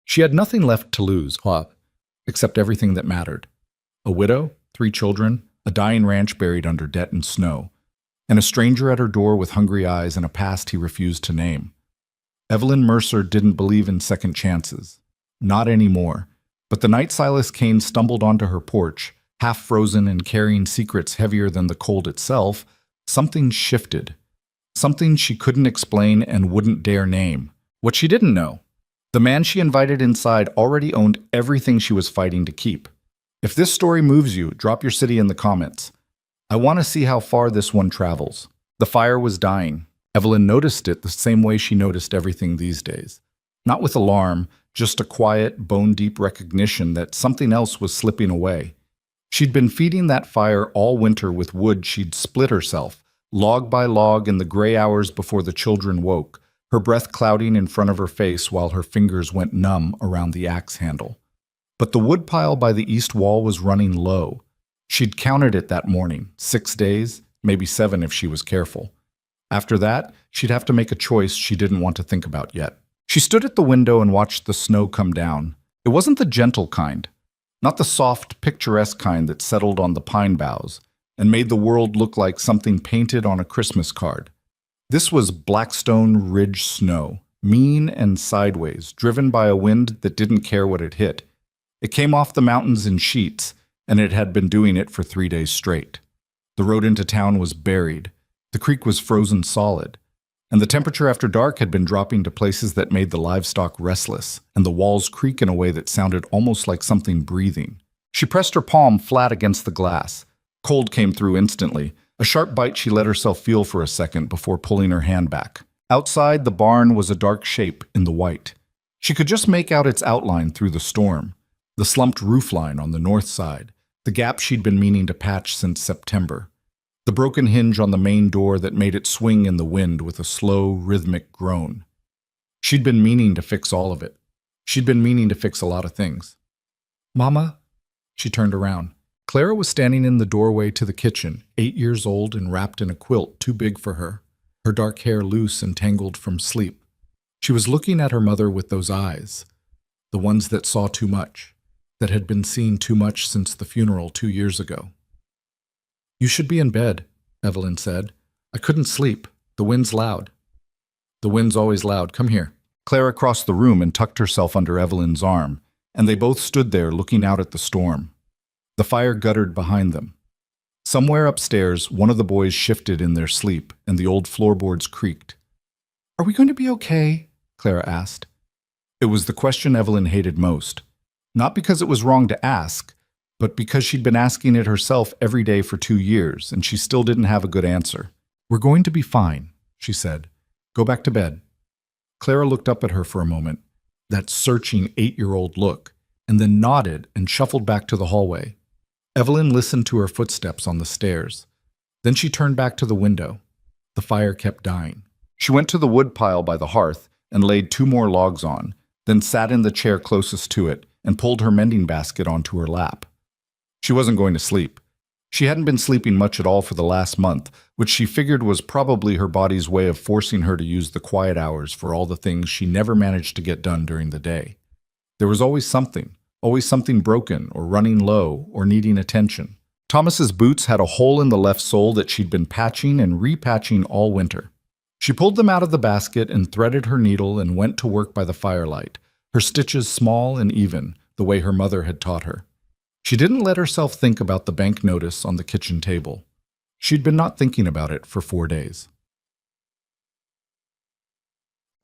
She had nothing left to lose, except everything that mattered. A widow, 3 children, a dying ranch buried under debt and snow, and a stranger at her door with hungry eyes and a past he refused to name. Evelyn Mercer didn't believe in second chances. Not anymore. But the night Silas Kane stumbled onto her porch, half frozen and carrying secrets heavier than the cold itself, something shifted. Something she couldn't explain and wouldn't dare name. What she didn't know. The man she invited inside already owned everything she was fighting to keep. If this story moves you, drop your city in the comments. I want to see how far this one travels. The fire was dying. Evelyn noticed it the same way she noticed everything these days. Not with alarm, just a quiet, bone-deep recognition that something else was slipping away. She'd been feeding that fire all winter with wood she'd split herself, log by log in the gray hours before the children woke, her breath clouding in front of her face while her fingers went numb around the axe handle. But the woodpile by the east wall was running low. She'd counted it that morning, 6 days, maybe 7 if she was careful. After that, she'd have to make a choice she didn't want to think about yet. She stood at the window and watched the snow come down. It wasn't the gentle kind, not the soft, picturesque kind that settled on the pine boughs and made the world look like something painted on a Christmas card. This was Blackstone Ridge snow, mean and sideways, driven by a wind that didn't care what it hit. It came off the mountains in sheets, and it had been doing it for 3 days straight. The road into town was buried. The creek was frozen solid, and the temperature after dark had been dropping to places that made the livestock restless, and the walls creak in a way that sounded almost like something breathing. She pressed her palm flat against the glass. Cold came through instantly. A sharp bite she let herself feel for a second before pulling her hand back. Outside, the barn was a dark shape in the white. She could just make out its outline through the storm. The slumped roofline on the north side, the gap she'd been meaning to patch since September. The broken hinge on the main door that made it swing in the wind with a slow, rhythmic groan. She'd been meaning to fix all of it. She'd been meaning to fix a lot of things. "Mama?" She turned around. Clara was standing in the doorway to the kitchen, 8 years old and wrapped in a quilt too big for her, her dark hair loose and tangled from sleep. She was looking at her mother with those eyes, the ones that saw too much, that had been seeing too much since the funeral 2 years ago. "You should be in bed," Evelyn said. "I couldn't sleep. The wind's loud." "The wind's always loud. Come here." Clara crossed the room and tucked herself under Evelyn's arm, and they both stood there looking out at the storm. The fire guttered behind them. Somewhere upstairs, one of the boys shifted in their sleep, and the old floorboards creaked. "Are we going to be okay?" Clara asked. It was the question Evelyn hated most. Not because it was wrong to ask, but because she'd been asking it herself every day for 2 years, and she still didn't have a good answer. "We're going to be fine," she said. "Go back to bed." Clara looked up at her for a moment, that searching 8-year-old look, and then nodded and shuffled back to the hallway. Evelyn listened to her footsteps on the stairs. Then she turned back to the window. The fire kept dying. She went to the wood pile by the hearth and laid 2 more logs on, then sat in the chair closest to it and pulled her mending basket onto her lap. She wasn't going to sleep. She hadn't been sleeping much at all for the last month, which she figured was probably her body's way of forcing her to use the quiet hours for all the things she never managed to get done during the day. There was always something broken or running low or needing attention. Thomas's boots had a hole in the left sole that she'd been patching and repatching all winter. She pulled them out of the basket and threaded her needle and went to work by the firelight, her stitches small and even, the way her mother had taught her. She didn't let herself think about the bank notice on the kitchen table. She'd been not thinking about it for 4 days.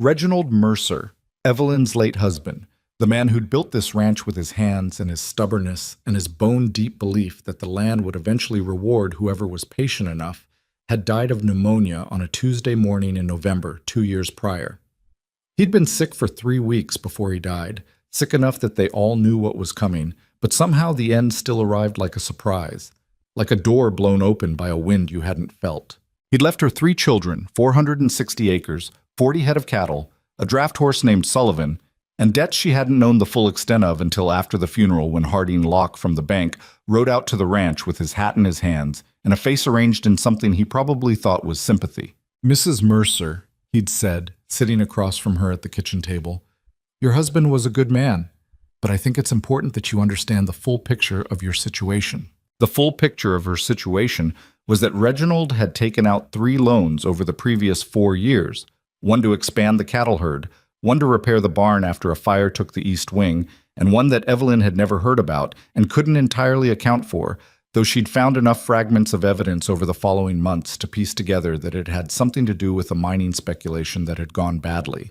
Reginald Mercer, Evelyn's late husband, the man who'd built this ranch with his hands and his stubbornness and his bone-deep belief that the land would eventually reward whoever was patient enough, had died of pneumonia on a Tuesday morning in November 2 years prior. He'd been sick for 3 weeks before he died, sick enough that they all knew what was coming, but somehow the end still arrived like a surprise, like a door blown open by a wind you hadn't felt. He'd left her 3 children, 460 acres, 40 head of cattle, a draft horse named Sullivan, and debts she hadn't known the full extent of until after the funeral when Harding Locke from the bank rode out to the ranch with his hat in his hands and a face arranged in something he probably thought was sympathy. "Mrs. Mercer," he'd said, sitting across from her at the kitchen table, Your husband was a good man, but I think it's important that you understand the full picture of your situation. The full picture of her situation was that Reginald had taken out 3 loans over the previous 4 years, one to expand the cattle herd, one to repair the barn after a fire took the east wing, and one that Evelyn had never heard about and couldn't entirely account for, though she'd found enough fragments of evidence over the following months to piece together that it had something to do with a mining speculation that had gone badly.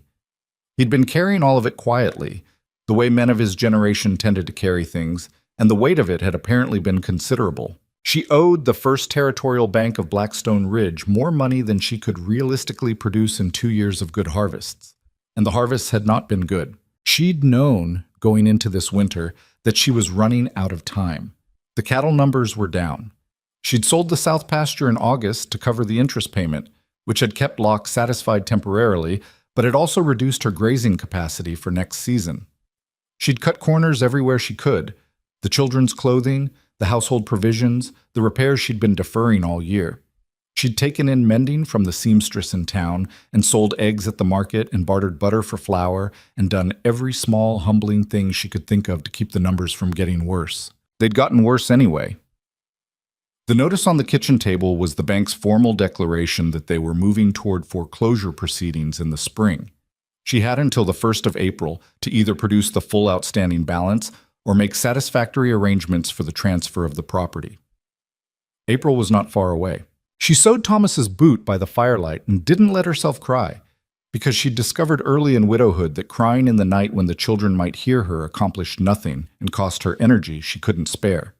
He'd been carrying all of it quietly, the way men of his generation tended to carry things, and the weight of it had apparently been considerable. She owed the First Territorial Bank of Blackstone Ridge more money than she could realistically produce in 2 years of good harvests, and the harvests had not been good. She'd known, going into this winter, that she was running out of time. The cattle numbers were down. She'd sold the south pasture in August to cover the interest payment, which had kept Locke satisfied temporarily, but had also reduced her grazing capacity for next season. She'd cut corners everywhere she could: the children's clothing, the household provisions, the repairs she'd been deferring all year. She'd taken in mending from the seamstress in town and sold eggs at the market and bartered butter for flour and done every small, humbling thing she could think of to keep the numbers from getting worse. They'd gotten worse anyway. The notice on the kitchen table was the bank's formal declaration that they were moving toward foreclosure proceedings in the spring. She had until the 1st of April to either produce the full outstanding balance or make satisfactory arrangements for the transfer of the property. April was not far away. She sewed Thomas's boot by the firelight and didn't let herself cry, because she'd discovered early in widowhood that crying in the night when the children might hear her accomplished nothing and cost her energy she couldn't spare.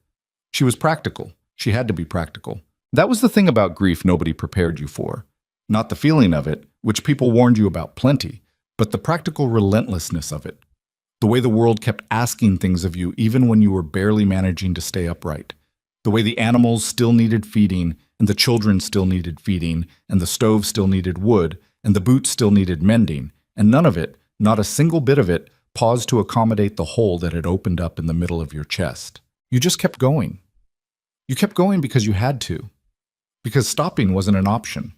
She was practical. She had to be practical. That was the thing about grief nobody prepared you for. Not the feeling of it, which people warned you about plenty, but the practical relentlessness of it. The way the world kept asking things of you even when you were barely managing to stay upright. The way the animals still needed feeding, and the children still needed feeding, and the stove still needed wood, and the boots still needed mending, and none of it, not a single bit of it, paused to accommodate the hole that had opened up in the middle of your chest. You just kept going. You kept going because you had to. Because stopping wasn't an option.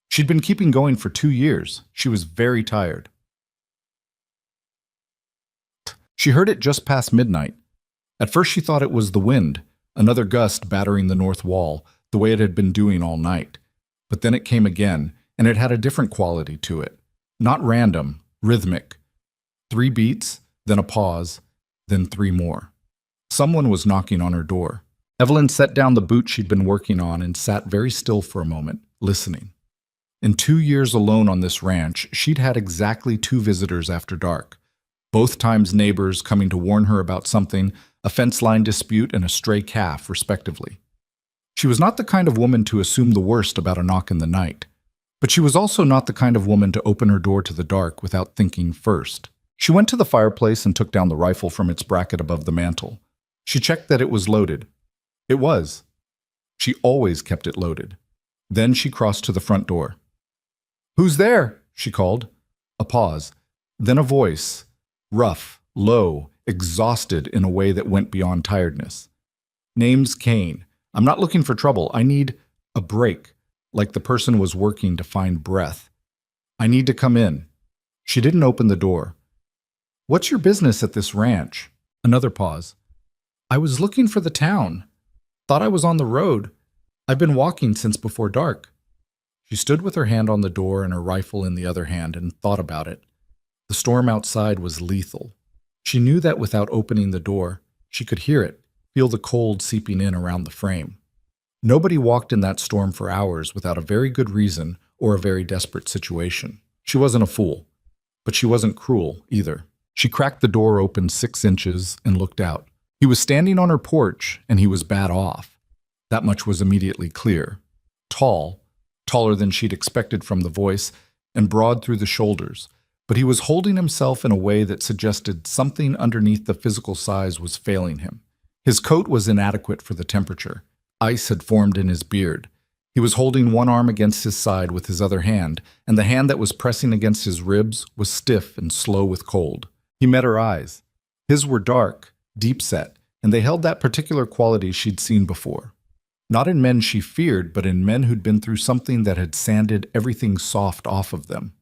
She'd been keeping going for 2 years. She was very tired. She heard it just past midnight. At first she thought it was the wind, another gust battering the north wall, the way it had been doing all night. But then it came again, and it had a different quality to it. Not random, rhythmic. 3 beats, then a pause, then 3 more. Someone was knocking on her door. Evelyn set down the boot she'd been working on and sat very still for a moment, listening. In 2 years alone on this ranch, she'd had exactly 2 visitors after dark. Both times neighbors coming to warn her about something, a fence line dispute and a stray calf, respectively. She was not the kind of woman to assume the worst about a knock in the night, but she was also not the kind of woman to open her door to the dark without thinking first. She went to the fireplace and took down the rifle from its bracket above the mantel. She checked that it was loaded. It was. She always kept it loaded. Then she crossed to the front door. "Who's there?" she called. A pause. Then a voice. Rough, low, exhausted in a way that went beyond tiredness. "Name's Kane. I'm not looking for trouble. I need a break," like the person was working to find breath. "I need to come in." She didn't open the door. "What's your business at this ranch?" Another pause. "I was looking for the town. Thought I was on the road. I've been walking since before dark." She stood with her hand on the door and her rifle in the other hand and thought about it. The storm outside was lethal. She knew that without opening the door, she could hear it, feel the cold seeping in around the frame. Nobody walked in that storm for hours without a very good reason or a very desperate situation. She wasn't a fool, but she wasn't cruel either. She cracked the door open 6 inches and looked out. He was standing on her porch, and he was bad off. That much was immediately clear. Tall, taller than she'd expected from the voice, and broad through the shoulders, but he was holding himself in a way that suggested something underneath the physical size was failing him. His coat was inadequate for the temperature. Ice had formed in his beard. He was holding one arm against his side with his other hand, and the hand that was pressing against his ribs was stiff and slow with cold. He met her eyes. His were dark, deep-set, and they held that particular quality she'd seen before. Not in men she feared, but in men who'd been through something that had sanded everything soft off of them.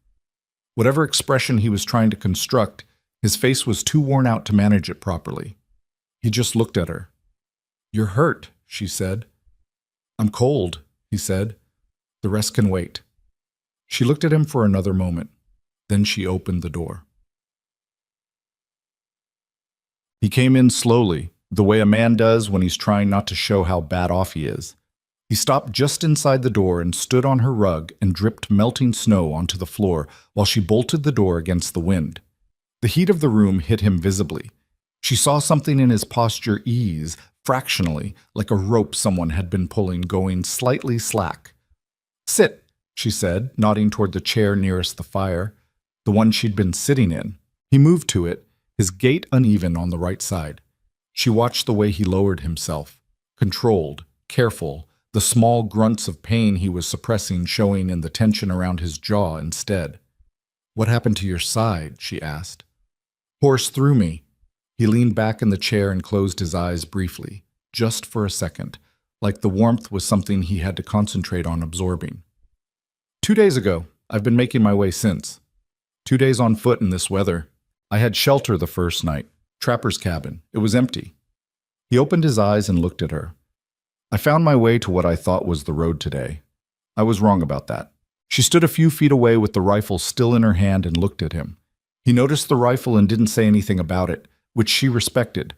Whatever expression he was trying to construct, His face was too worn out to manage it properly. He just looked at her. "You're hurt," she said. "I'm cold," he said. "The rest can wait." She looked at him for another moment. Then she opened the door. He came in slowly, the way a man does when he's trying not to show how bad off he is. He stopped just inside the door and stood on her rug and dripped melting snow onto the floor while she bolted the door against the wind. The heat of the room hit him visibly. She saw something in his posture ease, fractionally, like a rope someone had been pulling, going slightly slack. "Sit," she said, nodding toward the chair nearest the fire, the one she'd been sitting in. He moved to it, his gait uneven on the right side. She watched the way he lowered himself, controlled, careful, the small grunts of pain he was suppressing showing in the tension around his jaw instead. "What happened to your side?" she asked. "Horse threw me." He leaned back in the chair and closed his eyes briefly, just for a second, like the warmth was something he had to concentrate on absorbing. 2 days ago. I've been making my way since. 2 days on foot in this weather. I had shelter the first night, trapper's cabin. It was empty." He opened his eyes and looked at her. "I found my way to what I thought was the road today. I was wrong about that." She stood a few feet away with the rifle still in her hand and looked at him. He noticed the rifle and didn't say anything about it, which she respected.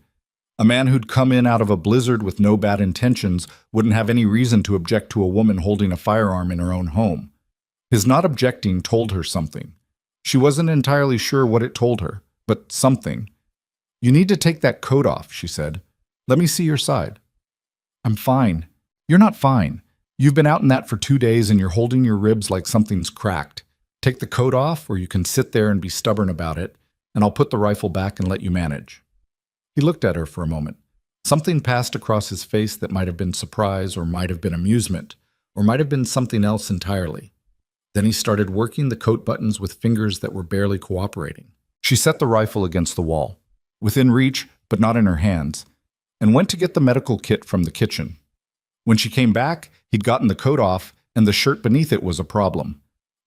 A man who'd come in out of a blizzard with no bad intentions wouldn't have any reason to object to a woman holding a firearm in her own home. His not objecting told her something. She wasn't entirely sure what it told her, but something. "You need to take that coat off," she said. "Let me see your side." "I'm fine." "You're not fine. You've been out in that for 2 days and you're holding your ribs like something's cracked. Take the coat off, or you can sit there and be stubborn about it, and I'll put the rifle back and let you manage." He looked at her for a moment. Something passed across his face that might have been surprise, or might have been amusement, or might have been something else entirely. Then he started working the coat buttons with fingers that were barely cooperating. She set the rifle against the wall, within reach but not in her hands, and went to get the medical kit from the kitchen. When she came back, he'd gotten the coat off, and the shirt beneath it was a problem.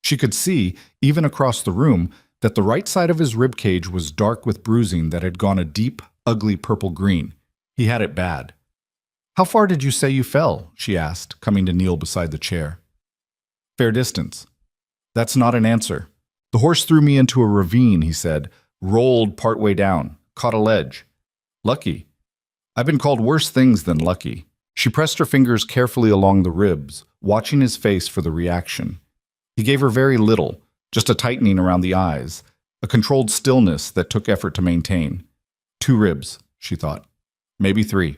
She could see, even across the room, that the right side of his ribcage was dark with bruising that had gone a deep, ugly purple green. He had it bad. "How far did you say you fell?" she asked, coming to kneel beside the chair. "Fair distance." "That's not an answer." "The horse threw me into a ravine," he said, "rolled partway down, caught a ledge. Lucky. I've been called worse things than lucky." She pressed her fingers carefully along the ribs, watching his face for the reaction. He gave her very little, just a tightening around the eyes, a controlled stillness that took effort to maintain. 2 ribs, she thought. Maybe 3.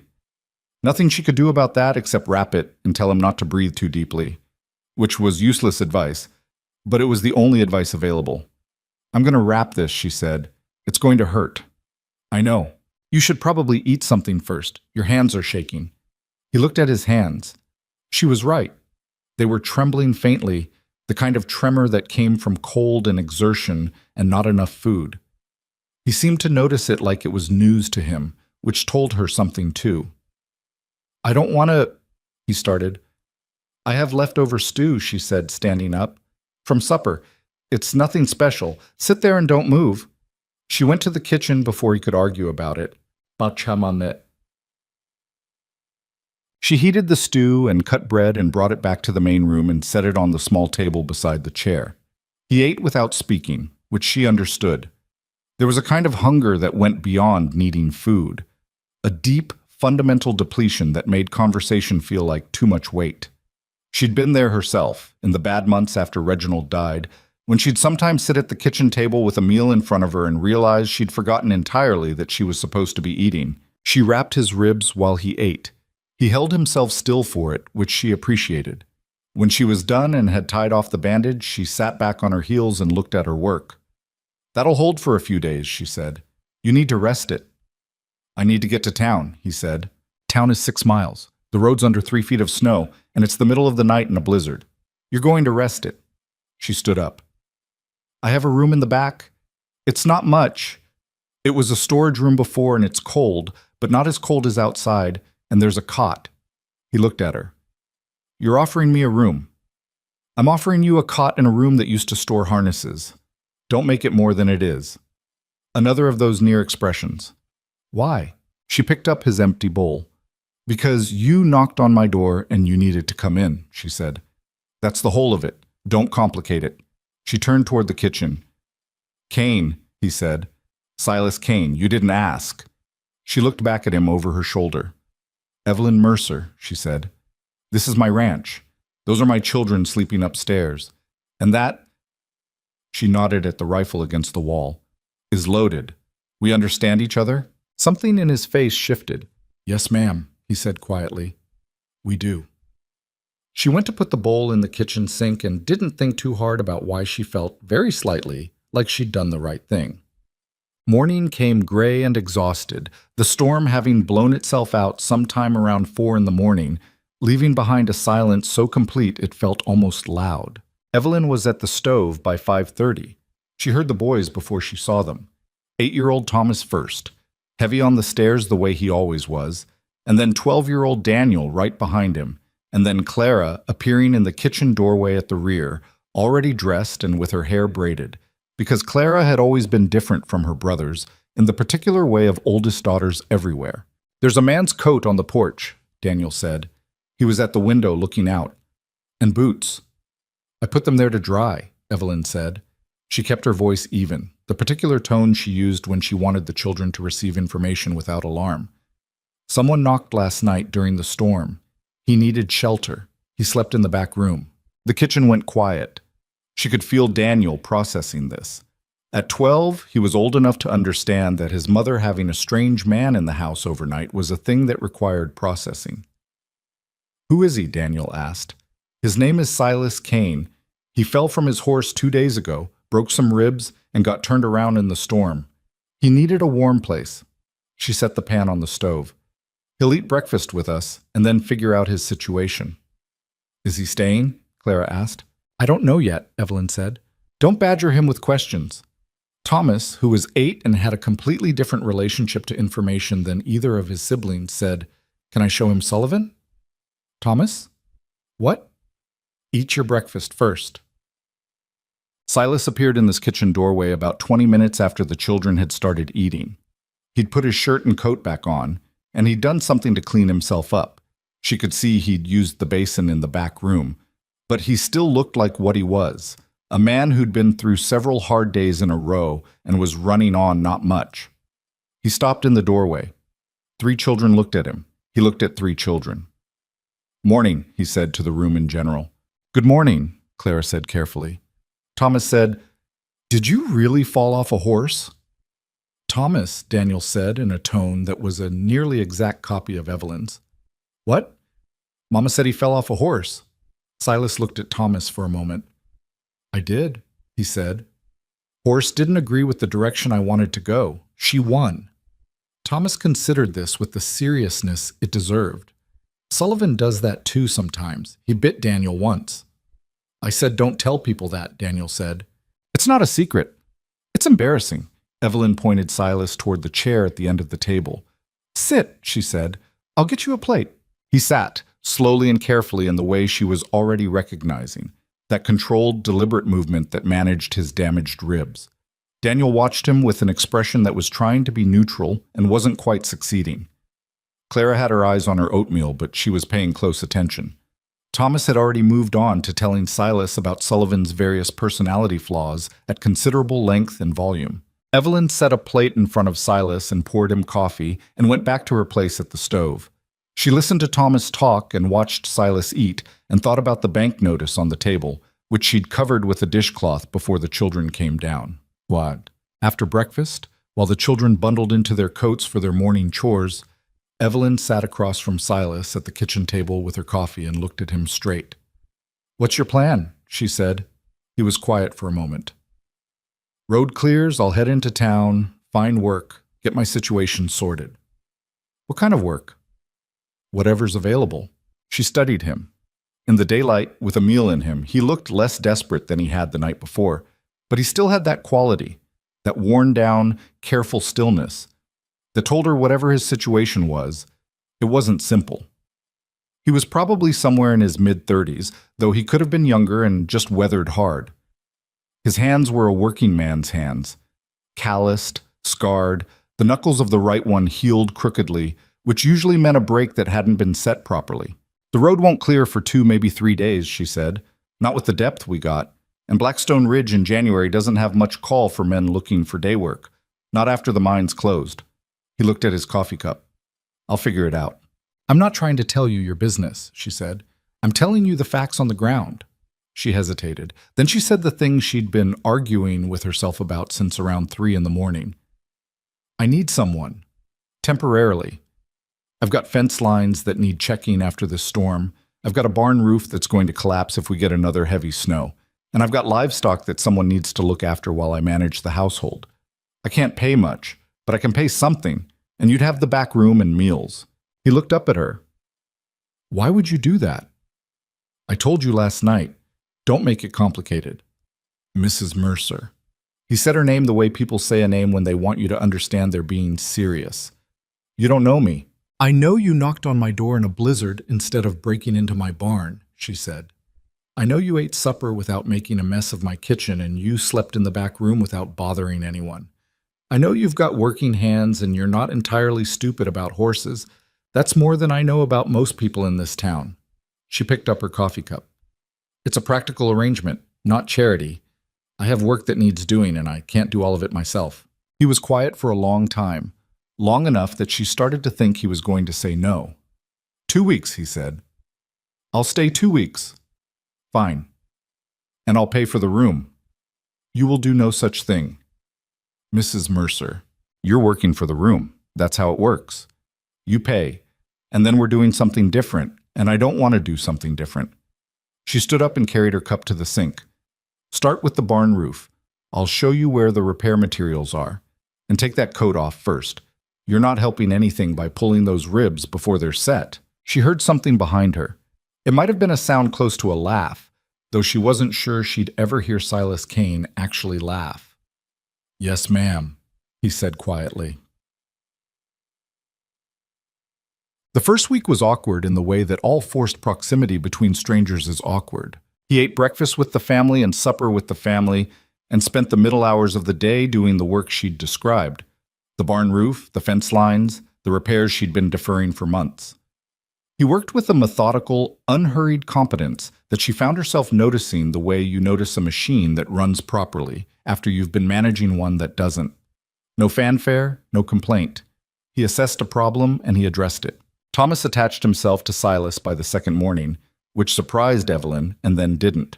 Nothing she could do about that except wrap it and tell him not to breathe too deeply, which was useless advice, but it was the only advice available. "I'm going to wrap this," she said. "It's going to hurt." "I know. You should probably eat something first. Your hands are shaking." He looked at his hands. She was right. They were trembling faintly, the kind of tremor that came from cold and exertion and not enough food. He seemed to notice it like it was news to him, which told her something too. "I don't want to," he started. "I have leftover stew," she said, standing up. "From supper. It's nothing special. Sit there and don't move." She went to the kitchen before he could argue about it. Bachamame. She heated the stew and cut bread and brought it back to the main room and set it on the small table beside the chair. He ate without speaking, which she understood. There was a kind of hunger that went beyond needing food, a deep, fundamental depletion that made conversation feel like too much weight. She'd been there herself, in the bad months after Reginald died, when she'd sometimes sit at the kitchen table with a meal in front of her and realize she'd forgotten entirely that she was supposed to be eating. She wrapped his ribs while he ate. He held himself still for it, which she appreciated. When she was done and had tied off the bandage, she sat back on her heels and looked at her work. "That'll hold for a few days," she said. "You need to rest it." "I need to get to town," he said. "Town is 6 miles. The road's under 3 feet of snow, and it's the middle of the night in a blizzard. You're going to rest it." She stood up. "I have a room in the back. It's not much. It was a storage room before, and it's cold, but not as cold as outside, and there's a cot." He looked at her. "You're offering me a room." "I'm offering you a cot in a room that used to store harnesses. Don't make it more than it is." Another of those near expressions. Why? She picked up his empty bowl. Because you knocked on my door and you needed to come in, she said. That's the whole of it. Don't complicate it. She turned toward the kitchen. Kane, he said. Silas Kane, you didn't ask. She looked back at him over her shoulder. Evelyn Mercer, she said. This is my ranch. Those are my children sleeping upstairs. And that, she nodded at the rifle against the wall, is loaded. We understand each other? Something in his face shifted. Yes, ma'am, he said quietly. We do. She went to put the bowl in the kitchen sink and didn't think too hard about why she felt very slightly like she'd done the right thing. Morning came gray and exhausted, the storm having blown itself out sometime around 4 in the morning, leaving behind a silence so complete it felt almost loud. Evelyn was at the stove by 5:30. She heard the boys before she saw them. 8-year-old Thomas first, heavy on the stairs the way he always was, and then 12-year-old Daniel right behind him, and then Clara appearing in the kitchen doorway at the rear, already dressed and with her hair braided, because Clara had always been different from her brothers in the particular way of oldest daughters everywhere. There's a man's coat on the porch, Daniel said. He was at the window looking out. And boots. I put them there to dry, Evelyn said. She kept her voice even, the particular tone she used when she wanted the children to receive information without alarm. Someone knocked last night during the storm. He needed shelter. He slept in the back room. The kitchen went quiet. She could feel Daniel processing this. At 12, he was old enough to understand that his mother having a strange man in the house overnight was a thing that required processing. Who is he? Daniel asked. His name is Silas Kane. He fell from his horse 2 days ago, broke some ribs, and got turned around in the storm. He needed a warm place. She set the pan on the stove. He'll eat breakfast with us and then figure out his situation. Is he staying? Clara asked. I don't know yet, Evelyn said. Don't badger him with questions. Thomas, who was 8 and had a completely different relationship to information than either of his siblings, said, Can I show him Sullivan? Thomas? What? Eat your breakfast first. Silas appeared in this kitchen doorway about 20 minutes after the children had started eating. He'd put his shirt and coat back on, and he'd done something to clean himself up. She could see he'd used the basin in the back room, but he still looked like what he was, a man who'd been through several hard days in a row and was running on not much. He stopped in the doorway. 3 children looked at him. He looked at 3 children. Morning, he said to the room in general. Good morning, Clara said carefully. Thomas said, Did you really fall off a horse? Thomas, Daniel said in a tone that was a nearly exact copy of Evelyn's. What? Mama said he fell off a horse. Silas looked at Thomas for a moment. I did, he said. Horse didn't agree with the direction I wanted to go. She won. Thomas considered this with the seriousness it deserved. Sullivan does that too sometimes. He bit Daniel once. I said don't tell people that, Daniel said. It's not a secret. It's embarrassing. Evelyn pointed Silas toward the chair at the end of the table. Sit, she said. I'll get you a plate. He sat, slowly and carefully in the way she was already recognizing, that controlled, deliberate movement that managed his damaged ribs. Daniel watched him with an expression that was trying to be neutral and wasn't quite succeeding. Clara had her eyes on her oatmeal, but she was paying close attention. Thomas had already moved on to telling Silas about Sullivan's various personality flaws at considerable length and volume. Evelyn set a plate in front of Silas and poured him coffee and went back to her place at the stove. She listened to Thomas talk and watched Silas eat and thought about the bank notice on the table, which she'd covered with a dishcloth before the children came down. What? After breakfast, while the children bundled into their coats for their morning chores, Evelyn sat across from Silas at the kitchen table with her coffee and looked at him straight. What's your plan? She said. He was quiet for a moment. Road clears, I'll head into town, find work, get my situation sorted. What kind of work? Whatever's available. She studied him. In the daylight, with a meal in him, he looked less desperate than he had the night before, but he still had that quality, that worn-down, careful stillness, that told her whatever his situation was, it wasn't simple. He was probably somewhere in his mid-30s, though he could have been younger and just weathered hard. His hands were a working man's hands, calloused, scarred, the knuckles of the right one healed crookedly, which usually meant a break that hadn't been set properly. "The road won't clear for 2, maybe 3 days," she said. "Not with the depth we got. And Blackstone Ridge in January doesn't have much call for men looking for day work. Not after the mine's closed." He looked at his coffee cup. "I'll figure it out." "I'm not trying to tell you your business," she said. "I'm telling you the facts on the ground." She hesitated. Then she said the thing she'd been arguing with herself about since around 3 in the morning. "I need someone. Temporarily. I've got fence lines that need checking after this storm. I've got a barn roof that's going to collapse if we get another heavy snow. And I've got livestock that someone needs to look after while I manage the household. I can't pay much, but I can pay something, and you'd have the back room and meals." He looked up at her. "Why would you do that?" "I told you last night. Don't make it complicated." "Mrs. Mercer." He said her name the way people say a name when they want you to understand they're being serious. "You don't know me." "I know you knocked on my door in a blizzard instead of breaking into my barn," she said. "I know you ate supper without making a mess of my kitchen, and you slept in the back room without bothering anyone. I know you've got working hands and you're not entirely stupid about horses. That's more than I know about most people in this town." She picked up her coffee cup. "It's a practical arrangement, not charity. I have work that needs doing, and I can't do all of it myself." He was quiet for a long time, long enough that she started to think he was going to say no. "2 weeks," he said. "I'll stay 2 weeks." "Fine. And I'll pay for the room." "You will do no such thing." "Mrs. Mercer, you're working for the room. That's how it works. You pay, and then we're doing something different, and I don't want to do something different." She stood up and carried her cup to the sink. "Start with the barn roof. I'll show you where the repair materials are. And take that coat off first. You're not helping anything by pulling those ribs before they're set." She heard something behind her. It might have been a sound close to a laugh, though she wasn't sure she'd ever hear Silas Kane actually laugh. "Yes, ma'am," he said quietly. The first week was awkward in the way that all forced proximity between strangers is awkward. He ate breakfast with the family and supper with the family, and spent the middle hours of the day doing the work she'd described. The barn roof, the fence lines, the repairs she'd been deferring for months. He worked with a methodical, unhurried competence that she found herself noticing the way you notice a machine that runs properly after you've been managing one that doesn't. No fanfare, no complaint. He assessed a problem and he addressed it. Thomas attached himself to Silas by the second morning, which surprised Evelyn and then didn't.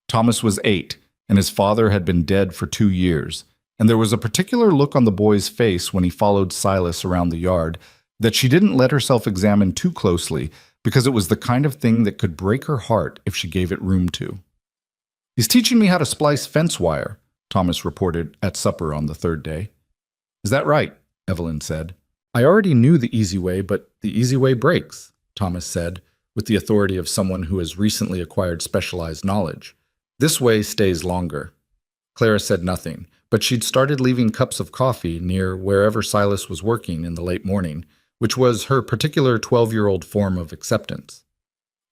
Thomas was 8, and his father had been dead for 2 years, and there was a particular look on the boy's face when he followed Silas around the yard that she didn't let herself examine too closely because it was the kind of thing that could break her heart if she gave it room to. "He's teaching me how to splice fence wire," Thomas reported at supper on the third day. "Is that right?" Evelyn said. "I already knew the easy way, but the easy way breaks," Thomas said, with the authority of someone who has recently acquired specialized knowledge. "This way stays longer." Clara said nothing, but she'd started leaving cups of coffee near wherever Silas was working in the late morning, which was her particular 12-year-old form of acceptance.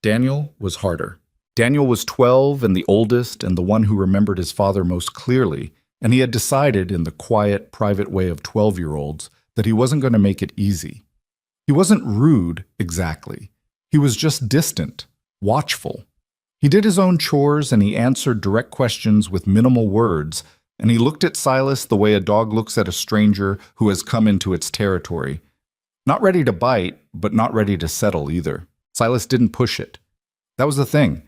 Daniel was harder. Daniel was 12 and the oldest and the one who remembered his father most clearly, and he had decided in the quiet, private way of 12-year-olds that he wasn't going to make it easy. He wasn't rude, exactly. He was just distant, watchful. He did his own chores and he answered direct questions with minimal words, and he looked at Silas the way a dog looks at a stranger who has come into its territory. Not ready to bite, but not ready to settle either. Silas didn't push it. That was the thing.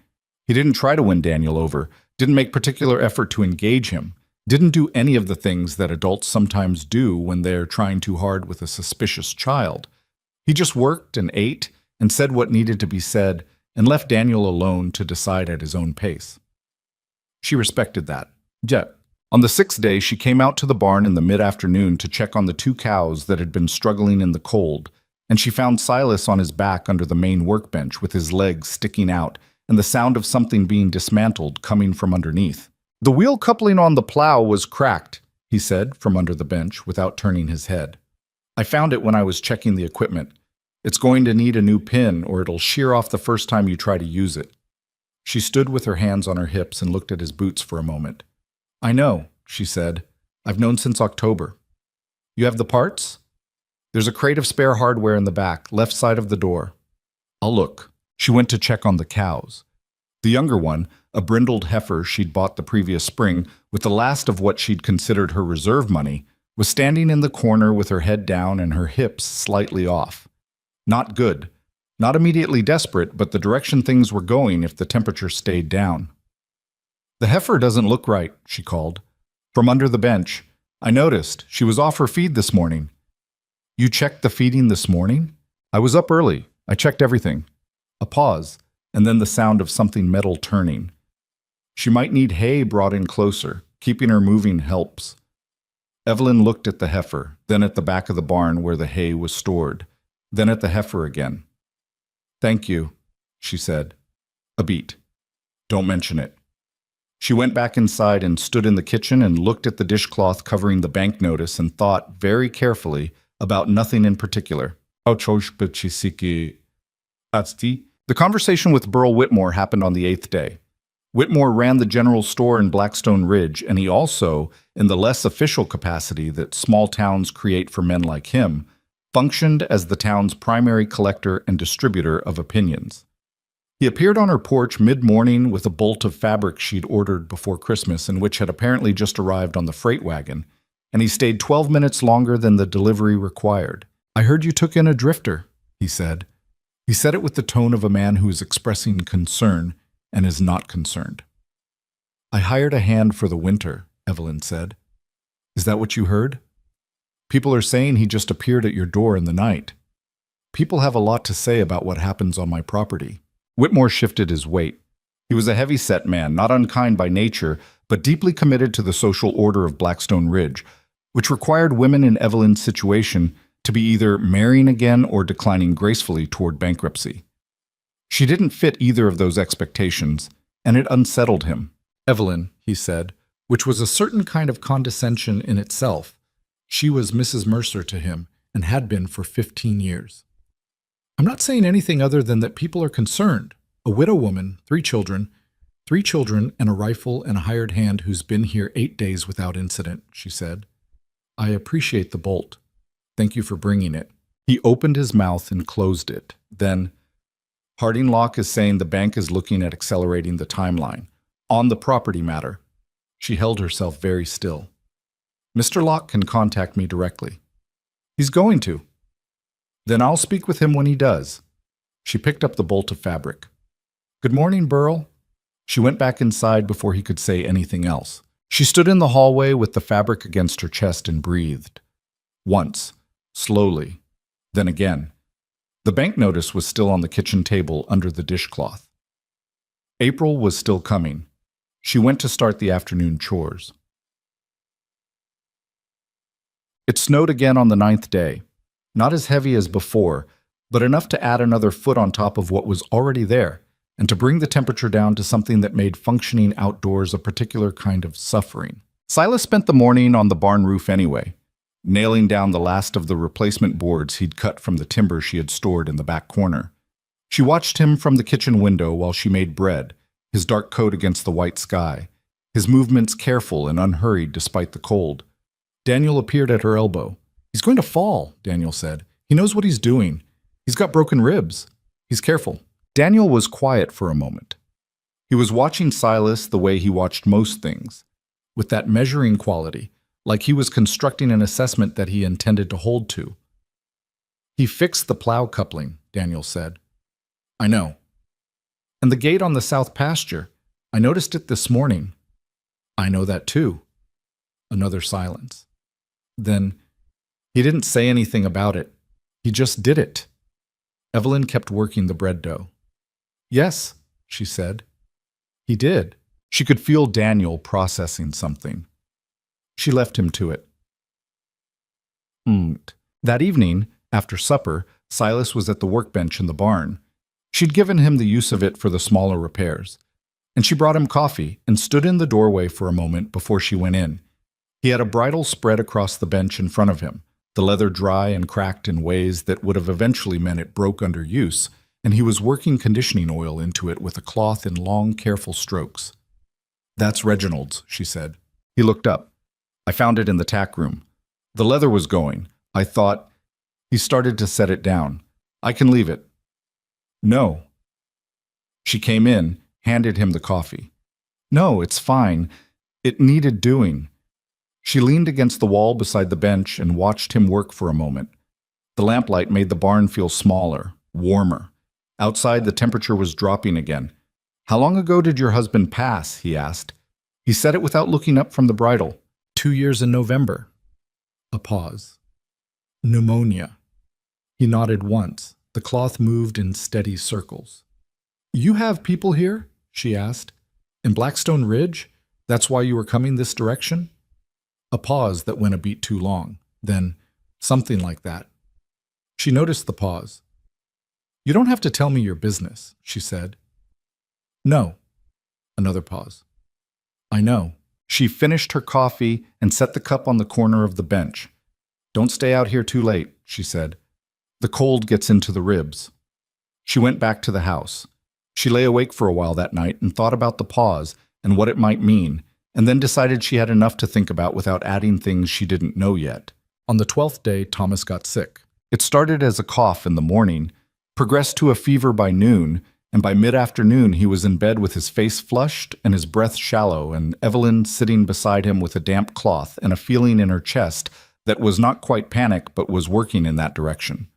He didn't try to win Daniel over, didn't make particular effort to engage him, didn't do any of the things that adults sometimes do when they're trying too hard with a suspicious child. He just worked and ate and said what needed to be said and left Daniel alone to decide at his own pace. She respected that. Yet, on the 6th day, she came out to the barn in the mid-afternoon to check on the 2 cows that had been struggling in the cold, and she found Silas on his back under the main workbench with his legs sticking out and the sound of something being dismantled coming from underneath. "The wheel coupling on the plow was cracked," he said from under the bench without turning his head. "I found it when I was checking the equipment. It's going to need a new pin or it'll shear off the first time you try to use it." She stood with her hands on her hips and looked at his boots for a moment. "I know," she said. "I've known since October." You have the parts? There's a crate of spare hardware in the back, left side of the door. I'll look. She went to check on the cows. The younger one, a brindled heifer she'd bought the previous spring, with the last of what she'd considered her reserve money, was standing in the corner with her head down and her hips slightly off. Not good. Not immediately desperate, but the direction things were going if the temperature stayed down. The heifer doesn't look right, she called. From under the bench. I noticed. She was off her feed this morning. You checked the feeding this morning? I was up early. I checked everything. A pause, and then the sound of something metal turning. She might need hay brought in closer. Keeping her moving helps. Evelyn looked at the heifer, then at the back of the barn where the hay was stored, then at the heifer again. Thank you, she said. A beat. Don't mention it. She went back inside and stood in the kitchen and looked at the dishcloth covering the bank notice and thought very carefully about nothing in particular. The conversation with Burl Whitmore happened on the 8th day. Whitmore ran the general store in Blackstone Ridge, and he also, in the less official capacity that small towns create for men like him, functioned as the town's primary collector and distributor of opinions. He appeared on her porch mid-morning with a bolt of fabric she'd ordered before Christmas and which had apparently just arrived on the freight wagon, and he stayed 12 minutes longer than the delivery required. I heard you took in a drifter, he said. He said it with the tone of a man who is expressing concern and is not concerned. I hired a hand for the winter, Evelyn said. Is that what you heard? People are saying he just appeared at your door in the night. People have a lot to say about what happens on my property. Whitmore shifted his weight. He was a heavy-set man, not unkind by nature, but deeply committed to the social order of Blackstone Ridge, which required women in Evelyn's situation to be either marrying again or declining gracefully toward bankruptcy. She didn't fit either of those expectations, and it unsettled him. Evelyn, he said, which was a certain kind of condescension in itself. She was Mrs. Mercer to him, and had been for 15 years. I'm not saying anything other than that people are concerned. A widow woman, 3 children, and a rifle and a hired hand who's been here 8 days without incident, she said. I appreciate the bolt. Thank you for bringing it. He opened his mouth and closed it. Then, Harding Locke is saying the bank is looking at accelerating the timeline. On the property matter. She held herself very still. Mr. Locke can contact me directly. He's going to. Then I'll speak with him when he does. She picked up the bolt of fabric. Good morning, Burl. She went back inside before he could say anything else. She stood in the hallway with the fabric against her chest and breathed. Once, slowly, then again. The bank notice was still on the kitchen table under the dishcloth. April was still coming. She went to start the afternoon chores. It snowed again on the 9th day. Not as heavy as before, but enough to add another foot on top of what was already there, and to bring the temperature down to something that made functioning outdoors a particular kind of suffering. Silas spent the morning on the barn roof anyway, nailing down the last of the replacement boards he'd cut from the timber she had stored in the back corner. She watched him from the kitchen window while she made bread, his dark coat against the white sky, his movements careful and unhurried despite the cold. Daniel appeared at her elbow. He's going to fall, Daniel said. He knows what he's doing. He's got broken ribs. He's careful. Daniel was quiet for a moment. He was watching Silas the way he watched most things, with that measuring quality, like he was constructing an assessment that he intended to hold to. He fixed the plow coupling, Daniel said. I know. And the gate on the south pasture. I noticed it this morning. I know that too. Another silence. Then, he didn't say anything about it. He just did it. Evelyn kept working the bread dough. Yes, she said. He did. She could feel Daniel processing something. She left him to it. That evening, after supper, Silas was at the workbench in the barn. She'd given him the use of it for the smaller repairs, and she brought him coffee and stood in the doorway for a moment before she went in. He had a bridle spread across the bench in front of him, the leather dry and cracked in ways that would have eventually meant it broke under use, and he was working conditioning oil into it with a cloth in long, careful strokes. That's Reginald's, she said. He looked up. I found it in the tack room. The leather was going. I thought. He started to set it down. I can leave it. No. She came in, handed him the coffee. No, it's fine. It needed doing. She leaned against the wall beside the bench and watched him work for a moment. The lamplight made the barn feel smaller, warmer. Outside, the temperature was dropping again. How long ago did your husband pass? He asked. He said it without looking up from the bridle. 2 years in November. A pause. Pneumonia. He nodded once. The cloth moved in steady circles. You have people here? She asked. In Blackstone Ridge? That's why you were coming this direction? A pause that went a beat too long. Then, something like that. She noticed the pause. You don't have to tell me your business, she said. No. Another pause. I know. She finished her coffee and set the cup on the corner of the bench. Don't stay out here too late, she said. The cold gets into the ribs. She went back to the house. She lay awake for a while that night and thought about the pause and what it might mean, and then decided she had enough to think about without adding things she didn't know yet. On the 12th day, Thomas got sick. It started as a cough in the morning, progressed to a fever by noon, and by mid-afternoon he was in bed with his face flushed and his breath shallow, and Evelyn sitting beside him with a damp cloth and a feeling in her chest that was not quite panic but was working in that direction.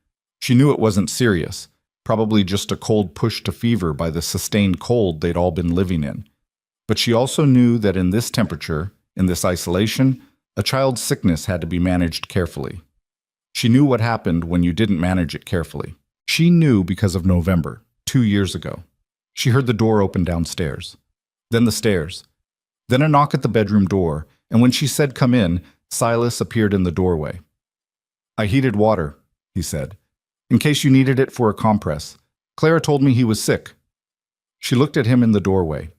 She knew it wasn't serious, probably just a cold push to fever by the sustained cold they'd all been living in. But she also knew that in this temperature, in this isolation, a child's sickness had to be managed carefully. She knew what happened when you didn't manage it carefully. She knew because of November, 2 years ago. She heard the door open downstairs. Then the stairs. Then a knock at the bedroom door, and when she said come in, Silas appeared in the doorway. I heated water, he said, in case you needed it for a compress. Clara told me he was sick. She looked at him in the doorway.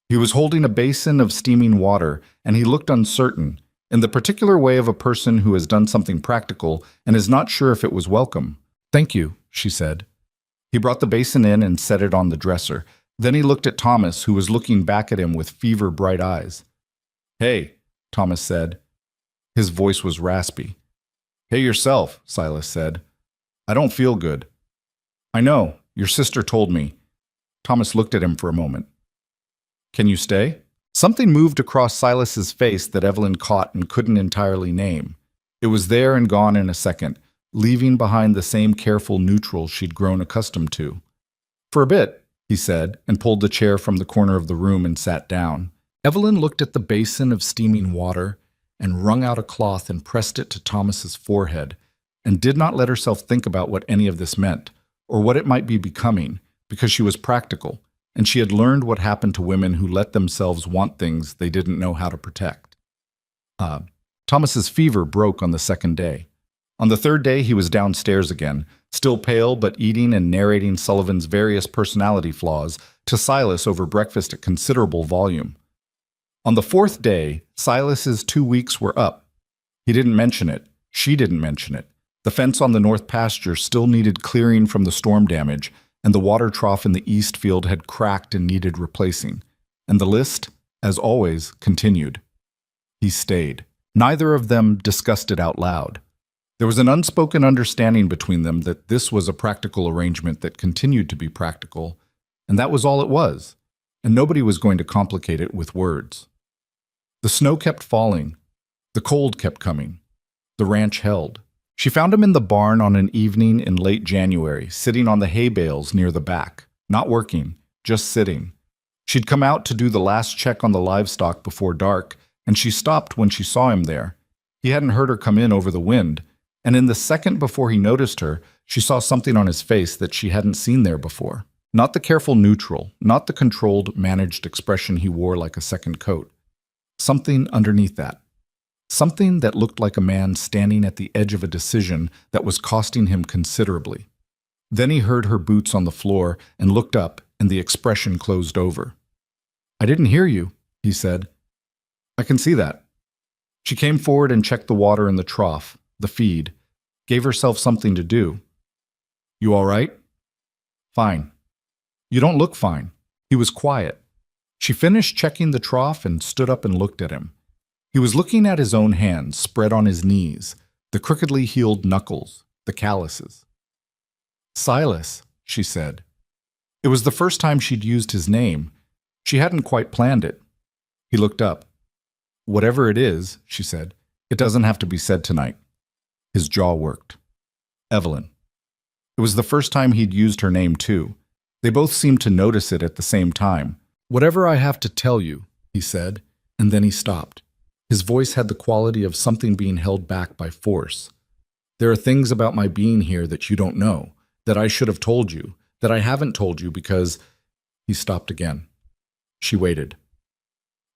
He was holding a basin of steaming water, and he looked uncertain, in the particular way of a person who has done something practical and is not sure if it was welcome. Thank you, she said. He brought the basin in and set it on the dresser. Then he looked at Thomas, who was looking back at him with fever-bright eyes. Hey, Thomas said. His voice was raspy. Hey yourself, Silas said. I don't feel good. I know, your sister told me. Thomas looked at him for a moment. Can you stay? Something moved across Silas's face that Evelyn caught and couldn't entirely name. It was there and gone in a second, leaving behind the same careful neutral she'd grown accustomed to. For a bit, he said, and pulled the chair from the corner of the room and sat down. Evelyn looked at the basin of steaming water and wrung out a cloth and pressed it to Thomas's forehead, and did not let herself think about what any of this meant, or what it might be becoming, because she was practical, and she had learned what happened to women who let themselves want things they didn't know how to protect. Thomas's fever broke on the second day. On the third day, he was downstairs again, still pale but eating and narrating Sullivan's various personality flaws to Silas over breakfast at considerable volume. On the fourth day, Silas's 2 weeks were up. He didn't mention it. She didn't mention it. The fence on the north pasture still needed clearing from the storm damage, and the water trough in the east field had cracked and needed replacing. And the list, as always, continued. He stayed. Neither of them discussed it out loud. There was an unspoken understanding between them that this was a practical arrangement that continued to be practical, and that was all it was, and nobody was going to complicate it with words. The snow kept falling. The cold kept coming. The ranch held. She found him in the barn on an evening in late January, sitting on the hay bales near the back, not working, just sitting. She'd come out to do the last check on the livestock before dark, and she stopped when she saw him there. He hadn't heard her come in over the wind, and in the second before he noticed her, she saw something on his face that she hadn't seen there before. Not the careful neutral, not the controlled, managed expression he wore like a second coat. Something underneath that. Something that looked like a man standing at the edge of a decision that was costing him considerably. Then he heard her boots on the floor and looked up, and the expression closed over. I didn't hear you, he said. I can see that. She came forward and checked the water in the trough, the feed, gave herself something to do. You all right? Fine. You don't look fine. He was quiet. She finished checking the trough and stood up and looked at him. He was looking at his own hands spread on his knees, the crookedly healed knuckles, the calluses. "Silas," she said. It was the first time she'd used his name. She hadn't quite planned it. He looked up. "Whatever it is," she said, "it doesn't have to be said tonight." His jaw worked. "Evelyn." It was the first time he'd used her name, too. They both seemed to notice it at the same time. "Whatever I have to tell you," he said, and then he stopped. His voice had the quality of something being held back by force. "There are things about my being here that you don't know, that I should have told you, that I haven't told you because—" He stopped again. She waited.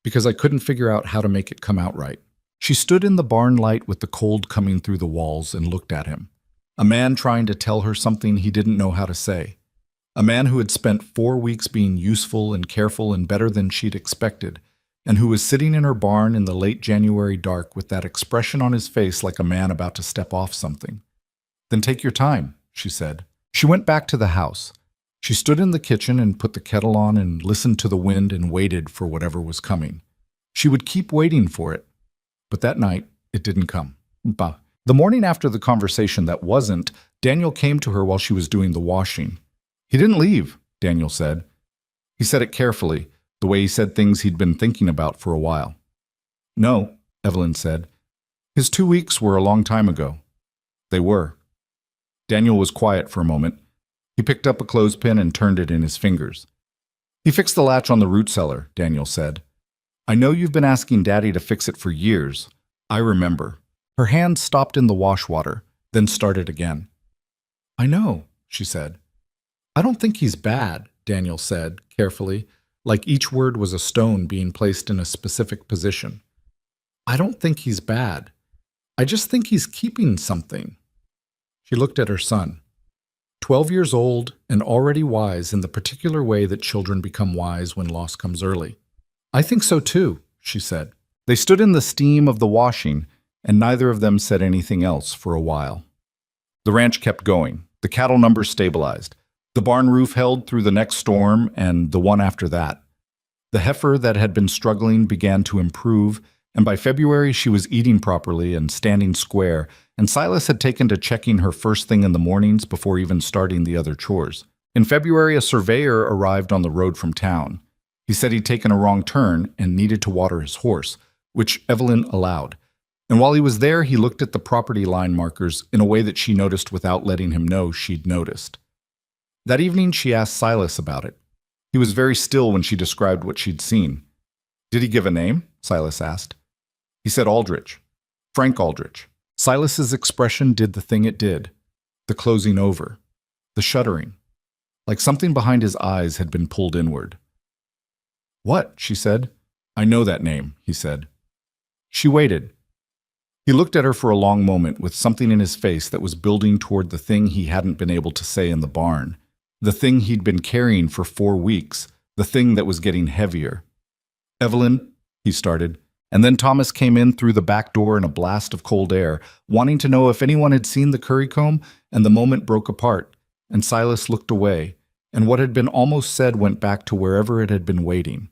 "Because I couldn't figure out how to make it come out right." She stood in the barn light with the cold coming through the walls and looked at him. A man trying to tell her something he didn't know how to say. A man who had spent 4 weeks being useful and careful and better than she'd expected, and who was sitting in her barn in the late January dark with that expression on his face like a man about to step off something. "Then take your time," she said. She went back to the house. She stood in the kitchen and put the kettle on and listened to the wind and waited for whatever was coming. She would keep waiting for it. But that night, it didn't come. The morning after the conversation that wasn't, Daniel came to her while she was doing the washing. "He didn't leave," Daniel said. He said it carefully, the way he said things he'd been thinking about for a while. "No," Evelyn said. "His 2 weeks were a long time ago." They were. Daniel was quiet for a moment. He picked up a clothespin and turned it in his fingers. "He fixed the latch on the root cellar," Daniel said. "I know you've been asking Daddy to fix it for years. I remember." Her hand stopped in the wash water, then started again. "I know," she said. "I don't think he's bad," Daniel said, carefully, like each word was a stone being placed in a specific position. "I don't think he's bad. I just think he's keeping something." She looked at her son. 12 years old and already wise in the particular way that children become wise when loss comes early. "I think so too," she said. They stood in the steam of the washing, and neither of them said anything else for a while. The ranch kept going. The cattle numbers stabilized. The barn roof held through the next storm and the one after that. The heifer that had been struggling began to improve, and by February she was eating properly and standing square, and Silas had taken to checking her first thing in the mornings before even starting the other chores. In February, a surveyor arrived on the road from town. He said he'd taken a wrong turn and needed to water his horse, which Evelyn allowed. And while he was there, he looked at the property line markers in a way that she noticed without letting him know she'd noticed. That evening, she asked Silas about it. He was very still when she described what she'd seen. "Did he give a name?" Silas asked. He said Aldrich. Frank Aldrich. Silas's expression did the thing it did. The closing over. The shuddering. Like something behind his eyes had been pulled inward. "What?" she said. "I know that name," he said. She waited. He looked at her for a long moment with something in his face that was building toward the thing he hadn't been able to say in the barn, the thing he'd been carrying for 4 weeks, the thing that was getting heavier. "Evelyn," he started, and then Thomas came in through the back door in a blast of cold air, wanting to know if anyone had seen the currycomb, and the moment broke apart, and Silas looked away, and what had been almost said went back to wherever it had been waiting.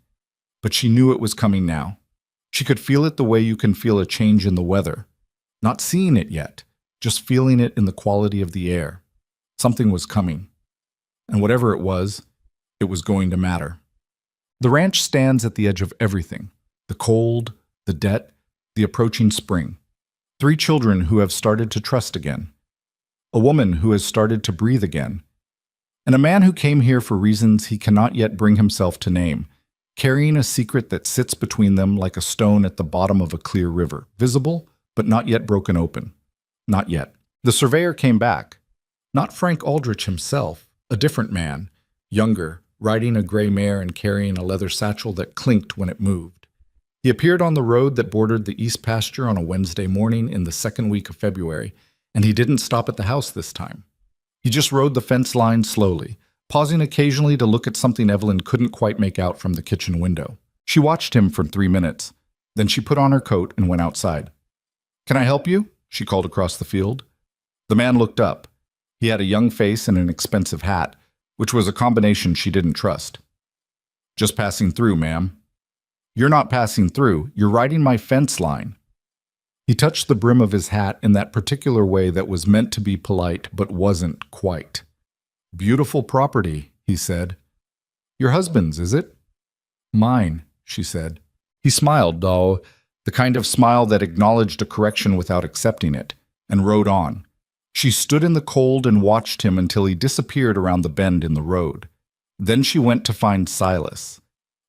But she knew it was coming now. She could feel it the way you can feel a change in the weather. Not seeing it yet, just feeling it in the quality of the air. Something was coming. And whatever it was going to matter. The ranch stands at the edge of everything. The cold, the debt, the approaching spring. 3 children who have started to trust again. A woman who has started to breathe again. And a man who came here for reasons he cannot yet bring himself to name, carrying a secret that sits between them like a stone at the bottom of a clear river, visible, but not yet broken open. Not yet. The surveyor came back. Not Frank Aldrich himself, a different man, younger, riding a gray mare and carrying a leather satchel that clinked when it moved. He appeared on the road that bordered the east pasture on a Wednesday morning in the second week of February, and he didn't stop at the house this time. He just rode the fence line slowly, pausing occasionally to look at something Evelyn couldn't quite make out from the kitchen window. She watched him for 3 minutes. Then she put on her coat and went outside. "Can I help you?" she called across the field. The man looked up. He had a young face and an expensive hat, which was a combination she didn't trust. "Just passing through, ma'am." You're not passing through. You're riding my fence line. He touched the brim of his hat in that particular way that was meant to be polite but wasn't quite. Beautiful property, he said. Your husband's, is it? Mine, she said. He smiled, though, the kind of smile that acknowledged a correction without accepting it, and rode on. She stood in the cold and watched him until he disappeared around the bend in the road. Then she went to find Silas.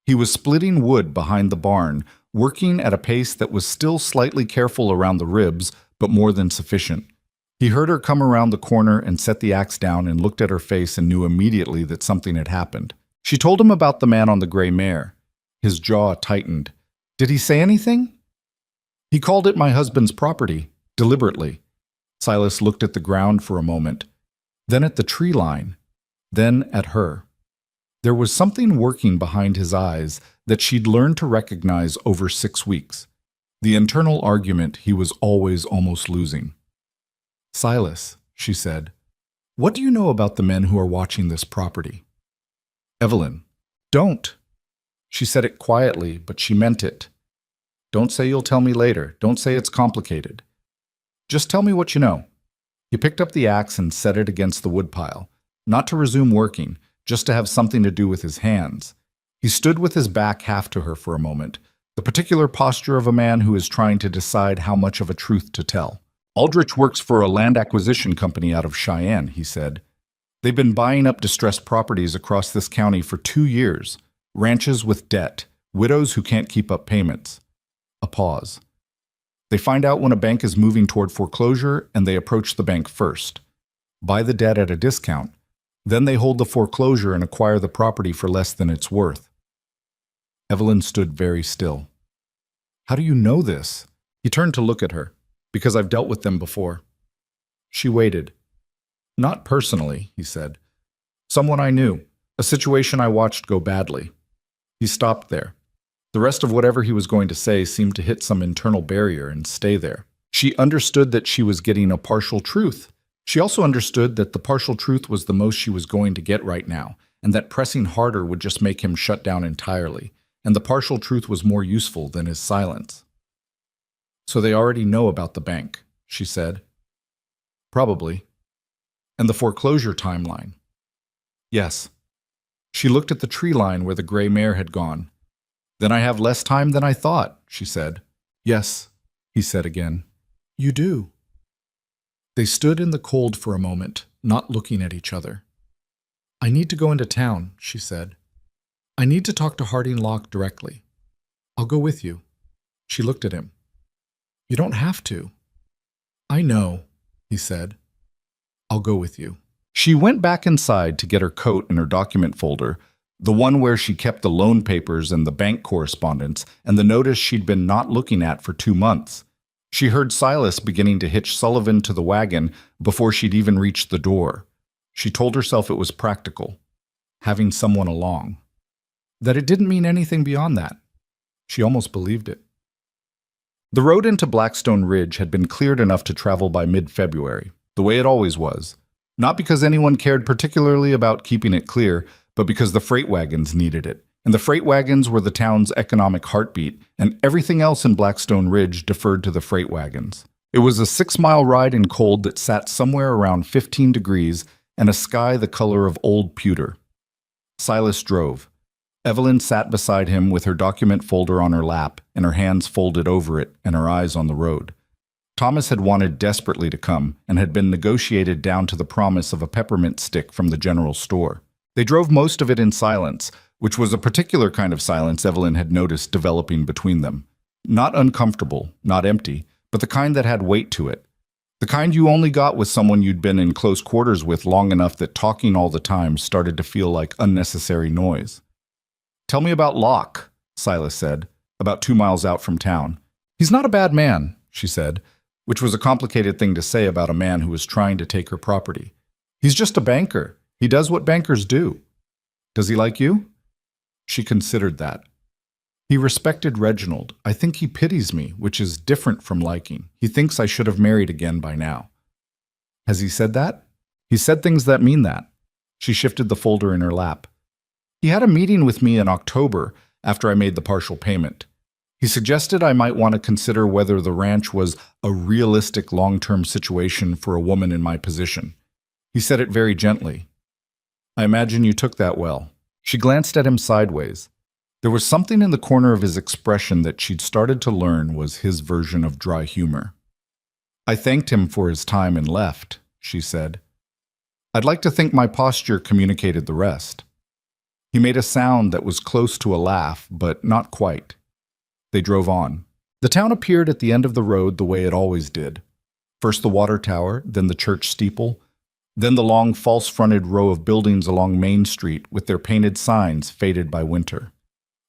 He was splitting wood behind the barn, working at a pace that was still slightly careful around the ribs, but more than sufficient. He heard her come around the corner and set the axe down and looked at her face and knew immediately that something had happened. She told him about the man on the gray mare. His jaw tightened. Did he say anything? He called it my husband's property, deliberately. Silas looked at the ground for a moment, then at the tree line, then at her. There was something working behind his eyes that she'd learned to recognize over 6 weeks. The internal argument he was always almost losing. Silas, she said, what do you know about the men who are watching this property? Evelyn, don't. She said it quietly, but she meant it. Don't say you'll tell me later. Don't say it's complicated. Just tell me what you know. He picked up the axe and set it against the woodpile, not to resume working, just to have something to do with his hands. He stood with his back half to her for a moment, the particular posture of a man who is trying to decide how much of a truth to tell. Aldrich works for a land acquisition company out of Cheyenne, he said. They've been buying up distressed properties across this county for 2 years, ranches with debt, widows who can't keep up payments. A pause. They find out when a bank is moving toward foreclosure and they approach the bank first. Buy the debt at a discount. Then they hold the foreclosure and acquire the property for less than it's worth. Evelyn stood very still. How do you know this? He turned to look at her. Because I've dealt with them before. She waited. Not personally, he said. Someone I knew. A situation I watched go badly. He stopped there. The rest of whatever he was going to say seemed to hit some internal barrier and stay there. She understood that she was getting a partial truth. She also understood that the partial truth was the most she was going to get right now, and that pressing harder would just make him shut down entirely, and the partial truth was more useful than his silence. So they already know about the bank, she said. Probably. And the foreclosure timeline. Yes. She looked at the tree line where the gray mare had gone. Then I have less time than I thought, she said. Yes, he said again. You do. They stood in the cold for a moment, not looking at each other. I need to go into town, she said. I need to talk to Harding Locke directly. I'll go with you. She looked at him. You don't have to. I know, he said. I'll go with you. She went back inside to get her coat and her document folder, the one where she kept the loan papers and the bank correspondence and the notice she'd been not looking at for 2 months. She heard Silas beginning to hitch Sullivan to the wagon before she'd even reached the door. She told herself it was practical, having someone along. That it didn't mean anything beyond that. She almost believed it. The road into Blackstone Ridge had been cleared enough to travel by mid-February, the way it always was. Not because anyone cared particularly about keeping it clear, but because the freight wagons needed it. And the freight wagons were the town's economic heartbeat, and everything else in Blackstone Ridge deferred to the freight wagons. It was a 6-mile ride in cold that sat somewhere around 15 degrees and a sky the color of old pewter. Silas drove. Evelyn sat beside him with her document folder on her lap and her hands folded over it and her eyes on the road. Thomas had wanted desperately to come and had been negotiated down to the promise of a peppermint stick from the general store. They drove most of it in silence, which was a particular kind of silence Evelyn had noticed developing between them. Not uncomfortable, not empty, but the kind that had weight to it. The kind you only got with someone you'd been in close quarters with long enough that talking all the time started to feel like unnecessary noise. Tell me about Locke, Silas said, about 2 miles out from town. He's not a bad man, she said, which was a complicated thing to say about a man who was trying to take her property. He's just a banker. He does what bankers do. Does he like you? She considered that. He respected Reginald. I think he pities me, which is different from liking. He thinks I should have married again by now. Has he said that? He said things that mean that. She shifted the folder in her lap. He had a meeting with me in October, after I made the partial payment. He suggested I might want to consider whether the ranch was a realistic long-term situation for a woman in my position. He said it very gently. I imagine you took that well. She glanced at him sideways. There was something in the corner of his expression that she'd started to learn was his version of dry humor. I thanked him for his time and left, she said. I'd like to think my posture communicated the rest. He made a sound that was close to a laugh, but not quite. They drove on. The town appeared at the end of the road the way it always did. First the water tower, then the church steeple, then the long false-fronted row of buildings along Main Street with their painted signs faded by winter.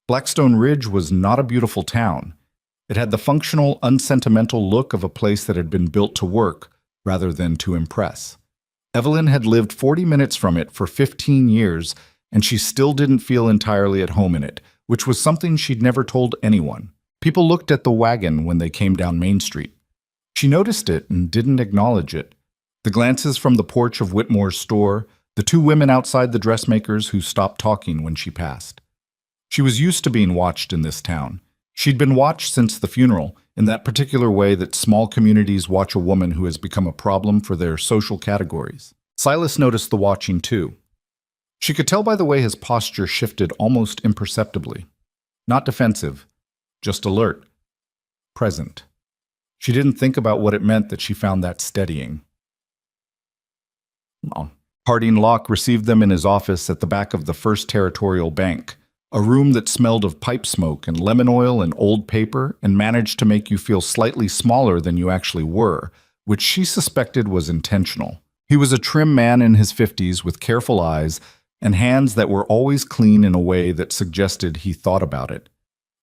Blackstone Ridge was not a beautiful town. It had the functional, unsentimental look of a place that had been built to work rather than to impress. Evelyn had lived 40 minutes from it for 15 years, and she still didn't feel entirely at home in it, which was something she'd never told anyone. People looked at the wagon when they came down Main Street. She noticed it and didn't acknowledge it. The glances from the porch of Whitmore's store, the two women outside the dressmakers who stopped talking when she passed. She was used to being watched in this town. She'd been watched since the funeral, in that particular way that small communities watch a woman who has become a problem for their social categories. Silas noticed the watching too. She could tell by the way his posture shifted almost imperceptibly. Not defensive, just alert, present. She didn't think about what it meant that she found that steadying. Harding Locke received them in his office at the back of the First Territorial Bank, a room that smelled of pipe smoke and lemon oil and old paper and managed to make you feel slightly smaller than you actually were, which she suspected was intentional. He was a trim man in his 50s with careful eyes and hands that were always clean in a way that suggested he thought about it.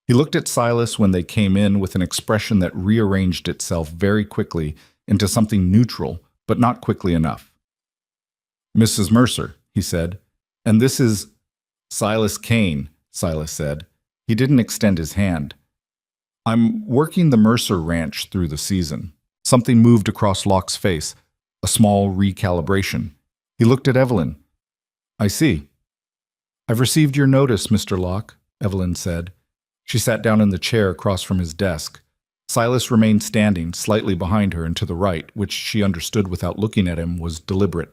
He looked at Silas when they came in with an expression that rearranged itself very quickly into something neutral, but not quickly enough. Mrs. Mercer, he said, and this is Silas Kane, Silas said. He didn't extend his hand. I'm working the Mercer Ranch through the season. Something moved across Locke's face, a small recalibration. He looked at Evelyn. I see. I've received your notice, Mr. Locke, Evelyn said. She sat down in the chair across from his desk. Silas remained standing, slightly behind her and to the right, which she understood without looking at him was deliberate.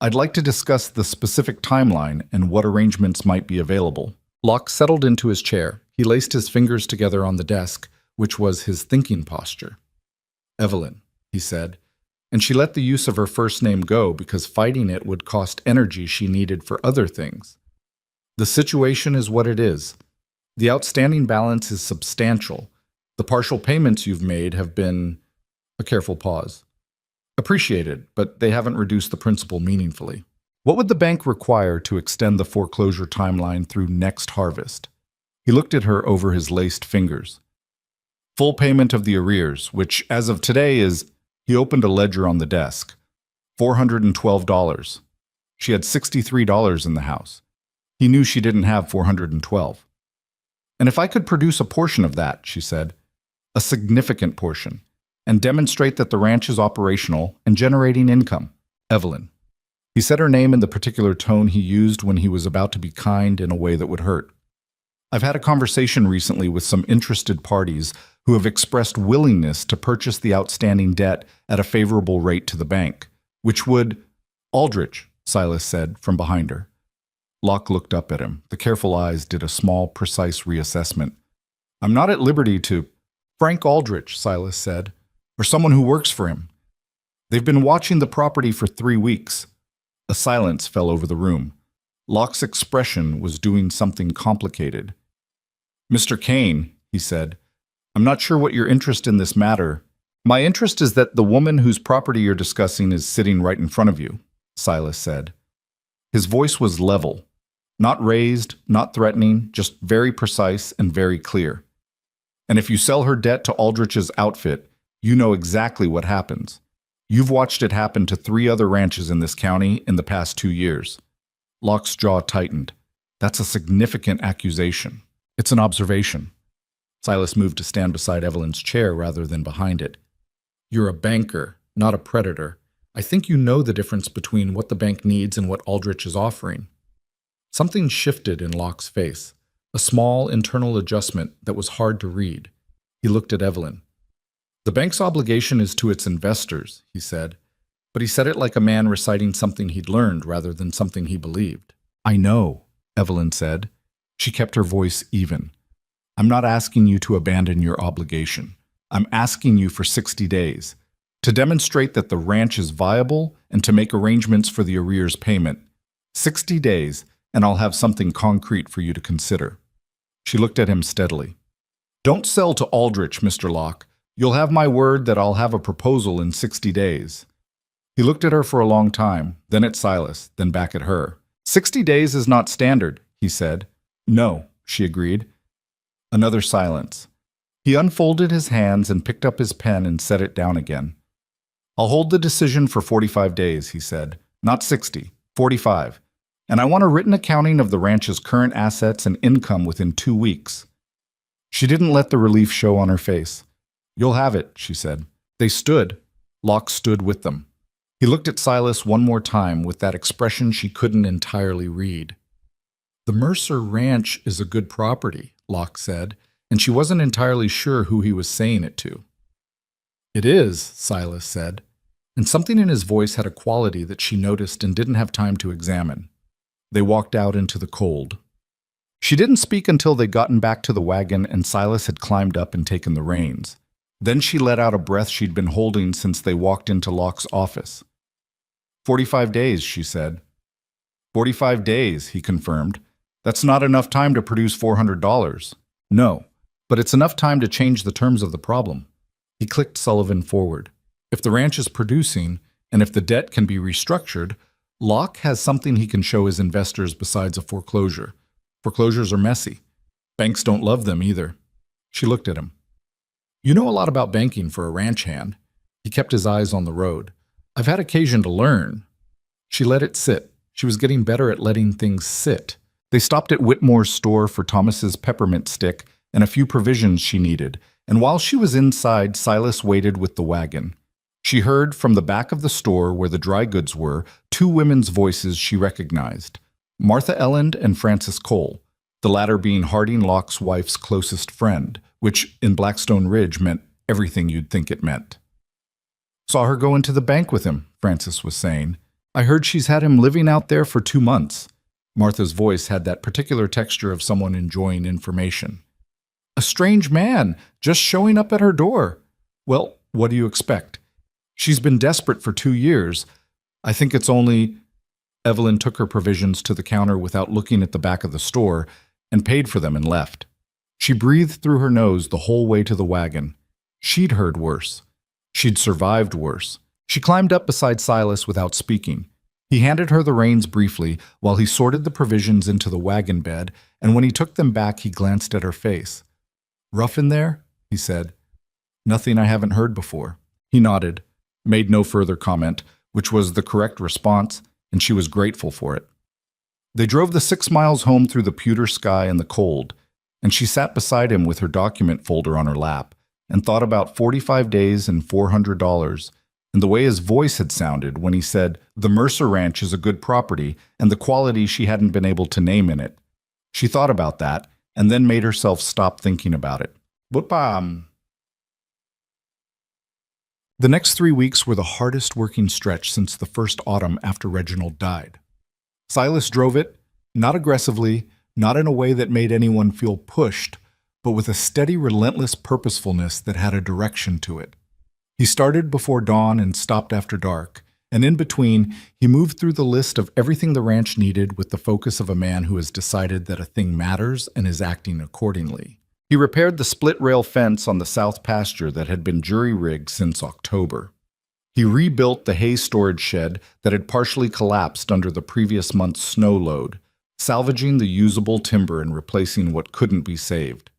I'd like to discuss the specific timeline and what arrangements might be available. Locke settled into his chair. He laced his fingers together on the desk, which was his thinking posture. Evelyn, he said, and she let the use of her first name go because fighting it would cost energy she needed for other things. The situation is what it is. The outstanding balance is substantial. The partial payments you've made have been... A careful pause. Appreciated, but they haven't reduced the principal meaningfully. What would the bank require to extend the foreclosure timeline through next harvest? He looked at her over his laced fingers. Full payment of the arrears, which as of today is... He opened a ledger on the desk. $412. She had $63 in the house. He knew she didn't have $412. And if I could produce a portion of that, she said, a significant portion, and demonstrate that the ranch is operational and generating income. Evelyn. He said her name in the particular tone he used when he was about to be kind in a way that would hurt. I've had a conversation recently with some interested parties who have expressed willingness to purchase the outstanding debt at a favorable rate to the bank, which would... Aldrich, Silas said from behind her. Locke looked up at him. The careful eyes did a small, precise reassessment. I'm not at liberty to... Frank Aldrich, Silas said. Or someone who works for him. They've been watching the property for 3 weeks. A silence fell over the room. Locke's expression was doing something complicated. Mr. Kane, he said, I'm not sure what your interest in this matter. My interest is that the woman whose property you're discussing is sitting right in front of you, Silas said. His voice was level, not raised, not threatening, just very precise and very clear. And if you sell her debt to Aldrich's outfit, you know exactly what happens. You've watched it happen to 3 other ranches in this county in the past 2 years. Locke's jaw tightened. That's a significant accusation. It's an observation. Silas moved to stand beside Evelyn's chair rather than behind it. You're a banker, not a predator. I think you know the difference between what the bank needs and what Aldrich is offering. Something shifted in Locke's face. A a small internal adjustment that was hard to read. He looked at Evelyn. "The bank's obligation is to its investors," he said, but he said it like a man reciting something he'd learned rather than something he believed. "I know," Evelyn said. She kept her voice even. "I'm not asking you to abandon your obligation. I'm asking you for 60 days, to demonstrate that the ranch is viable and to make arrangements for the arrears payment. 60 days, and I'll have something concrete for you to consider." She looked at him steadily. "Don't sell to Aldrich, Mr. Locke. You'll have my word that I'll have a proposal in 60 days. He looked at her for a long time, then at Silas, then back at her. 60 days is not standard, he said. "No," she agreed. Another silence. He unfolded his hands and picked up his pen and set it down again. "I'll hold the decision for 45 days, he said. "Not 60, 45. And I want a written accounting of the ranch's current assets and income within 2 weeks. She didn't let the relief show on her face. "You'll have it," she said. They stood. Locke stood with them. He looked at Silas one more time with that expression she couldn't entirely read. "The Mercer Ranch is a good property," Locke said, and she wasn't entirely sure who he was saying it to. "It is," Silas said, and something in his voice had a quality that she noticed and didn't have time to examine. They walked out into the cold. She didn't speak until they'd gotten back to the wagon and Silas had climbed up and taken the reins. Then she let out a breath she'd been holding since they walked into Locke's office. 45 days, she said. 45 days, he confirmed. That's not enough time to produce $400. No, but it's enough time to change the terms of the problem. He clicked Sullivan forward. If the ranch is producing, and if the debt can be restructured, Locke has something he can show his investors besides a foreclosure. Foreclosures are messy. Banks don't love them either. She looked at him. "You know a lot about banking for a ranch hand." He kept his eyes on the road. "I've had occasion to learn." She let it sit. She was getting better at letting things sit. They stopped at Whitmore's store for Thomas's peppermint stick and a few provisions she needed, and while she was inside, Silas waited with the wagon. She heard from the back of the store where the dry goods were 2 women's voices she recognized, Martha Elland and Frances Cole, the latter being Harding Locke's wife's closest friend, which in Blackstone Ridge meant everything you'd think it meant. "Saw her go into the bank with him," Frances was saying. "I heard she's had him living out there for 2 months. Martha's voice had that particular texture of someone enjoying information. "A strange man, just showing up at her door. Well, what do you expect? She's been desperate for 2 years. I think it's only—" Evelyn took her provisions to the counter without looking at the back of the store and paid for them and left. She breathed through her nose the whole way to the wagon. She'd heard worse. She'd survived worse. She climbed up beside Silas without speaking. He handed her the reins briefly while he sorted the provisions into the wagon bed, and when he took them back, he glanced at her face. "Rough in there?" he said. "Nothing I haven't heard before." He nodded, made no further comment, which was the correct response, and she was grateful for it. They drove the 6 miles home through the pewter sky and the cold, and she sat beside him with her document folder on her lap and thought about 45 days and $400, and the way his voice had sounded when he said the Mercer Ranch is a good property and the quality she hadn't been able to name in it. She thought about that and then made herself stop thinking about it. The next 3 weeks were the hardest working stretch since the first autumn after Reginald died. Silas drove it, not aggressively, not in a way that made anyone feel pushed, but with a steady, relentless purposefulness that had a direction to it. He started before dawn and stopped after dark, and in between, he moved through the list of everything the ranch needed with the focus of a man who has decided that a thing matters and is acting accordingly. He repaired the split-rail fence on the south pasture that had been jury-rigged since October. He rebuilt the hay storage shed that had partially collapsed under the previous month's snow load, salvaging the usable timber and replacing what couldn't be saved.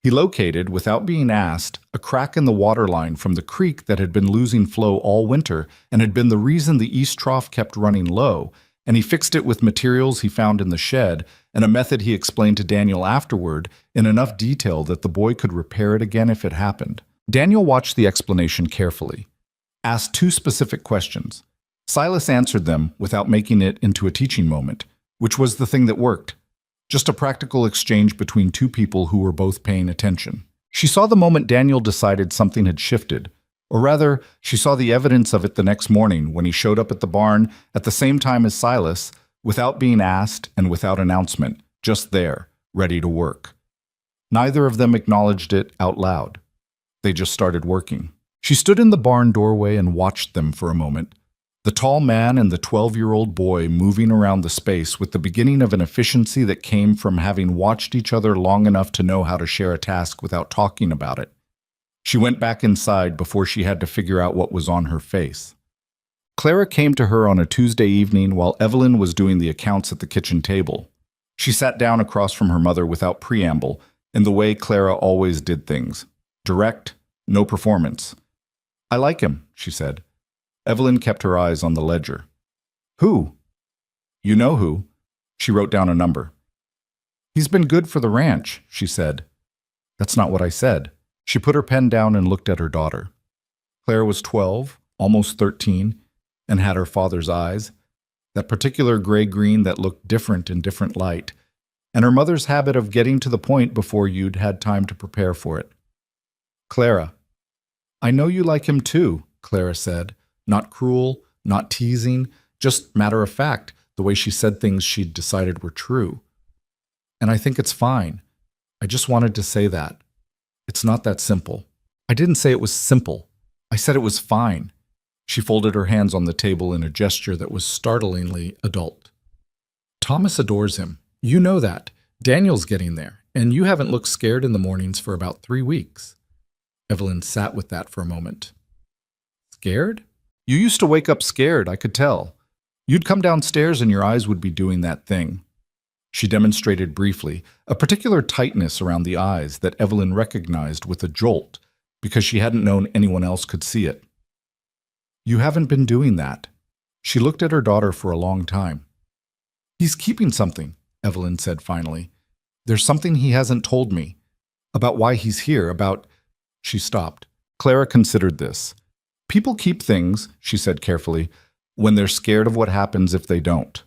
He located, without being asked, a crack in the water line from the creek that had been losing flow all winter and had been the reason the east trough kept running low, and he fixed it with materials he found in the shed and a method he explained to Daniel afterward in enough detail that the boy could repair it again if it happened. Daniel watched the explanation carefully, asked 2 specific questions. Silas answered them without making it into a teaching moment, which was the thing that worked. Just a practical exchange between two people who were both paying attention. She saw the moment Daniel decided something had shifted. Or rather, she saw the evidence of it the next morning when he showed up at the barn at the same time as Silas, without being asked and without announcement, just there, ready to work. Neither of them acknowledged it out loud. They just started working. She stood in the barn doorway and watched them for a moment. The tall man and the 12-year-old boy moving around the space with the beginning of an efficiency that came from having watched each other long enough to know how to share a task without talking about it. She went back inside before she had to figure out what was on her face. Clara came to her on a Tuesday evening while Evelyn was doing the accounts at the kitchen table. She sat down across from her mother without preamble, in the way Clara always did things. Direct, no performance. "I like him," she said. Evelyn kept her eyes on the ledger. "Who?" "You know who." She wrote down a number. "He's been good for the ranch," she said. "That's not what I said." She put her pen down and looked at her daughter. Clara was 12, almost 13, and had her father's eyes, that particular gray-green that looked different in different light, and her mother's habit of getting to the point before you'd had time to prepare for it. "Clara." "I know you like him too," Clara said. Not cruel, not teasing, just matter of fact, the way she said things she'd decided were true. "And I think it's fine. I just wanted to say that. It's not that simple." "I didn't say it was simple. I said it was fine." She folded her hands on the table in a gesture that was startlingly adult. "Thomas adores him. You know that. Daniel's getting there, and you haven't looked scared in the mornings for about 3 weeks. Evelyn sat with that for a moment. "Scared? You used to wake up scared, I could tell. You'd come downstairs and your eyes would be doing that thing." She demonstrated briefly a particular tightness around the eyes that Evelyn recognized with a jolt because she hadn't known anyone else could see it. "You haven't been doing that." She looked at her daughter for a long time. "He's keeping something," Evelyn said finally. "There's something he hasn't told me. About why he's here, about—" She stopped. Clara considered this. "People keep things," she said carefully, "when they're scared of what happens if they don't."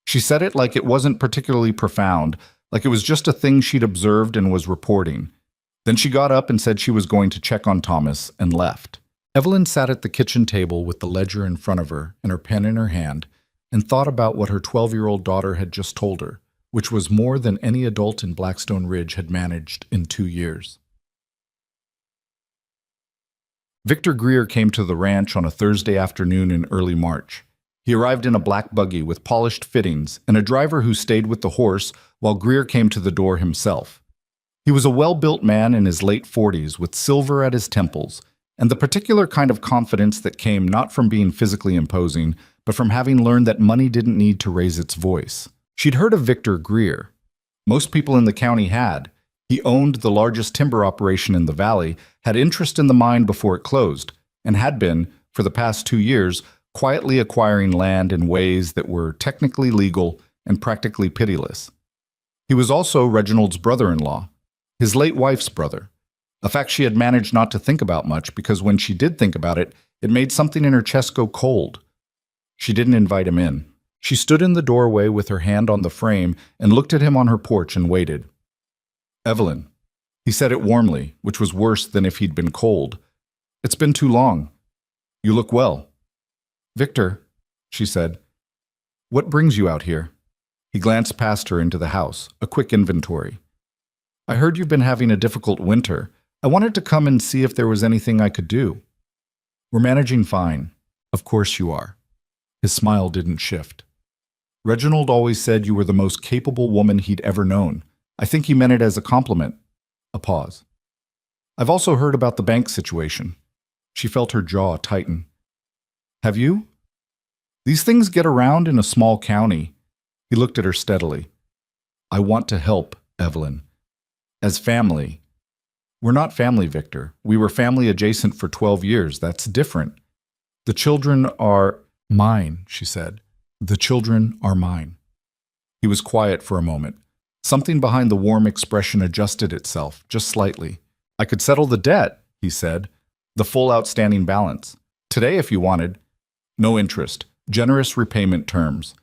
She said it like it wasn't particularly profound, like it was just a thing she'd observed and was reporting. Then she got up and said she was going to check on Thomas and left. Evelyn sat at the kitchen table with the ledger in front of her and her pen in her hand and thought about what her 12-year-old daughter had just told her, which was more than any adult in Blackstone Ridge had managed in 2 years. Victor Greer came to the ranch on a Thursday afternoon in early March. He arrived in a black buggy with polished fittings and a driver who stayed with the horse while Greer came to the door himself. He was a well-built man in his late 40s with silver at his temples and the particular kind of confidence that came not from being physically imposing, but from having learned that money didn't need to raise its voice. She'd heard of Victor Greer. Most people in the county had. He owned the largest timber operation in the valley, had interest in the mine before it closed, and had been, for the past 2 years, quietly acquiring land in ways that were technically legal and practically pitiless. He was also Reginald's brother-in-law, his late wife's brother, a fact she had managed not to think about much because when she did think about it, it made something in her chest go cold. She didn't invite him in. She stood in the doorway with her hand on the frame and looked at him on her porch and waited. "Evelyn." He said it warmly, which was worse than if he'd been cold. "It's been too long. You look well." "Victor," she said, "what brings you out here?" He glanced past her into the house, a quick inventory. "I heard you've been having a difficult winter. I wanted to come and see if there was anything I could do." "We're managing fine." "Of course you are." His smile didn't shift. "Reginald always said you were the most capable woman he'd ever known. I think he meant it as a compliment." A pause. "I've also heard about the bank situation." She felt her jaw tighten. "Have you?" "These things get around in a small county." He looked at her steadily. "I want to help, Evelyn. As family." "We're not family, Victor. We were family adjacent for 12 years. That's different." "The children are mine," she said. "The children are mine." He was quiet for a moment. Something behind the warm expression adjusted itself, just slightly. "I could settle the debt," he said. "The full outstanding balance. Today if you wanted. No interest. Generous repayment terms."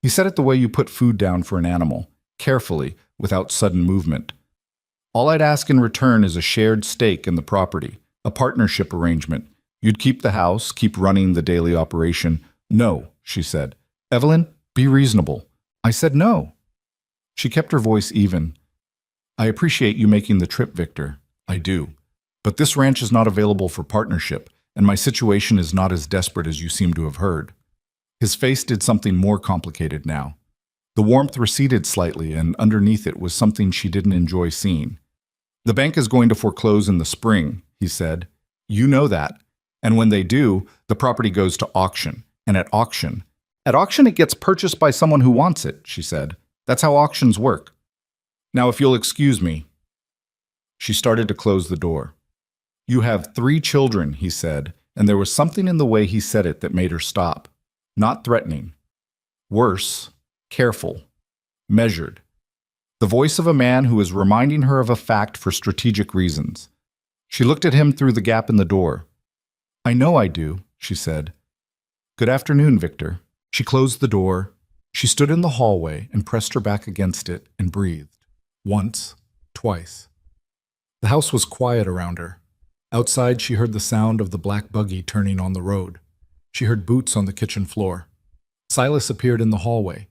He said it the way you put food down for an animal. carefully, without sudden movement. All I'd ask in return is a shared stake in the property, a partnership arrangement. You'd keep the house, keep running the daily operation. No, she said. Evelyn, be reasonable. I said no. She kept her voice even. I appreciate you making the trip, Victor. I do. But this ranch is not available for partnership, and my situation is not as desperate as you seem to have heard. His face did something more complicated now. The warmth receded slightly, and underneath it was something she didn't enjoy seeing. The bank is going to foreclose in the spring, he said. You know that. And when they do, the property goes to auction. And at auction it gets purchased by someone who wants it, she said. That's how auctions work. Now, if you'll excuse me. She started to close the door. You have 3 children, he said, and there was something in the way he said it that made her stop. Not threatening. Worse, careful, measured. The voice of a man who is reminding her of a fact for strategic reasons. She looked at him through the gap in the door. I know I do, she said. Good afternoon, Victor. She closed the door. She stood in the hallway and pressed her back against it and breathed. Once, twice. The house was quiet around her. Outside, she heard the sound of the black buggy turning on the road. She heard boots on the kitchen floor. Silas appeared in the hallway.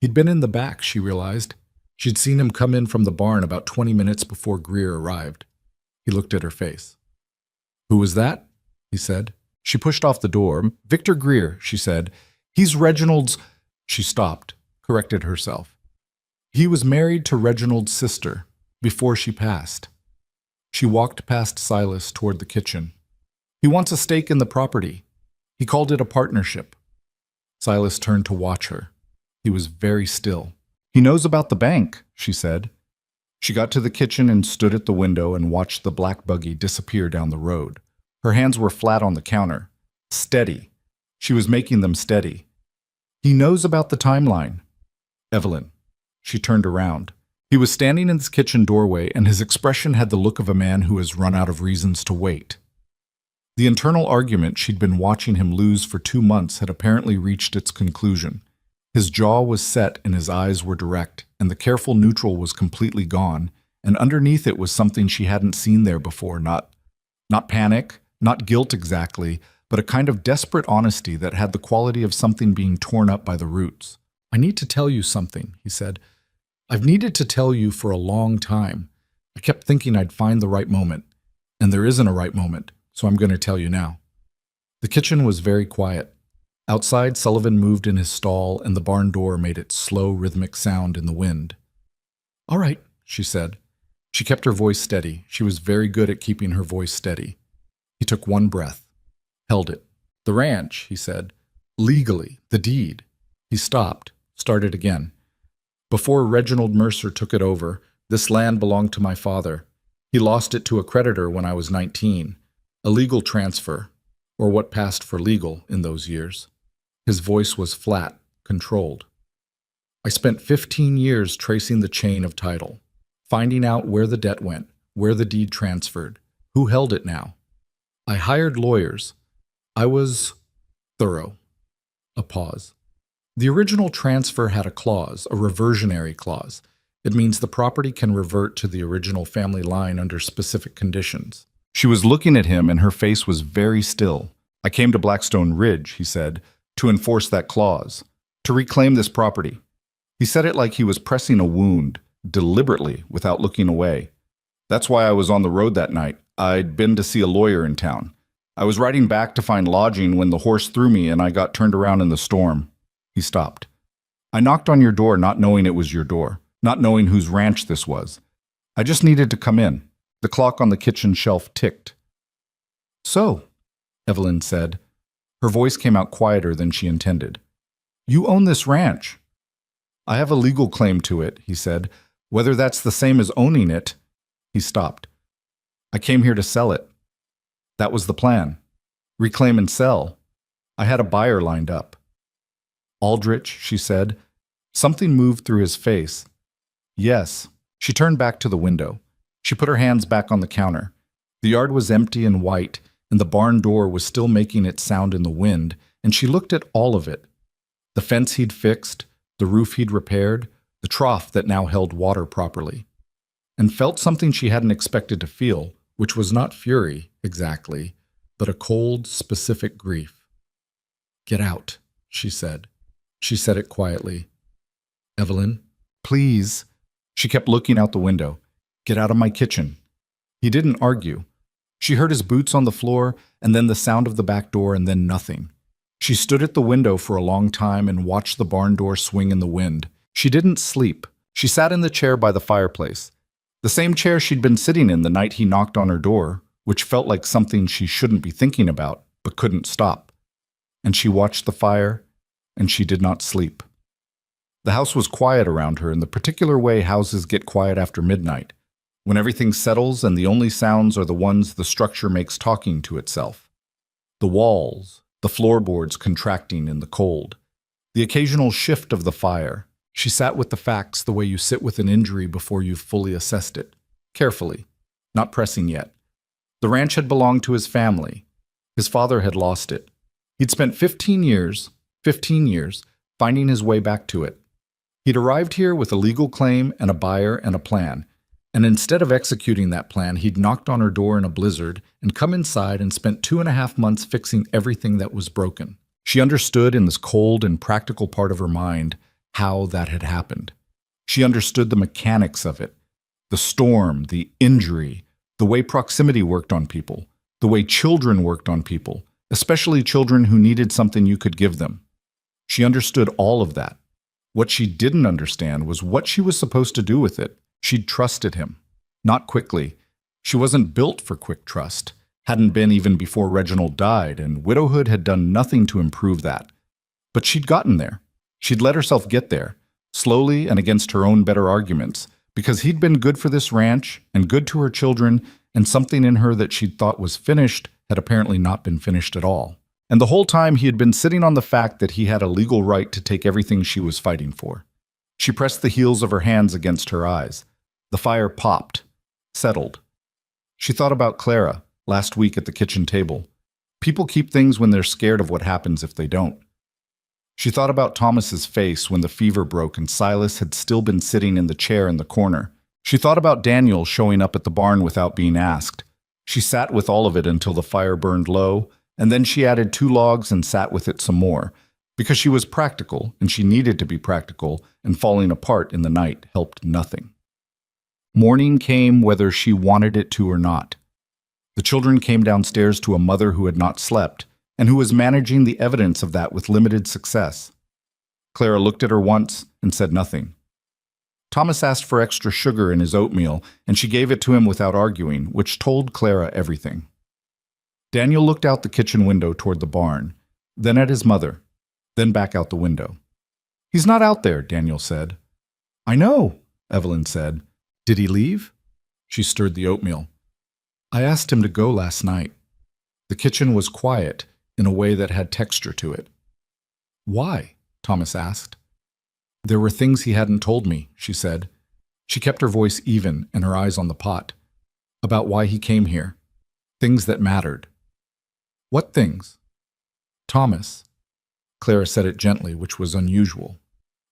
He'd been in the back, she realized. She'd seen him come in from the barn about 20 minutes before Greer arrived. He looked at her face. Who was that? He said. She pushed off the door. Victor Greer, she said. He's Reginald's... She stopped, corrected herself. He was married to Reginald's sister before she passed. She walked past Silas toward the kitchen. He wants a stake in the property. He called it a partnership. Silas turned to watch her. He was very still. He knows about the bank, she said. She got to the kitchen and stood at the window and watched the black buggy disappear down the road. Her hands were flat on the counter. Steady. She was making them steady. He knows about the timeline. Evelyn. She turned around. He was standing in his kitchen doorway, and his expression had the look of a man who has run out of reasons to wait. The internal argument she'd been watching him lose for 2 months had apparently reached its conclusion. His jaw was set and his eyes were direct, and the careful neutral was completely gone, and underneath it was something she hadn't seen there before, not panic, not guilt exactly, but a kind of desperate honesty that had the quality of something being torn up by the roots. I need to tell you something, he said. I've needed to tell you for a long time. I kept thinking I'd find the right moment, and there isn't a right moment, so I'm going to tell you now. The kitchen was very quiet. Outside, Sullivan moved in his stall, and the barn door made its slow, rhythmic sound in the wind. All right, she said. She kept her voice steady. She was very good at keeping her voice steady. He took one breath, held it. The ranch, he said. Legally, the deed. He stopped, started again. Before Reginald Mercer took it over, this land belonged to my father. He lost it to a creditor when I was 19. A legal transfer, or what passed for legal in those years. His voice was flat, controlled. I spent 15 years tracing the chain of title, finding out where the debt went, where the deed transferred, who held it now. I hired lawyers. I was thorough. A pause. The original transfer had a clause, a reversionary clause. It means the property can revert to the original family line under specific conditions. She was looking at him and her face was very still. I came to Blackstone Ridge, he said, to enforce that clause, to reclaim this property. He said it like he was pressing a wound, deliberately, without looking away. That's why I was on the road that night. I'd been to see a lawyer in town. I was riding back to find lodging when the horse threw me and I got turned around in the storm. He stopped. I knocked on your door not knowing it was your door, not knowing whose ranch this was. I just needed to come in. The clock on the kitchen shelf ticked. So, Evelyn said. Her voice came out quieter than she intended. You own this ranch. I have a legal claim to it, he said. Whether that's the same as owning it. He stopped. I came here to sell it. That was the plan. Reclaim and sell. I had a buyer lined up. Aldrich, she said. Something moved through his face. Yes. She turned back to the window. She put her hands back on the counter. The yard was empty and white, and the barn door was still making its sound in the wind, and she looked at all of it. The fence he'd fixed, the roof he'd repaired, the trough that now held water properly, and felt something she hadn't expected to feel, which was not fury, exactly, but a cold, specific grief. "Get out," she said. She said it quietly. "Evelyn, please." She kept looking out the window. "Get out of my kitchen." He didn't argue. She heard his boots on the floor, and then the sound of the back door, and then nothing. She stood at the window for a long time and watched the barn door swing in the wind. She didn't sleep. She sat in the chair by the fireplace, the same chair she'd been sitting in the night he knocked on her door, which felt like something she shouldn't be thinking about, but couldn't stop. And she watched the fire, and she did not sleep. The house was quiet around her in the particular way houses get quiet after midnight, when everything settles and the only sounds are the ones the structure makes talking to itself. The walls, the floorboards contracting in the cold, the occasional shift of the fire. She sat with the facts the way you sit with an injury before you've fully assessed it, carefully, not pressing yet. The ranch had belonged to his family. His father had lost it. He'd spent 15 years, finding his way back to it. He'd arrived here with a legal claim and a buyer and a plan, and instead of executing that plan, he'd knocked on her door in a blizzard and come inside and spent 2.5 months fixing everything that was broken. She understood in this cold and practical part of her mind how that had happened. She understood the mechanics of it, the storm, the injury, the way proximity worked on people, the way children worked on people, especially children who needed something you could give them. She understood all of that. What she didn't understand was what she was supposed to do with it. She'd trusted him. Not quickly. She wasn't built for quick trust. Hadn't been even before Reginald died, and widowhood had done nothing to improve that. But she'd gotten there. She'd let herself get there, slowly and against her own better arguments, because he'd been good for this ranch and good to her children, and something in her that she'd thought was finished had apparently not been finished at all. And the whole time he had been sitting on the fact that he had a legal right to take everything she was fighting for. She pressed the heels of her hands against her eyes. The fire popped, settled. She thought about Clara, last week at the kitchen table. People keep things when they're scared of what happens if they don't. She thought about Thomas's face when the fever broke and Silas had still been sitting in the chair in the corner. She thought about Daniel showing up at the barn without being asked. She sat with all of it until the fire burned low, and then she added 2 logs and sat with it some more, because she was practical and she needed to be practical, and falling apart in the night helped nothing. Morning came whether she wanted it to or not. The children came downstairs to a mother who had not slept, and who was managing the evidence of that with limited success. Clara looked at her once and said nothing. Thomas asked for extra sugar in his oatmeal, and she gave it to him without arguing, which told Clara everything. Daniel looked out the kitchen window toward the barn, then at his mother, then back out the window. "He's not out there," Daniel said. "I know," Evelyn said. "Did he leave?" She stirred the oatmeal. "I asked him to go last night." The kitchen was quiet in a way that had texture to it. "Why?" Thomas asked. "There were things he hadn't told me," she said. She kept her voice even and her eyes on the pot. "About why he came here. Things that mattered." "What things?" "Thomas." Clara said it gently, which was unusual.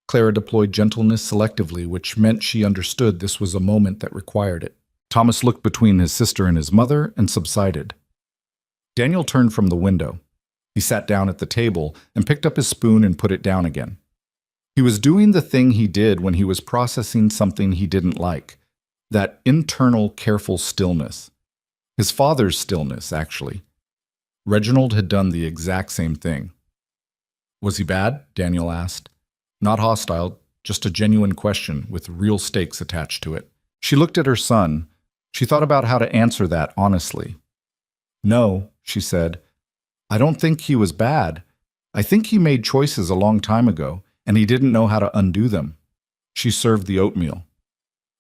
Clara deployed gentleness selectively, which meant she understood this was a moment that required it. Thomas looked between his sister and his mother and subsided. Daniel turned from the window. He sat down at the table and picked up his spoon and put it down again. He was doing the thing he did when he was processing something he didn't like, that internal, careful stillness. His father's stillness, actually. Reginald had done the exact same thing. "Was he bad?" Daniel asked. Not hostile, just a genuine question with real stakes attached to it. She looked at her son. She thought about how to answer that honestly. "No," she said. "I don't think he was bad. I think he made choices a long time ago, and he didn't know how to undo them." She served the oatmeal.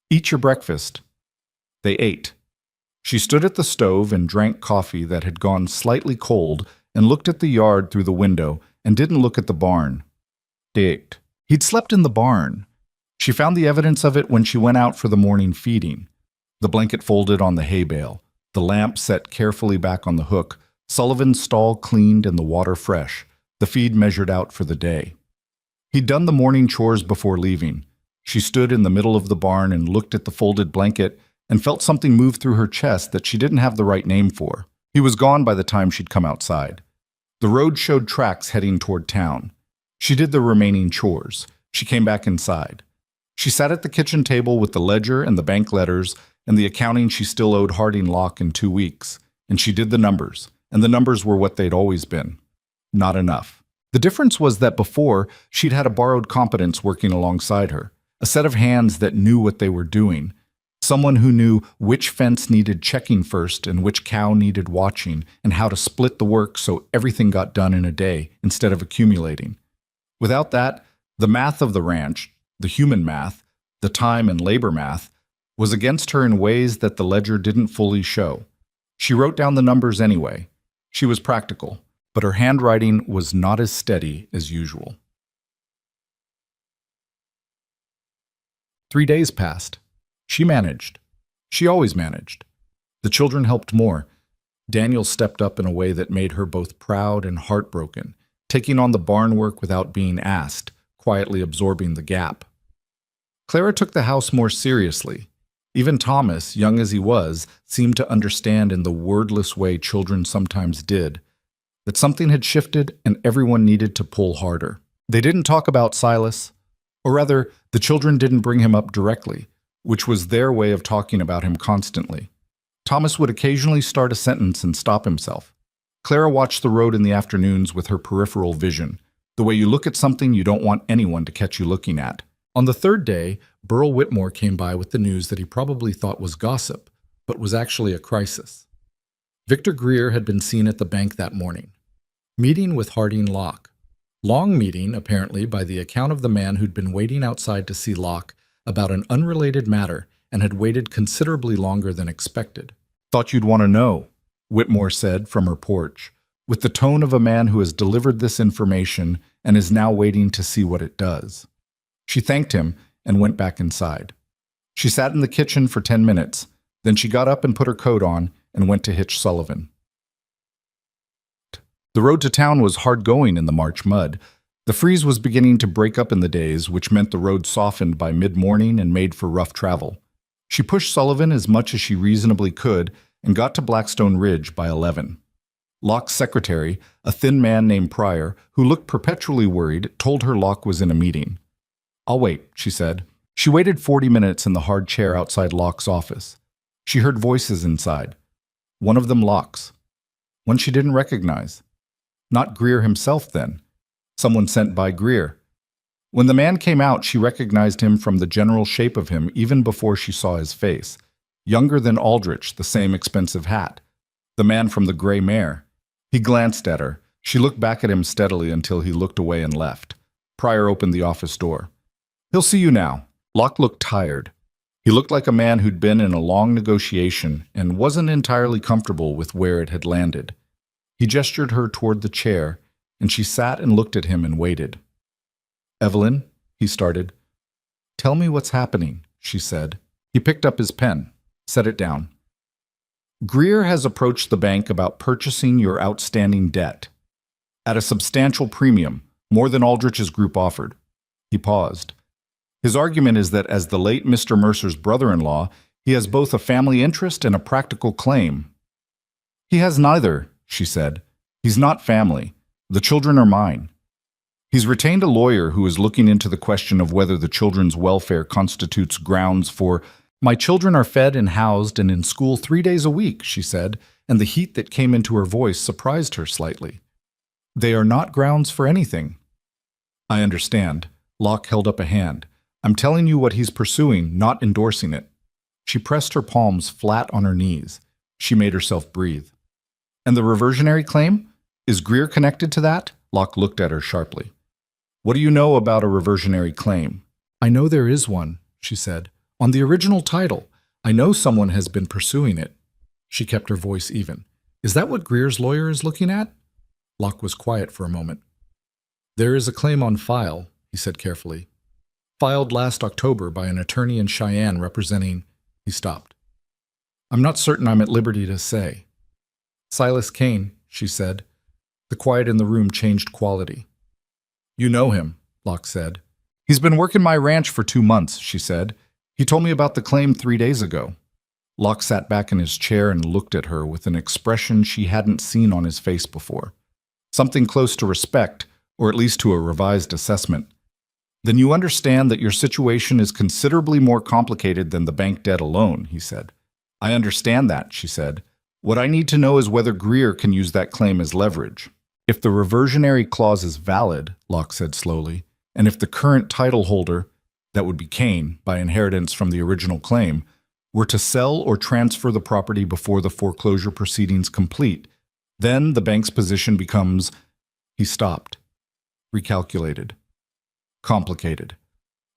"Eat your breakfast." They ate. She stood at the stove and drank coffee that had gone slightly cold and looked at the yard through the window and didn't look at the barn. They ate. He'd slept in the barn. She found the evidence of it when she went out for the morning feeding. The blanket folded on the hay bale, the lamp set carefully back on the hook, Sullivan's stall cleaned and the water fresh, the feed measured out for the day. He'd done the morning chores before leaving. She stood in the middle of the barn and looked at the folded blanket and felt something move through her chest that she didn't have the right name for. He was gone by the time she'd come outside. The road showed tracks heading toward town. She did the remaining chores. She came back inside. She sat at the kitchen table with the ledger and the bank letters and the accounting she still owed Harding Locke in 2 weeks, and she did the numbers, and the numbers were what they'd always been. Not enough. The difference was that before, she'd had a borrowed competence working alongside her, a set of hands that knew what they were doing, someone who knew which fence needed checking first and which cow needed watching, and how to split the work so everything got done in a day instead of accumulating. Without that, the math of the ranch, the human math, the time and labor math, was against her in ways that the ledger didn't fully show. She wrote down the numbers anyway. She was practical, but her handwriting was not as steady as usual. 3 days passed. She managed. She always managed. The children helped more. Daniel stepped up in a way that made her both proud and heartbroken, taking on the barn work without being asked, quietly absorbing the gap. Clara took the house more seriously. Even Thomas, young as he was, seemed to understand in the wordless way children sometimes did, that something had shifted and everyone needed to pull harder. They didn't talk about Silas, or rather, the children didn't bring him up directly, which was their way of talking about him constantly. Thomas would occasionally start a sentence and stop himself. Clara watched the road in the afternoons with her peripheral vision, the way you look at something you don't want anyone to catch you looking at. On the third day, Burl Whitmore came by with the news that he probably thought was gossip, but was actually a crisis. Victor Greer had been seen at the bank that morning, meeting with Harding Locke. Long meeting, apparently, by the account of the man who'd been waiting outside to see Locke about an unrelated matter and had waited considerably longer than expected. "Thought you'd want to know," Whitmore said from her porch, with the tone of a man who has delivered this information and is now waiting to see what it does. She thanked him and went back inside. She sat in the kitchen for 10 minutes, then she got up and put her coat on and went to hitch Sullivan. The road to town was hard going in the March mud. The freeze was beginning to break up in the days, which meant the road softened by mid-morning and made for rough travel. She pushed Sullivan as much as she reasonably could and got to Blackstone Ridge by 11. Locke's secretary, a thin man named Pryor, who looked perpetually worried, told her Locke was in a meeting. "I'll wait," she said. She waited 40 minutes in the hard chair outside Locke's office. She heard voices inside. One of them Locke's. One she didn't recognize. Not Greer himself, then. Someone sent by Greer. When the man came out, she recognized him from the general shape of him even before she saw his face. Younger than Aldrich, the same expensive hat. The man from the gray mare. He glanced at her. She looked back at him steadily until he looked away and left. Pryor opened the office door. "He'll see you now." Locke looked tired. He looked like a man who'd been in a long negotiation and wasn't entirely comfortable with where it had landed. He gestured her toward the chair, and she sat and looked at him and waited. "Evelyn," he started. "Tell me what's happening," she said. He picked up his pen, set it down. "Greer has approached the bank about purchasing your outstanding debt at a substantial premium, more than Aldrich's group offered." He paused. "His argument is that as the late Mr. Mercer's brother-in-law, he has both a family interest and a practical claim." "He has neither," she said. "He's not family. The children are mine. He's retained a lawyer who is looking into the question of whether the children's welfare constitutes grounds for—" "My children are fed and housed and in school 3 days a week," she said, and the heat that came into her voice surprised her slightly. "They are not grounds for anything." "I understand." Locke held up a hand. "I'm telling you what he's pursuing, not endorsing it." She pressed her palms flat on her knees. She made herself breathe. "And the reversionary claim? Is Greer connected to that?" Locke looked at her sharply. "What do you know about a reversionary claim?" "I know there is one," she said. "On the original title. I know someone has been pursuing it." She kept her voice even. "Is that what Greer's lawyer is looking at?" Locke was quiet for a moment. "There is a claim on file," he said carefully. "Filed last October by an attorney in Cheyenne representing—" He stopped. "I'm not certain I'm at liberty to say." "Silas Kane," she said. The quiet in the room changed quality. "You know him," Locke said. He's been working my ranch for 2 months, she said. He told me about the claim 3 days ago. Locke sat back in his chair and looked at her with an expression she hadn't seen on his face before. Something close to respect, or at least to a revised assessment. Then you understand that your situation is considerably more complicated than the bank debt alone, he said. I understand that, she said. What I need to know is whether Greer can use that claim as leverage. If the reversionary clause is valid, Locke said slowly, and if the current title holder, that would be Kane, by inheritance from the original claim, were to sell or transfer the property before the foreclosure proceedings complete, then the bank's position becomes, he stopped, recalculated, complicated.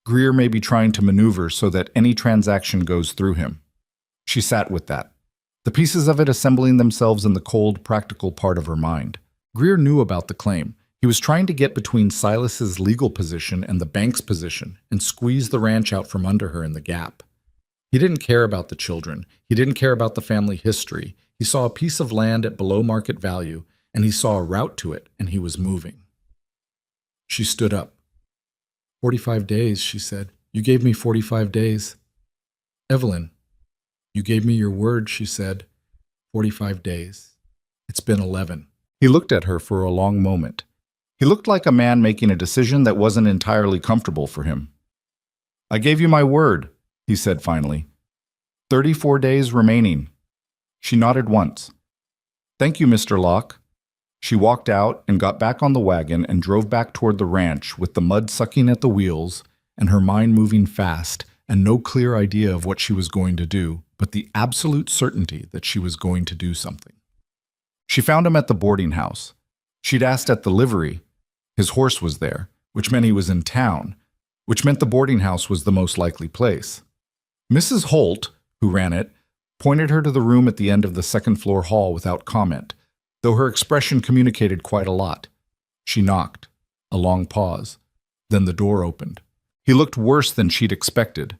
Greer may be trying to maneuver so that any transaction goes through him. She sat with that, the pieces of it assembling themselves in the cold, practical part of her mind. Greer knew about the claim. He was trying to get between Silas's legal position and the bank's position and squeeze the ranch out from under her in the gap. He didn't care about the children. He didn't care about the family history. He saw a piece of land at below market value, and he saw a route to it, and he was moving. She stood up. 45 days, she said. You gave me 45 days. Evelyn, you gave me your word, she said. 45 days. It's been 11. He looked at her for a long moment. He looked like a man making a decision that wasn't entirely comfortable for him. I gave you my word, he said finally. 34 days remaining. She nodded once. Thank you, Mr. Locke. She walked out and got back on the wagon and drove back toward the ranch with the mud sucking at the wheels and her mind moving fast and no clear idea of what she was going to do, but the absolute certainty that she was going to do something. She found him at the boarding house. She'd asked at the livery. His horse was there, which meant he was in town, which meant the boarding house was the most likely place. Mrs. Holt, who ran it, pointed her to the room at the end of the second-floor hall without comment, though her expression communicated quite a lot. She knocked. A long pause. Then the door opened. He looked worse than she'd expected.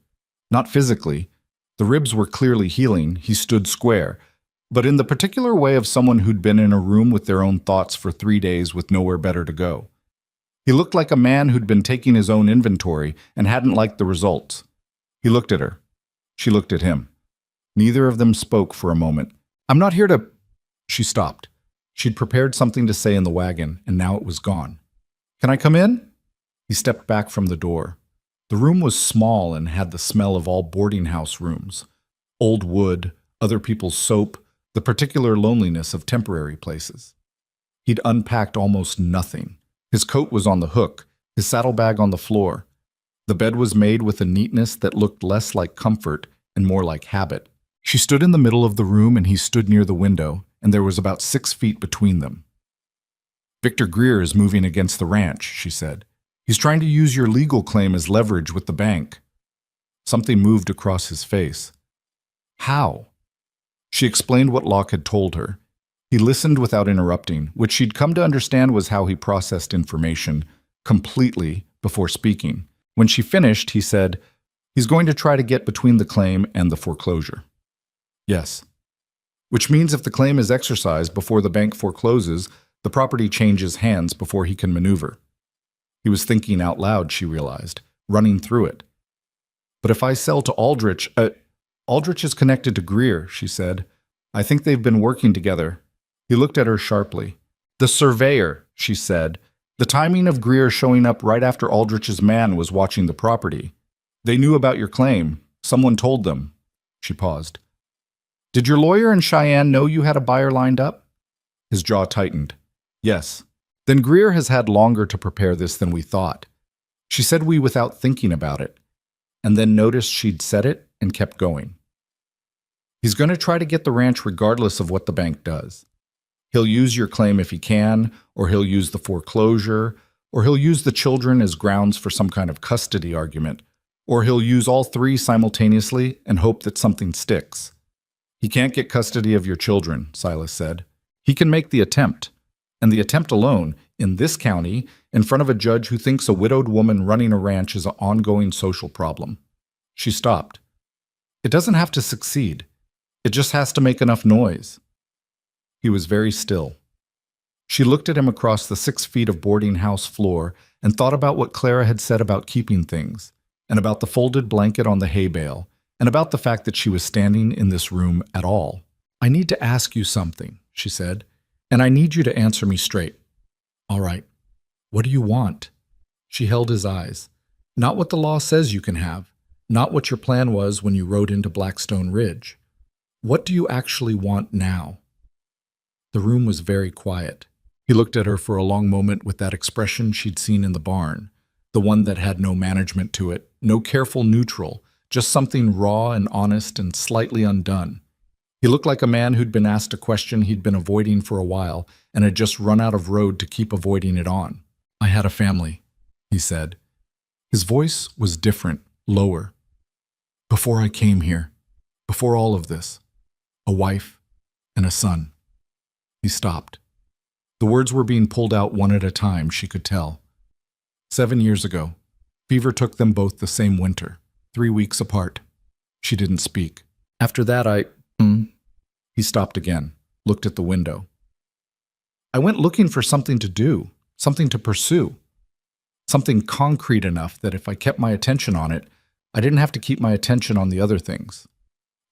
Not physically. The ribs were clearly healing. He stood square, but in the particular way of someone who'd been in a room with their own thoughts for 3 days with nowhere better to go. He looked like a man who'd been taking his own inventory and hadn't liked the results. He looked at her. She looked at him. Neither of them spoke for a moment. I'm not here to... She stopped. She'd prepared something to say in the wagon, and now it was gone. Can I come in? He stepped back from the door. The room was small and had the smell of all boarding house rooms. Old wood, other people's soap, the particular loneliness of temporary places. He'd unpacked almost nothing. His coat was on the hook, his saddlebag on the floor. The bed was made with a neatness that looked less like comfort and more like habit. She stood in the middle of the room and he stood near the window, and there was about 6 feet between them. Victor Greer is moving against the ranch, she said. He's trying to use your legal claim as leverage with the bank. Something moved across his face. How? She explained what Locke had told her. He listened without interrupting, which she'd come to understand was how he processed information, completely, before speaking. When she finished, he said, he's going to try to get between the claim and the foreclosure. Yes. Which means if the claim is exercised before the bank forecloses, the property changes hands before he can maneuver. He was thinking out loud, she realized, running through it. But if I sell to Aldrich... Aldrich is connected to Greer, she said. I think they've been working together. He looked at her sharply. The surveyor, she said. The timing of Greer showing up right after Aldrich's man was watching the property. They knew about your claim. Someone told them. She paused. Did your lawyer in Cheyenne know you had a buyer lined up? His jaw tightened. Yes. Then Greer has had longer to prepare this than we thought. She said we without thinking about it, and then noticed she'd said it and kept going. He's going to try to get the ranch regardless of what the bank does. He'll use your claim if he can, or he'll use the foreclosure, or he'll use the children as grounds for some kind of custody argument, or he'll use all three simultaneously and hope that something sticks. He can't get custody of your children, Silas said. He can make the attempt, and the attempt alone, in this county, in front of a judge who thinks a widowed woman running a ranch is an ongoing social problem. She stopped. It doesn't have to succeed. It just has to make enough noise. He was very still. She looked at him across the 6 feet of boarding house floor and thought about what Clara had said about keeping things, and about the folded blanket on the hay bale, and about the fact that she was standing in this room at all. "I need to ask you something," she said, "and I need you to answer me straight." "All right. What do you want?" She held his eyes. "Not what the law says you can have, not what your plan was when you rode into Blackstone Ridge. What do you actually want now?" The room was very quiet. He looked at her for a long moment with that expression she'd seen in the barn, the one that had no management to it, no careful neutral, just something raw and honest and slightly undone. He looked like a man who'd been asked a question he'd been avoiding for a while and had just run out of road to keep avoiding it on. "I had a family," he said. His voice was different, lower. "Before I came here, before all of this, a wife and a son." He stopped. The words were being pulled out one at a time, she could tell. 7 years ago, fever took them both the same winter, 3 weeks apart. She didn't speak. "After that, He stopped again, looked at the window. "I went looking for something to do, something to pursue. Something concrete enough that if I kept my attention on it, I didn't have to keep my attention on the other things.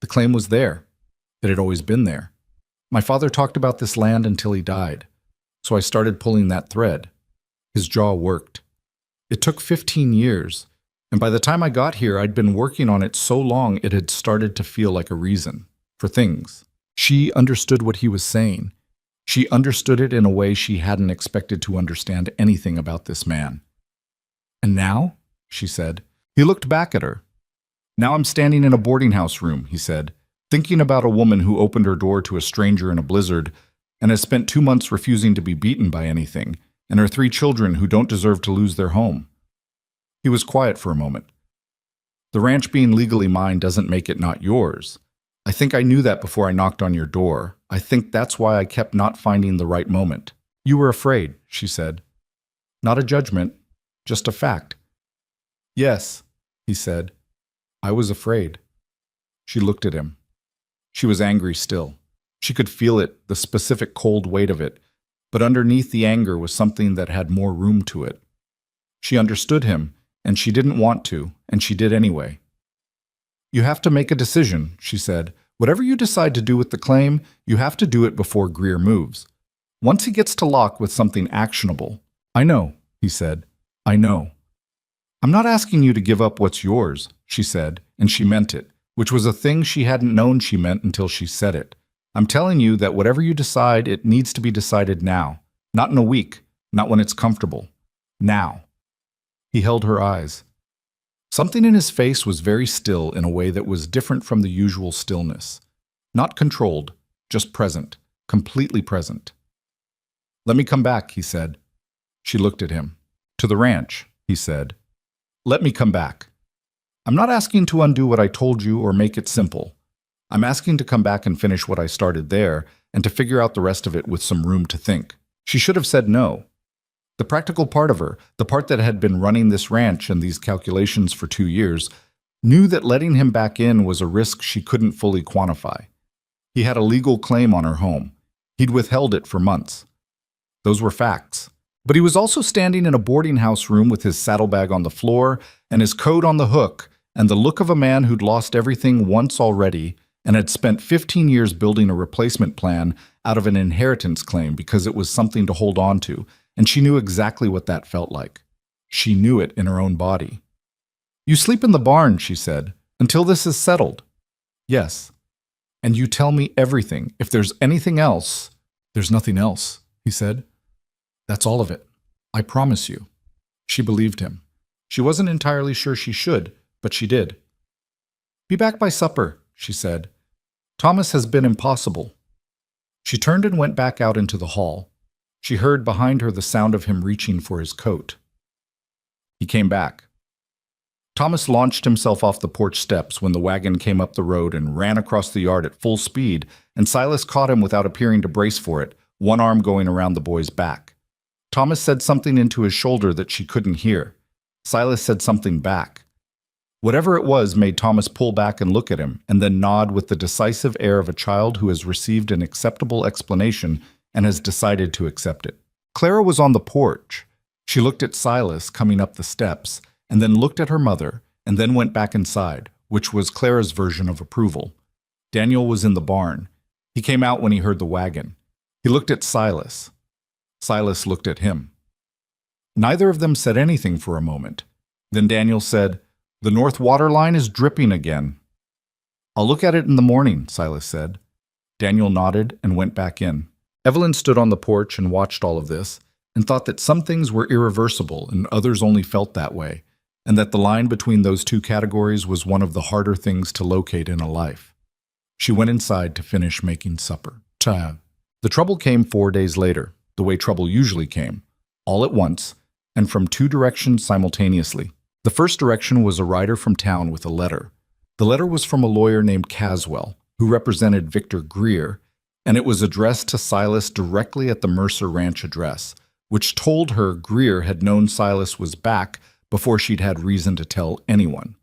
The claim was there. It had always been there. My father talked about this land until he died, so I started pulling that thread." His jaw worked. "It took 15 years, and by the time I got here, I'd been working on it so long it had started to feel like a reason for things." She understood what he was saying. She understood it in a way she hadn't expected to understand anything about this man. "And now?" she said. He looked back at her. "Now I'm standing in a boarding house room," he said, "thinking about a woman who opened her door to a stranger in a blizzard and has spent 2 months refusing to be beaten by anything, and her 3 children who don't deserve to lose their home." He was quiet for a moment. "The ranch being legally mine doesn't make it not yours. I think I knew that before I knocked on your door. I think that's why I kept not finding the right moment." "You were afraid," she said. "Not a judgment, just a fact." "Yes," he said. "I was afraid." She looked at him. She was angry still. She could feel it, the specific cold weight of it, but underneath the anger was something that had more room to it. She understood him, and she didn't want to, and she did anyway. "You have to make a decision," she said. "Whatever you decide to do with the claim, you have to do it before Greer moves. Once he gets to lock with something actionable." "I know," he said. "I know." "I'm not asking you to give up what's yours," she said, and she meant it, which was a thing she hadn't known she meant until she said it. "I'm telling you that whatever you decide, it needs to be decided now. Not in a week, not when it's comfortable. Now." He held her eyes. Something in his face was very still in a way that was different from the usual stillness. Not controlled, just present, completely present. "Let me come back," he said. She looked at him. "To the ranch," he said. "Let me come back. I'm not asking to undo what I told you or make it simple. I'm asking to come back and finish what I started there and to figure out the rest of it with some room to think." She should have said no. The practical part of her, the part that had been running this ranch and these calculations for 2 years, knew that letting him back in was a risk she couldn't fully quantify. He had a legal claim on her home. He'd withheld it for months. Those were facts. But he was also standing in a boarding house room with his saddlebag on the floor and his coat on the hook and the look of a man who'd lost everything once already and had spent 15 years building a replacement plan out of an inheritance claim because it was something to hold on to, and she knew exactly what that felt like. She knew it in her own body. "You sleep in the barn," she said, "until this is settled." "Yes. And you tell me everything. If there's anything else—" "There's nothing else," he said. "That's all of it. I promise you." She believed him. She wasn't entirely sure she should, but she did. "Be back by supper," she said. "Thomas has been impossible." She turned and went back out into the hall. She heard behind her the sound of him reaching for his coat. He came back. Thomas launched himself off the porch steps when the wagon came up the road and ran across the yard at full speed, and Silas caught him without appearing to brace for it, one arm going around the boy's back. Thomas said something into his shoulder that she couldn't hear. Silas said something back. Whatever it was made Thomas pull back and look at him, and then nod with the decisive air of a child who has received an acceptable explanation and has decided to accept it. Clara was on the porch. She looked at Silas coming up the steps, and then looked at her mother, and then went back inside, which was Clara's version of approval. Daniel was in the barn. He came out when he heard the wagon. He looked at Silas. Silas looked at him. Neither of them said anything for a moment. Then Daniel said, "The north water line is dripping again." "I'll look at it in the morning," Silas said. Daniel nodded and went back in. Evelyn stood on the porch and watched all of this, and thought that some things were irreversible and others only felt that way, and that the line between those two categories was one of the harder things to locate in a life. She went inside to finish making supper. The trouble came 4 days later, the way trouble usually came, all at once, and from two directions simultaneously. The first direction was a rider from town with a letter. The letter was from a lawyer named Caswell, who represented Victor Greer, and it was addressed to Silas directly at the Mercer Ranch address, which told her Greer had known Silas was back before she'd had reason to tell anyone.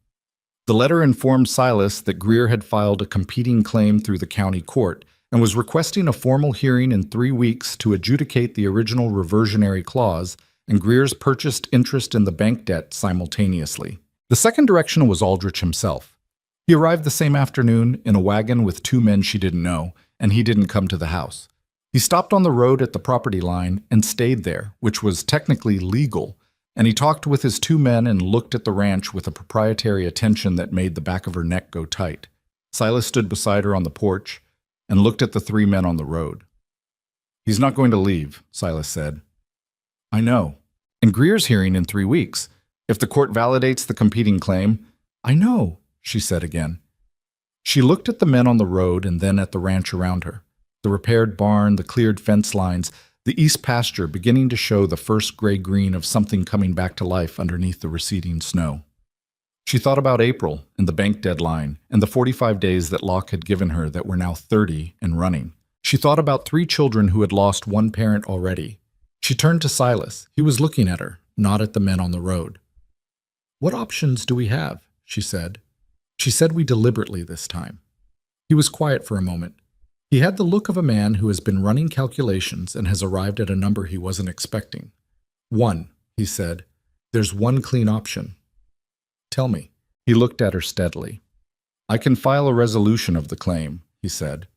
The letter informed Silas that Greer had filed a competing claim through the county court and was requesting a formal hearing in 3 weeks to adjudicate the original reversionary clause and Greer's purchased interest in the bank debt simultaneously. The second direction was Aldrich himself. He arrived the same afternoon in a wagon with 2 men she didn't know, and he didn't come to the house. He stopped on the road at the property line and stayed there, which was technically legal, and he talked with his 2 men and looked at the ranch with a proprietary attention that made the back of her neck go tight. Silas stood beside her on the porch and looked at the 3 men on the road. "He's not going to leave," Silas said. "I know. And Greer's hearing in 3 weeks. If the court validates the competing claim—" "I know," she said again. She looked at the men on the road and then at the ranch around her. The repaired barn, the cleared fence lines, the east pasture beginning to show the first gray-green of something coming back to life underneath the receding snow. She thought about April and the bank deadline and the 45 days that Locke had given her that were now 30 and running. She thought about 3 children who had lost one parent already. She turned to Silas. He was looking at her, not at the men on the road. "What options do we have?" she said. She said we deliberately this time. He was quiet for a moment. He had the look of a man who has been running calculations and has arrived at a number he wasn't expecting. "1," he said. "There's one clean option." "Tell me." He looked at her steadily. "I can file a resolution of the claim," he said,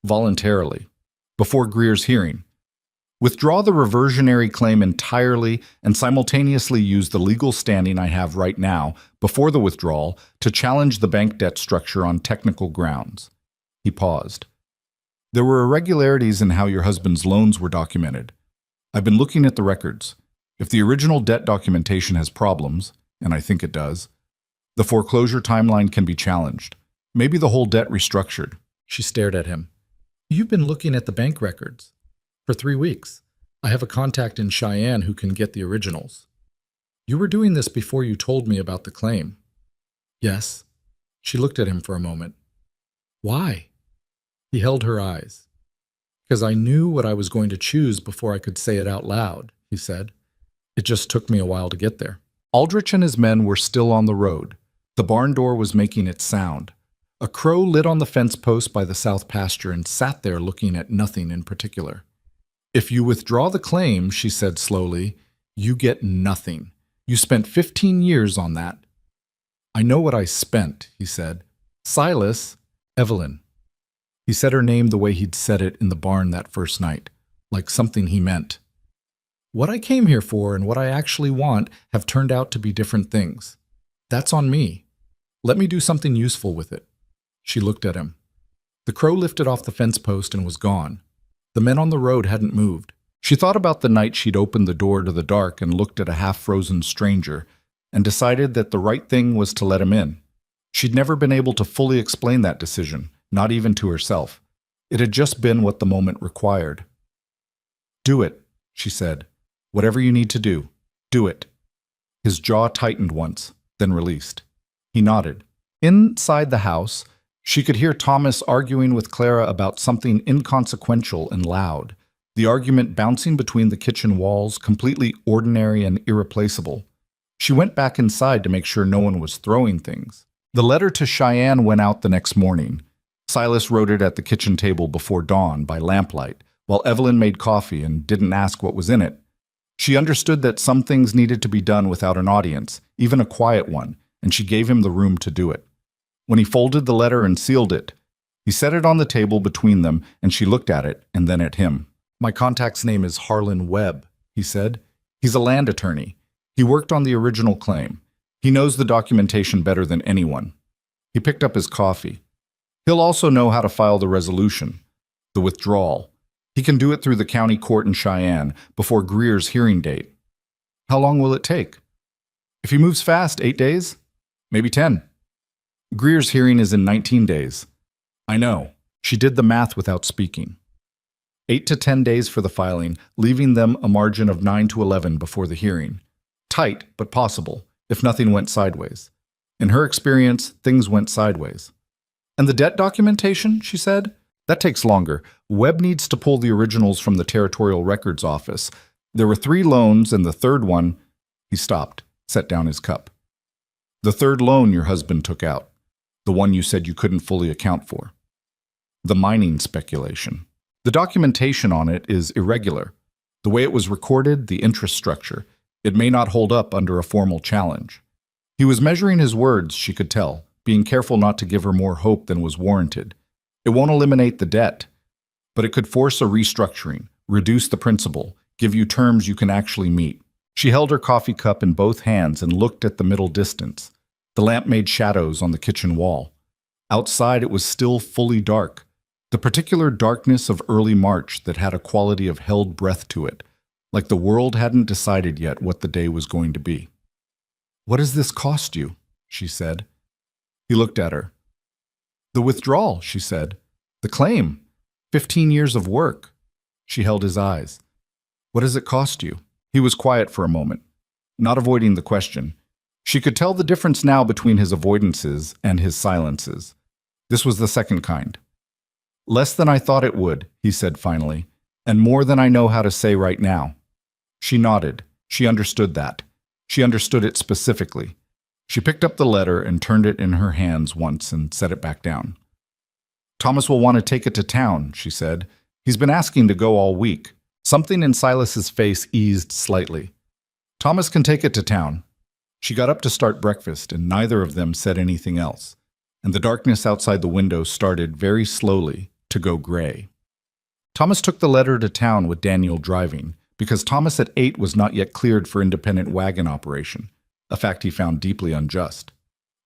"voluntarily, before Greer's hearing. Withdraw the reversionary claim entirely and simultaneously use the legal standing I have right now, before the withdrawal, to challenge the bank debt structure on technical grounds." He paused. "There were irregularities in how your husband's loans were documented. I've been looking at the records. If the original debt documentation has problems, and I think it does, the foreclosure timeline can be challenged. Maybe the whole debt restructured." She stared at him. "You've been looking at the bank records. For 3 weeks. I have a contact in Cheyenne who can get the originals. You were doing this before you told me about the claim." "Yes." She looked at him for a moment. "Why?" He held her eyes. "Because I knew what I was going to choose before I could say it out loud," he said. "It just took me a while to get there." Aldrich and his men were still on the road. The barn door was making its sound. A crow lit on the fence post by the south pasture and sat there looking at nothing in particular. "If you withdraw the claim," she said slowly, "you get nothing. You spent 15 years on that." "I know what I spent," he said. "Silas, Evelyn." He said her name the way he'd said it in the barn that first night, like something he meant. "What I came here for and what I actually want have turned out to be different things. That's on me. Let me do something useful with it." She looked at him. The crow lifted off the fence post and was gone. The men on the road hadn't moved. She thought about the night she'd opened the door to the dark and looked at a half-frozen stranger, and decided that the right thing was to let him in. She'd never been able to fully explain that decision, not even to herself. It had just been what the moment required. "Do it," she said. "Whatever you need to do, do it." His jaw tightened once, then released. He nodded. Inside the house, she could hear Thomas arguing with Clara about something inconsequential and loud, the argument bouncing between the kitchen walls, completely ordinary and irreplaceable. She went back inside to make sure no one was throwing things. The letter to Cheyenne went out the next morning. Silas wrote it at the kitchen table before dawn by lamplight, while Evelyn made coffee and didn't ask what was in it. She understood that some things needed to be done without an audience, even a quiet one, and she gave him the room to do it. When he folded the letter and sealed it, he set it on the table between them, and she looked at it and then at him. "My contact's name is Harlan Webb," he said. "He's a land attorney. He worked on the original claim. He knows the documentation better than anyone." He picked up his coffee. "He'll also know how to file the resolution, the withdrawal. He can do it through the county court in Cheyenne before Greer's hearing date." "How long will it take?" "If he moves fast, 8 days? Maybe 10. Greer's hearing is in 19 days. "I know." She did the math without speaking. 8 to 10 days for the filing, leaving them a margin of 9 to 11 before the hearing. Tight, but possible, if nothing went sideways. In her experience, things went sideways. "And the debt documentation," she said. "That takes longer. Webb needs to pull the originals from the Territorial Records Office. There were 3 loans, and the third one—" He stopped, set down his cup. "The third loan your husband took out. The one you said you couldn't fully account for. The mining speculation. The documentation on it is irregular. The way it was recorded, the interest structure, it may not hold up under a formal challenge." He was measuring his words, she could tell, being careful not to give her more hope than was warranted. "It won't eliminate the debt, but it could force a restructuring, reduce the principal, give you terms you can actually meet." She held her coffee cup in both hands and looked at the middle distance. The lamp made shadows on the kitchen wall. Outside it was still fully dark, the particular darkness of early March that had a quality of held breath to it, like the world hadn't decided yet what the day was going to be. "What does this cost you?" she said. He looked at her. "The withdrawal," she said. "The claim. 15 years of work." She held his eyes. "What does it cost you?" He was quiet for a moment, not avoiding the question. She could tell the difference now between his avoidances and his silences. This was the second kind. "Less than I thought it would," he said finally, "and more than I know how to say right now." She nodded. She understood that. She understood it specifically. She picked up the letter and turned it in her hands once and set it back down. "Thomas will want to take it to town," she said. "He's been asking to go all week." Something in Silas's face eased slightly. "Thomas can take it to town." She got up to start breakfast, and neither of them said anything else, and the darkness outside the window started very slowly to go gray. Thomas took the letter to town with Daniel driving, because Thomas at 8 was not yet cleared for independent wagon operation, a fact he found deeply unjust.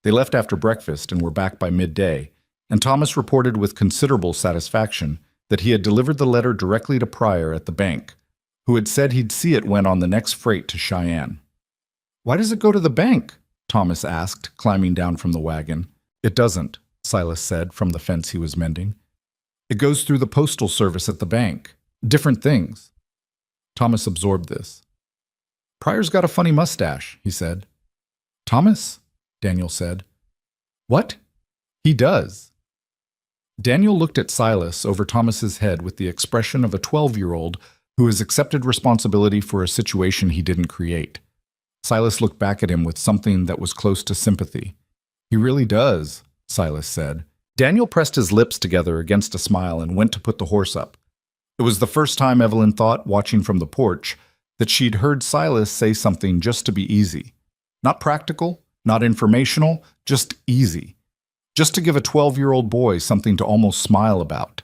They left after breakfast and were back by midday, and Thomas reported with considerable satisfaction that he had delivered the letter directly to Pryor at the bank, who had said he'd see it when on the next freight to Cheyenne. "Why does it go to the bank?" Thomas asked, climbing down from the wagon. "It doesn't," Silas said from the fence he was mending. "It goes through the postal service at the bank. Different things." Thomas absorbed this. "Pryor's got a funny mustache," he said. "Thomas?" Daniel said. "What?" "He does." Daniel looked at Silas over Thomas's head with the expression of a 12-year-old who has accepted responsibility for a situation he didn't create. Silas looked back at him with something that was close to sympathy. "He really does," Silas said. Daniel pressed his lips together against a smile and went to put the horse up. It was the first time Evelyn thought, watching from the porch, that she'd heard Silas say something just to be easy. Not practical, not informational, just easy. Just to give a 12-year-old boy something to almost smile about.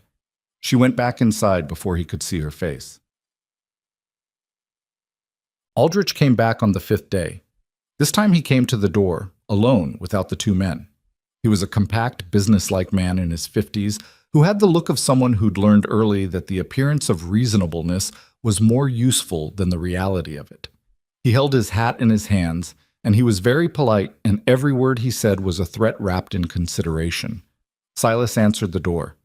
She went back inside before he could see her face. Aldrich came back on the 5th day. This time he came to the door, alone, without the 2 men. He was a compact, businesslike man in his 50s who had the look of someone who'd learned early that the appearance of reasonableness was more useful than the reality of it. He held his hat in his hands, and he was very polite, and every word he said was a threat wrapped in consideration. Silas answered the door.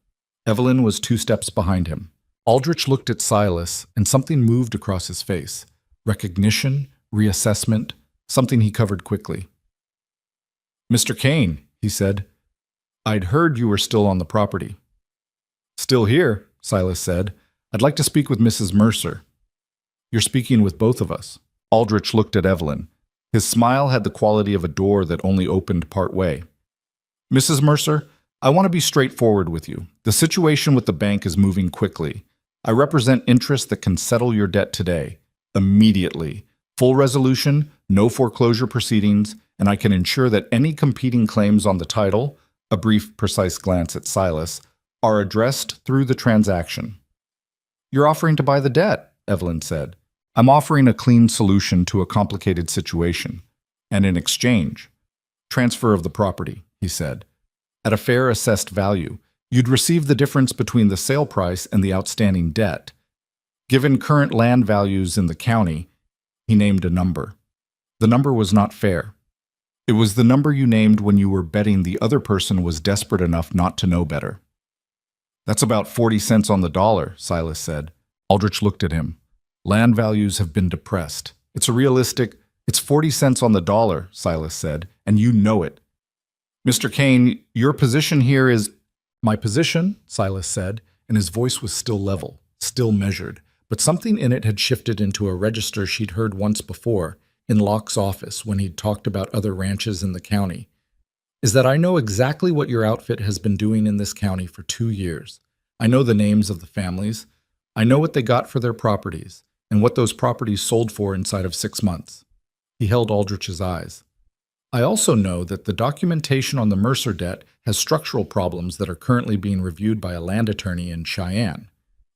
Evelyn was 2 steps behind him. Aldrich looked at Silas, and something moved across his face. Recognition, reassessment, something he covered quickly. "Mr. Kane," he said, "I'd heard you were still on the property." "Still here," Silas said. "I'd like to speak with Mrs. Mercer." "You're speaking with both of us." Aldrich looked at Evelyn. His smile had the quality of a door that only opened part way. "Mrs. Mercer, I want to be straightforward with you. The situation with the bank is moving quickly. I represent interests that can settle your debt today, immediately. Full resolution, no foreclosure proceedings, and I can ensure that any competing claims on the title, a brief, precise glance at Silas, are addressed through the transaction. You're offering to buy the debt, Evelyn said. I'm offering a clean solution to a complicated situation. And in exchange, transfer of the property, he said. At a fair assessed value, you'd receive the difference between the sale price and the outstanding debt. Given current land values in the county, he named a number. The number was not fair. It was the number you named when you were betting the other person was desperate enough not to know better. That's about 40 cents on the dollar, Silas said. Aldrich looked at him. Land values have been depressed. It's 40 cents on the dollar, Silas said, and you know it. Mr. Kane, your position here is... My position, Silas said, and his voice was still level, still measured, but something in it had shifted into a register she'd heard once before, in Locke's office when he'd talked about other ranches in the county, is that I know exactly what your outfit has been doing in this county for 2 years. I know the names of the families. I know what they got for their properties, and what those properties sold for inside of 6 months. He held Aldrich's eyes. I also know that the documentation on the Mercer debt has structural problems that are currently being reviewed by a land attorney in Cheyenne,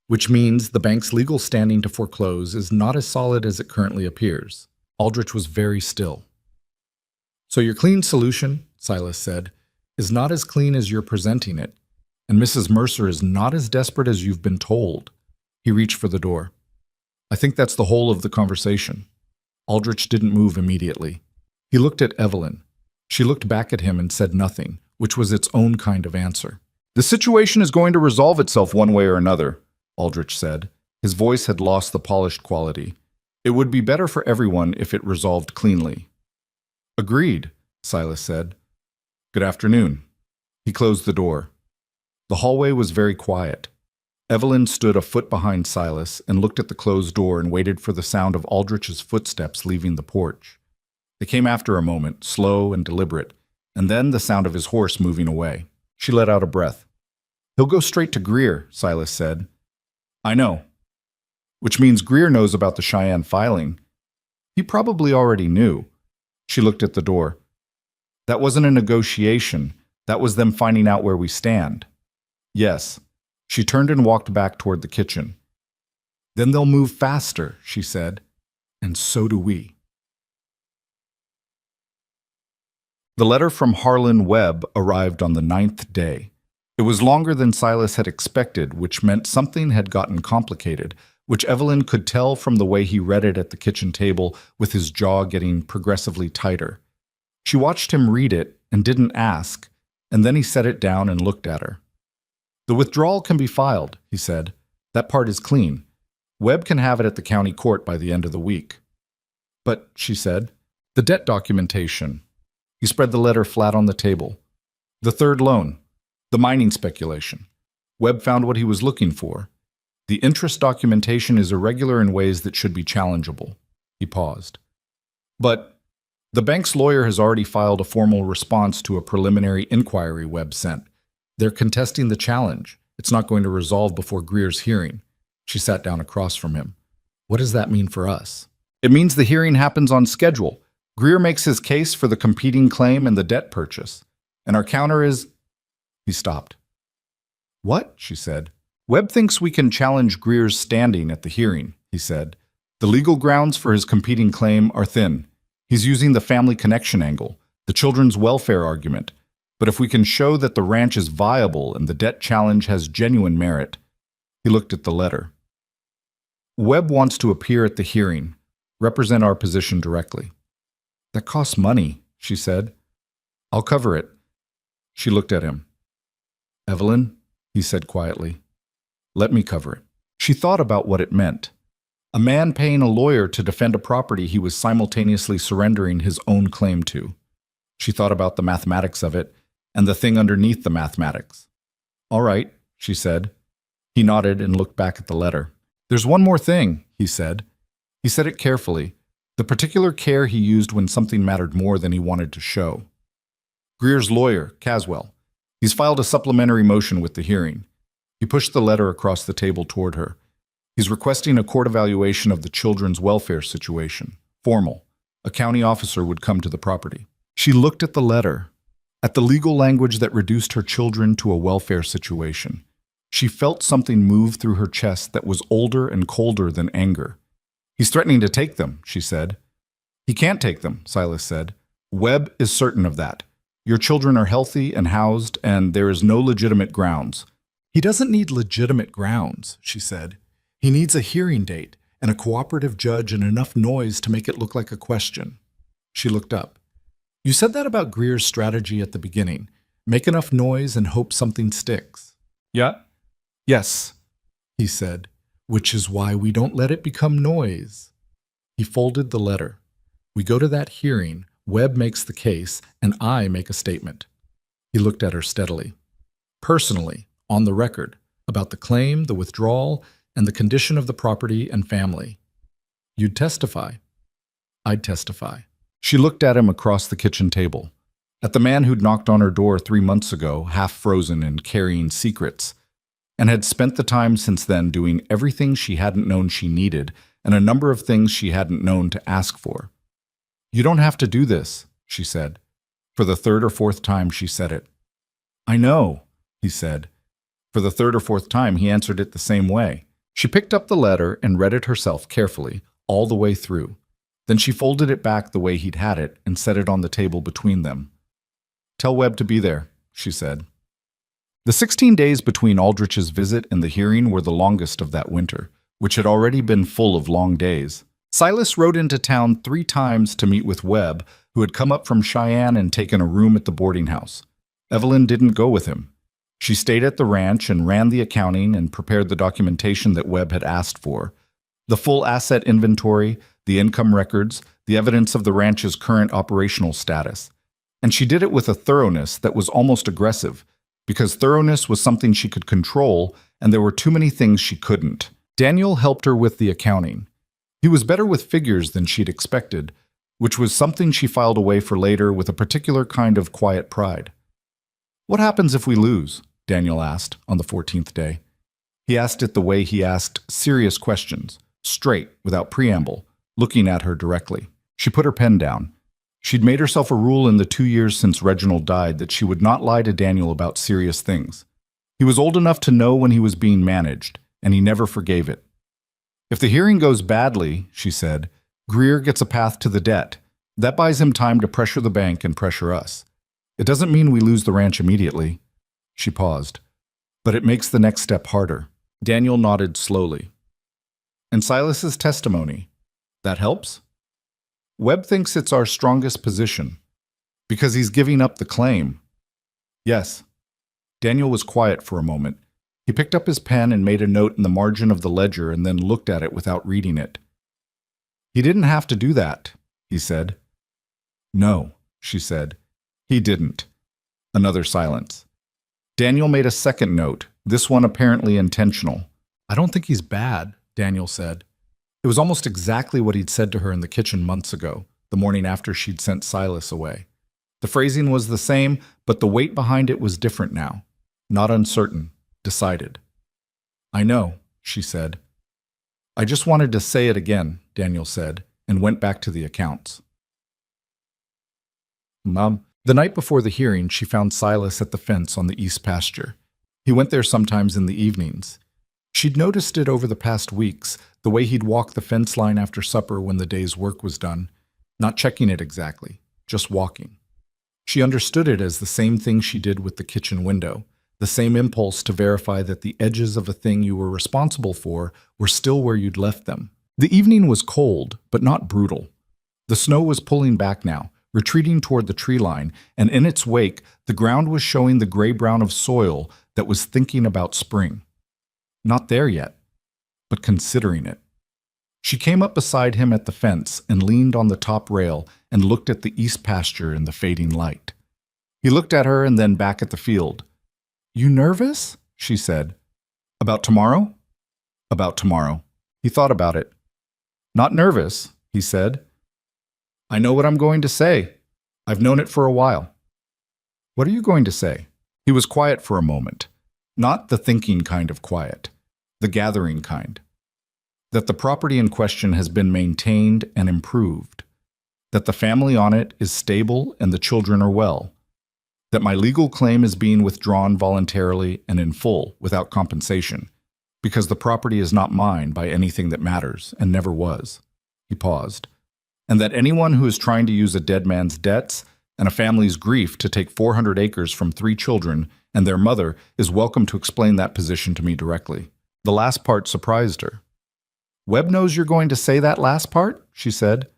which means the bank's legal standing to foreclose is not as solid as it currently appears. Aldrich was very still. So your clean solution, Silas said, is not as clean as you're presenting it, and Mrs. Mercer is not as desperate as you've been told. He reached for the door. I think that's the whole of the conversation. Aldrich didn't move immediately. He looked at Evelyn. She looked back at him and said nothing, which was its own kind of answer. The situation is going to resolve itself one way or another, Aldrich said. His voice had lost the polished quality. It would be better for everyone if it resolved cleanly. Agreed, Silas said. Good afternoon. He closed the door. The hallway was very quiet. Evelyn stood a foot behind Silas and looked at the closed door and waited for the sound of Aldrich's footsteps leaving the porch. They came after a moment, slow and deliberate, and then the sound of his horse moving away. She let out a breath. He'll go straight to Greer, Silas said. I know. Which means Greer knows about the Cheyenne filing. He probably already knew. She looked at the door. That wasn't a negotiation. That was them finding out where we stand. Yes. She turned and walked back toward the kitchen. Then they'll move faster, she said. And so do we. The letter from Harlan Webb arrived on the 9th day. It was longer than Silas had expected, which meant something had gotten complicated, which Evelyn could tell from the way he read it at the kitchen table with his jaw getting progressively tighter. She watched him read it and didn't ask, and then he set it down and looked at her. The withdrawal can be filed, he said. That part is clean. Webb can have it at the county court by the end of the week. But, she said, the debt documentation. He spread the letter flat on the table. The third loan. The mining speculation. Webb found what he was looking for. The interest documentation is irregular in ways that should be challengeable. He paused. But the bank's lawyer has already filed a formal response to a preliminary inquiry Webb sent. They're contesting the challenge. It's not going to resolve before Greer's hearing. She sat down across from him. What does that mean for us? It means the hearing happens on schedule. Greer makes his case for the competing claim and the debt purchase. And our counter is... He stopped. What? She said. Webb thinks we can challenge Greer's standing at the hearing, he said. The legal grounds for his competing claim are thin. He's using the family connection angle, the children's welfare argument. But if we can show that the ranch is viable and the debt challenge has genuine merit... He looked at the letter. Webb wants to appear at the hearing, represent our position directly. That costs money, she said. I'll cover it. She looked at him. Evelyn, he said quietly, let me cover it. She thought about what it meant. A man paying a lawyer to defend a property he was simultaneously surrendering his own claim to. She thought about the mathematics of it and the thing underneath the mathematics. All right, she said. He nodded and looked back at the letter. There's one more thing, he said. He said it carefully. The particular care he used when something mattered more than he wanted to show. Greer's lawyer, Caswell. He's filed a supplementary motion with the hearing. He pushed the letter across the table toward her. He's requesting a court evaluation of the children's welfare situation. Formal. A county officer would come to the property. She looked at the letter, at the legal language that reduced her children to a welfare situation. She felt something move through her chest that was older and colder than anger. He's threatening to take them, she said. He can't take them, Silas said. Webb is certain of that. Your children are healthy and housed, and there is no legitimate grounds. He doesn't need legitimate grounds, she said. He needs a hearing date and a cooperative judge and enough noise to make it look like a question. She looked up. You said that about Greer's strategy at the beginning. Make enough noise and hope something sticks. Yeah? Yes, he said, which is why we don't let it become noise. He folded the letter. We go to that hearing, Webb makes the case, and I make a statement. He looked at her steadily. Personally, on the record, about the claim, the withdrawal, and the condition of the property and family. You'd testify. I'd testify. She looked at him across the kitchen table, at the man who'd knocked on her door 3 months ago, half frozen and carrying secrets, and had spent the time since then doing everything she hadn't known she needed and a number of things she hadn't known to ask for. You don't have to do this, she said. For the third or fourth time she said it. I know, he said. For the third or fourth time he answered it the same way. She picked up the letter and read it herself carefully, all the way through. Then she folded it back the way he'd had it and set it on the table between them. Tell Webb to be there, she said. The 16 days between Aldrich's visit and the hearing were the longest of that winter, which had already been full of long days. Silas rode into town 3 times to meet with Webb, who had come up from Cheyenne and taken a room at the boarding house. Evelyn didn't go with him. She stayed at the ranch and ran the accounting and prepared the documentation that Webb had asked for. The full asset inventory, the income records, the evidence of the ranch's current operational status. And she did it with a thoroughness that was almost aggressive, because thoroughness was something she could control, and there were too many things she couldn't. Daniel helped her with the accounting. He was better with figures than she'd expected, which was something she filed away for later with a particular kind of quiet pride. What happens if we lose? Daniel asked on the 14th day. He asked it the way he asked serious questions, straight, without preamble, looking at her directly. She put her pen down. She'd made herself a rule in the 2 years since Reginald died that she would not lie to Daniel about serious things. He was old enough to know when he was being managed, and he never forgave it. If the hearing goes badly, she said, Greer gets a path to the debt. That buys him time to pressure the bank and pressure us. It doesn't mean we lose the ranch immediately. She paused. But it makes the next step harder. Daniel nodded slowly. And Silas's testimony. That helps? Webb thinks it's our strongest position. Because he's giving up the claim. Yes. Daniel was quiet for a moment. He picked up his pen and made a note in the margin of the ledger and then looked at it without reading it. He didn't have to do that, he said. No, she said. He didn't. Another silence. Daniel made a second note, this one apparently intentional. I don't think he's bad, Daniel said. It was almost exactly what he'd said to her in the kitchen months ago, the morning after she'd sent Silas away. The phrasing was the same, but the weight behind it was different now. Not uncertain, decided. I know, she said. I just wanted to say it again, Daniel said, and went back to the accounts. Mom. The night before the hearing, she found Silas at the fence on the east pasture. He went there sometimes in the evenings. She'd noticed it over the past weeks, the way he'd walk the fence line after supper when the day's work was done, not checking it exactly, just walking. She understood it as the same thing she did with the kitchen window, the same impulse to verify that the edges of a thing you were responsible for were still where you'd left them. The evening was cold, but not brutal. The snow was pulling back now, retreating toward the tree line, and in its wake, the ground was showing the gray-brown of soil that was thinking about spring. Not there yet, but considering it. She came up beside him at the fence and leaned on the top rail and looked at the east pasture in the fading light. He looked at her and then back at the field. You nervous? She said. About tomorrow? About tomorrow. He thought about it. Not nervous, he said. I know what I'm going to say. I've known it for a while. What are you going to say? He was quiet for a moment. Not the thinking kind of quiet. The gathering kind. that the property in question has been maintained and improved, that the family on it is stable and the children are well, that my legal claim is being withdrawn voluntarily and in full without compensation, because the property is not mine by anything that matters and never was. He paused. And that anyone who is trying to use a dead man's debts and a family's grief to take 400 acres from 3 children and their mother is welcome to explain that position to me directly. The last part surprised her. Webb knows you're going to say that last part, she said.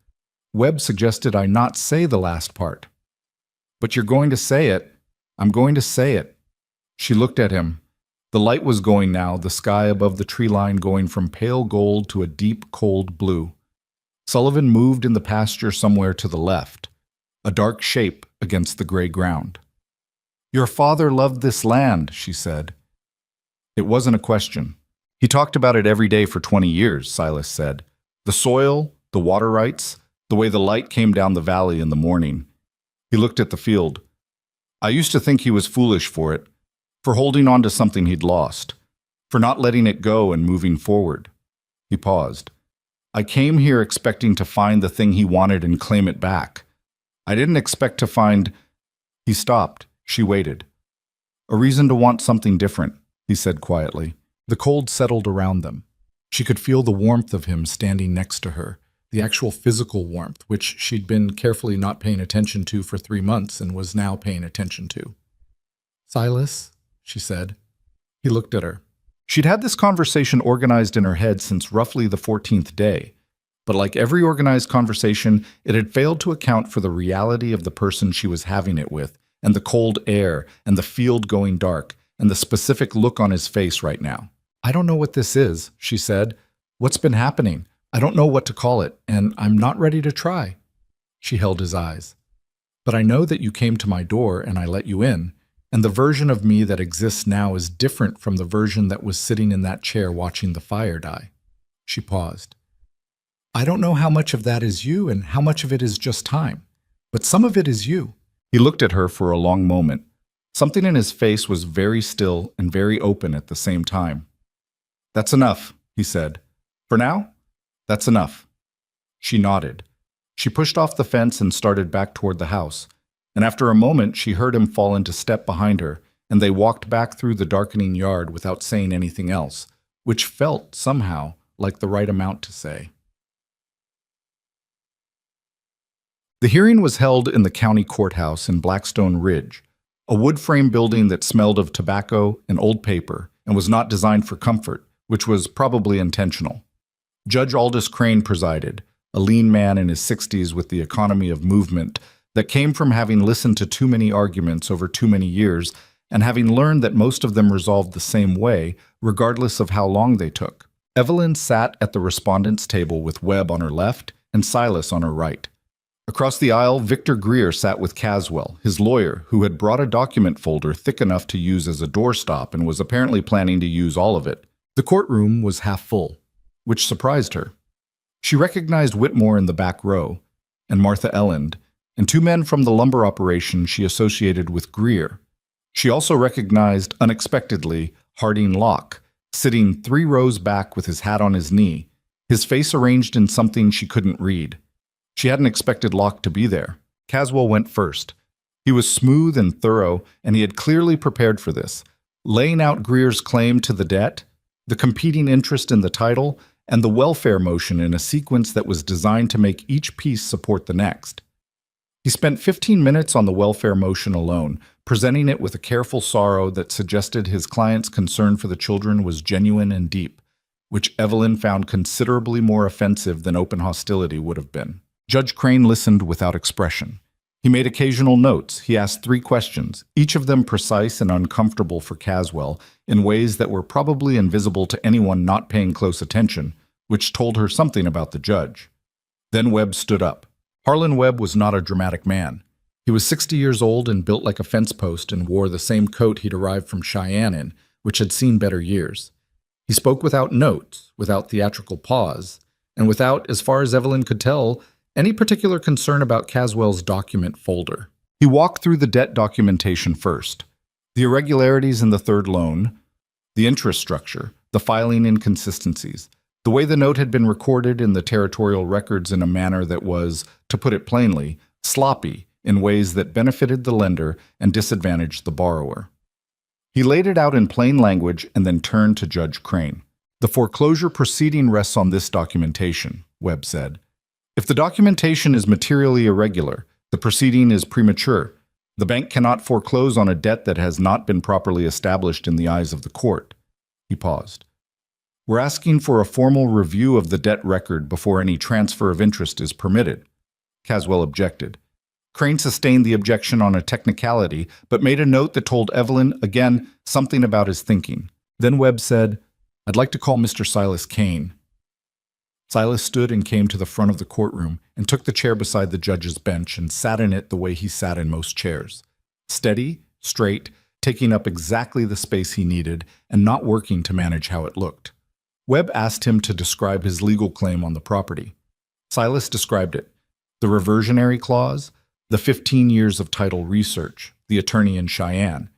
Webb suggested I not say the last part. But you're going to say it. I'm going to say it. She looked at him. The light was going now, the sky above the tree line going from pale gold to a deep, cold blue. Sullivan moved in the pasture somewhere to the left, a dark shape against the gray ground. Your father loved this land, she said. It wasn't a question. He talked about it every day for 20 years, Silas said. The soil, the water rights, the way the light came down the valley in the morning. He looked at the field. I used to think he was foolish for it, for holding on to something he'd lost, for not letting it go and moving forward. He paused. I came here expecting to find the thing he wanted and claim it back. I didn't expect to find... He stopped. She waited. A reason to want something different, he said quietly. The cold settled around them. She could feel the warmth of him standing next to her, the actual physical warmth, which she'd been carefully not paying attention to for 3 months and was now paying attention to. Silas, she said. He looked at her. She'd had this conversation organized in her head since roughly the 14th day, but like every organized conversation, it had failed to account for the reality of the person she was having it with, and the cold air, and the field going dark, and the specific look on his face right now. I don't know what this is, she said. What's been happening? I don't know what to call it, and I'm not ready to try. She held his eyes. But I know that you came to my door and I let you in, and the version of me that exists now is different from the version that was sitting in that chair watching the fire die. She paused. I don't know how much of that is you and how much of it is just time, but some of it is you. He looked at her for a long moment. Something in his face was very still and very open at the same time. That's enough, he said. For now, that's enough. She nodded. She pushed off the fence and started back toward the house. And after a moment, she heard him fall into step behind her, and they walked back through the darkening yard without saying anything else, which felt, somehow, like the right amount to say. The hearing was held in the county courthouse in Blackstone Ridge, a wood-frame building that smelled of tobacco and old paper and was not designed for comfort, which was probably intentional. Judge Aldous Crane presided, a lean man in his 60s with the economy of movement that came from having listened to too many arguments over too many years and having learned that most of them resolved the same way, regardless of how long they took. Evelyn sat at the respondent's table with Webb on her left and Silas on her right. Across the aisle, Victor Greer sat with Caswell, his lawyer, who had brought a document folder thick enough to use as a doorstop and was apparently planning to use all of it. The courtroom was half full, which surprised her. She recognized Whitmore in the back row, and Martha Elland, and 2 men from the lumber operation she associated with Greer. She also recognized, unexpectedly, Harding Locke, sitting 3 rows back with his hat on his knee, his face arranged in something she couldn't read. She hadn't expected Locke to be there. Caswell went first. He was smooth and thorough, and he had clearly prepared for this, laying out Greer's claim to the debt, the competing interest in the title, and the welfare motion in a sequence that was designed to make each piece support the next. He spent 15 minutes on the welfare motion alone, presenting it with a careful sorrow that suggested his client's concern for the children was genuine and deep, which Evelyn found considerably more offensive than open hostility would have been. Judge Crane listened without expression. He made occasional notes. He asked 3 questions, each of them precise and uncomfortable for Caswell, in ways that were probably invisible to anyone not paying close attention, which told her something about the judge. Then Webb stood up. Harlan Webb was not a dramatic man. He was 60 years old and built like a fence post and wore the same coat he'd arrived from Cheyenne in, which had seen better years. He spoke without notes, without theatrical pause, and without, as far as Evelyn could tell, any particular concern about Caswell's document folder. He walked through the debt documentation first. The irregularities in the third loan, the interest structure, the filing inconsistencies, the The way the note had been recorded in the territorial records in a manner that was, to put it plainly, sloppy in ways that benefited the lender and disadvantaged the borrower. He laid it out in plain language and then turned to Judge Crane. The foreclosure proceeding rests on this documentation, Webb said. If the documentation is materially irregular, the proceeding is premature. The bank cannot foreclose on a debt that has not been properly established in the eyes of the court. He paused. We're asking for a formal review of the debt record before any transfer of interest is permitted. Caswell objected. Crane sustained the objection on a technicality, but made a note that told Evelyn, again, something about his thinking. Then Webb said, I'd like to call Mr. Silas Kane. Silas stood and came to the front of the courtroom and took the chair beside the judge's bench and sat in it the way he sat in most chairs. Steady, straight, taking up exactly the space he needed and not working to manage how it looked. Webb asked him to describe his legal claim on the property. Silas described it. The reversionary clause, the 15 years of title research, the attorney in Cheyenne.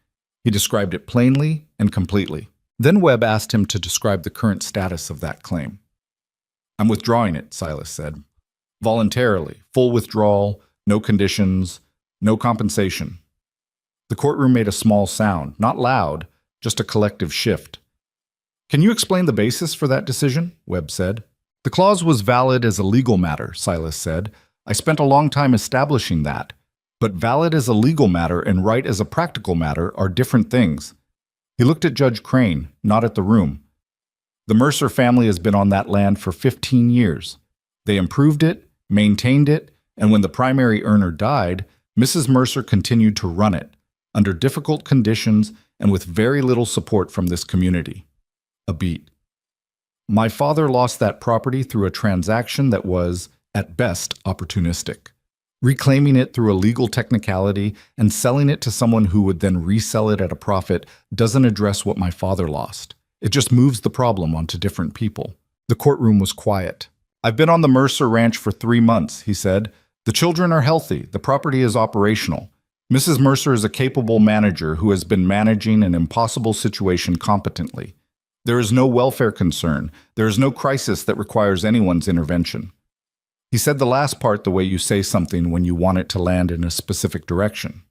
He described it plainly and completely. Then Webb asked him to describe the current status of that claim. I'm withdrawing it, Silas said. Voluntarily, full withdrawal, no conditions, no compensation. The courtroom made a small sound, not loud, just a collective shift. Can you explain the basis for that decision? Webb said. The clause was valid as a legal matter, Silas said. I spent a long time establishing that. But valid as a legal matter and right as a practical matter are different things. He looked at Judge Crane, not at the room. The Mercer family has been on that land for 15 years. They improved it, maintained it, and when the primary earner died, Mrs. Mercer continued to run it, under difficult conditions and with very little support from this community. A beat. My father lost that property through a transaction that was, at best, opportunistic. Reclaiming it through a legal technicality and selling it to someone who would then resell it at a profit doesn't address what my father lost. It just moves the problem onto different people. The courtroom was quiet. I've been on the Mercer Ranch for 3 months, he said. The children are healthy. The property is operational. Mrs. Mercer is a capable manager who has been managing an impossible situation competently. There is no welfare concern. There is no crisis that requires anyone's intervention. He said the last part the way you say something when you want it to land in a specific direction.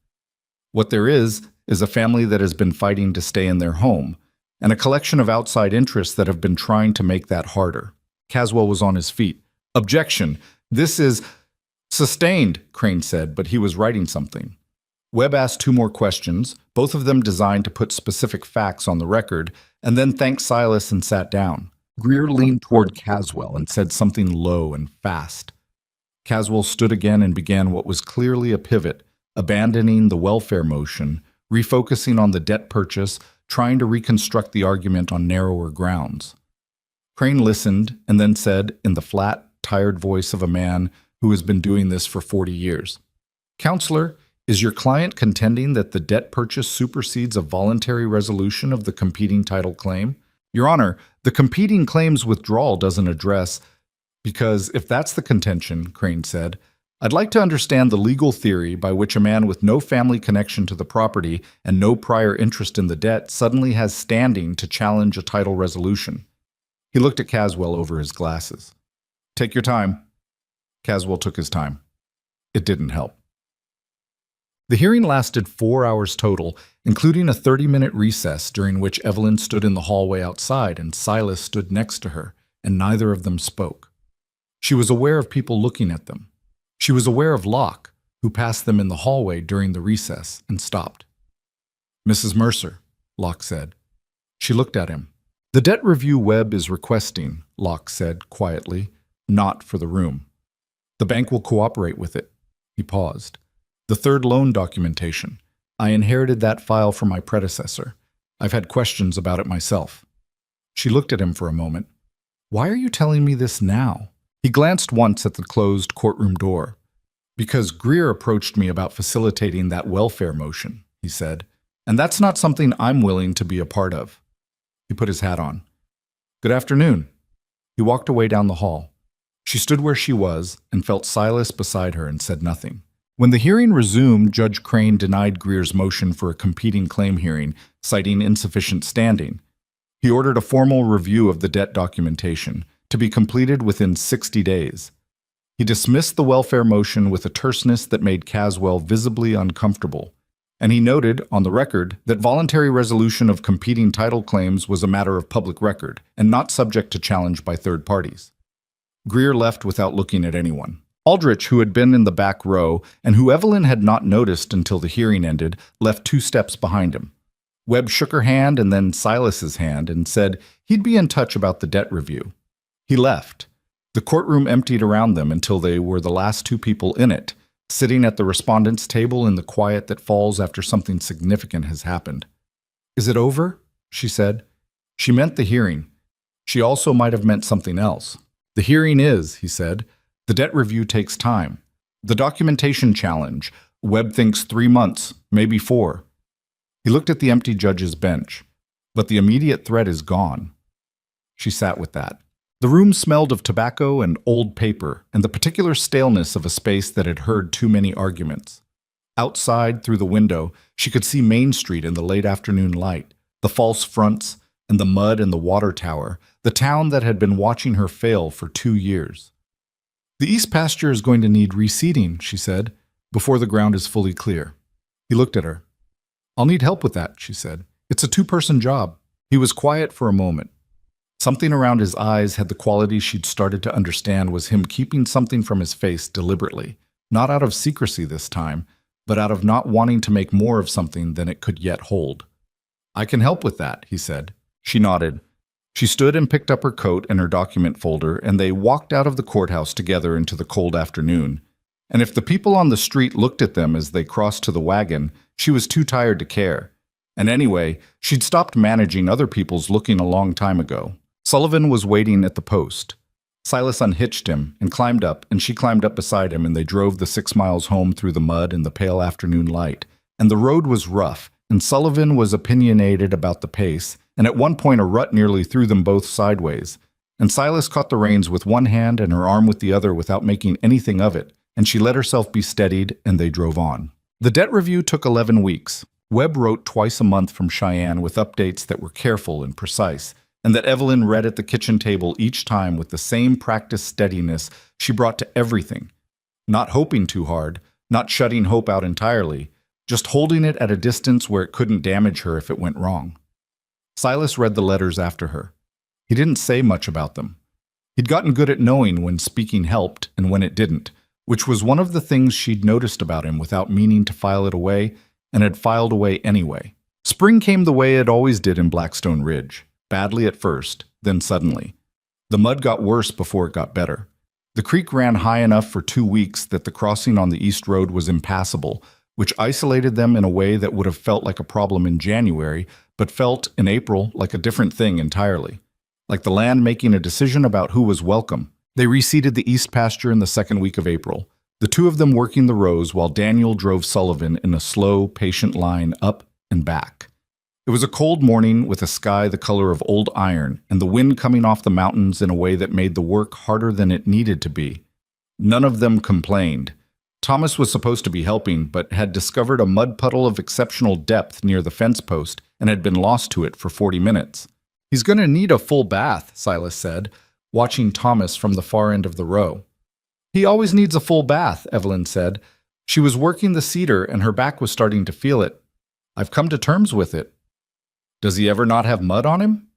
What there is a family that has been fighting to stay in their home, and a collection of outside interests that have been trying to make that harder. Caswell was on his feet. Objection. This is sustained, Crane said, but he was writing something. Webb asked 2 more questions, both of them designed to put specific facts on the record, and then thanked Silas and sat down. Greer leaned toward Caswell and said something low and fast. Caswell stood again and began what was clearly a pivot, abandoning the welfare motion, refocusing on the debt purchase, trying to reconstruct the argument on narrower grounds. Crane listened and then said, in the flat, tired voice of a man who has been doing this for 40 years, Counselor, is your client contending that the debt purchase supersedes a voluntary resolution of the competing title claim? Your Honor, the competing claims withdrawal doesn't address, because if that's the contention, Crane said, I'd like to understand the legal theory by which a man with no family connection to the property and no prior interest in the debt suddenly has standing to challenge a title resolution. He looked at Caswell over his glasses. Take your time. Caswell took his time. It didn't help. The hearing lasted 4 hours total, including a 30-minute recess during which Evelyn stood in the hallway outside and Silas stood next to her, and neither of them spoke. She was aware of people looking at them. She was aware of Locke, who passed them in the hallway during the recess and stopped. Mrs. Mercer, Locke said. She looked at him. The debt review Webb is requesting, Locke said quietly, not for the room. The bank will cooperate with it. He paused. The third loan documentation. I inherited that file from my predecessor. I've had questions about it myself. She looked at him for a moment. Why are you telling me this now? He glanced once at the closed courtroom door. Because Greer approached me about facilitating that welfare motion, he said, and that's not something I'm willing to be a part of. He put his hat on. Good afternoon. He walked away down the hall. She stood where she was and felt Silas beside her and said nothing. When the hearing resumed, Judge Crane denied Greer's motion for a competing claim hearing, citing insufficient standing. He ordered a formal review of the debt documentation, to be completed within 60 days. He dismissed the welfare motion with a terseness that made Caswell visibly uncomfortable, and he noted, on the record, that voluntary resolution of competing title claims was a matter of public record and not subject to challenge by third parties. Greer left without looking at anyone. Aldrich, who had been in the back row and who Evelyn had not noticed until the hearing ended, left 2 steps behind him. Webb shook her hand and then Silas's hand and said he'd be in touch about the debt review. He left. The courtroom emptied around them until they were the last 2 people in it, sitting at the respondents' table in the quiet that falls after something significant has happened. "Is it over?" she said. She meant the hearing. She also might have meant something else. "The hearing is," he said. "The debt review takes time. The documentation challenge, Webb thinks 3 months, maybe 4. He looked at the empty judge's bench. "But the immediate threat is gone." She sat with that. The room smelled of tobacco and old paper, and the particular staleness of a space that had heard too many arguments. Outside, through the window, she could see Main Street in the late afternoon light, the false fronts, and the mud and the water tower, the town that had been watching her fail for 2 years. "The east pasture is going to need reseeding," she said, "before the ground is fully clear." He looked at her. "I'll need help with that," she said. "It's a 2-person job." He was quiet for a moment. Something around his eyes had the quality she'd started to understand was him keeping something from his face deliberately, not out of secrecy this time, but out of not wanting to make more of something than it could yet hold. "I can help with that," he said. She nodded. She stood and picked up her coat and her document folder, and they walked out of the courthouse together into the cold afternoon. And if the people on the street looked at them as they crossed to the wagon, she was too tired to care. And anyway, she'd stopped managing other people's looking a long time ago. Sullivan was waiting at the post. Silas unhitched him and climbed up, and she climbed up beside him, and they drove the 6 miles home through the mud and the pale afternoon light. And the road was rough, and Sullivan was opinionated about the pace, and at one point a rut nearly threw them both sideways. And Silas caught the reins with one hand and her arm with the other without making anything of it, and she let herself be steadied, and they drove on. The debt review took 11 weeks. Webb wrote twice a month from Cheyenne with updates that were careful and precise, and that Evelyn read at the kitchen table each time with the same practiced steadiness she brought to everything. Not hoping too hard, not shutting hope out entirely, just holding it at a distance where it couldn't damage her if it went wrong. Silas read the letters after her. He didn't say much about them. He'd gotten good at knowing when speaking helped and when it didn't, which was one of the things she'd noticed about him without meaning to file it away, and had filed away anyway. Spring came the way it always did in Blackstone Ridge. Badly at first, then suddenly. The mud got worse before it got better. The creek ran high enough for 2 weeks that the crossing on the East Road was impassable, which isolated them in a way that would have felt like a problem in January, but felt, in April, like a different thing entirely. Like the land making a decision about who was welcome. They reseeded the east pasture in the 2nd week of April, the 2 of them working the rows while Daniel drove Sullivan in a slow, patient line up and back. It was a cold morning with a sky the color of old iron and the wind coming off the mountains in a way that made the work harder than it needed to be. None of them complained. Thomas was supposed to be helping, but had discovered a mud puddle of exceptional depth near the fence post and had been lost to it for 40 minutes. "He's going to need a full bath," Silas said, watching Thomas from the far end of the row. "He always needs a full bath," Evelyn said. She was working the cedar and her back was starting to feel it. "I've come to terms with it." "Does he ever not have mud on him?"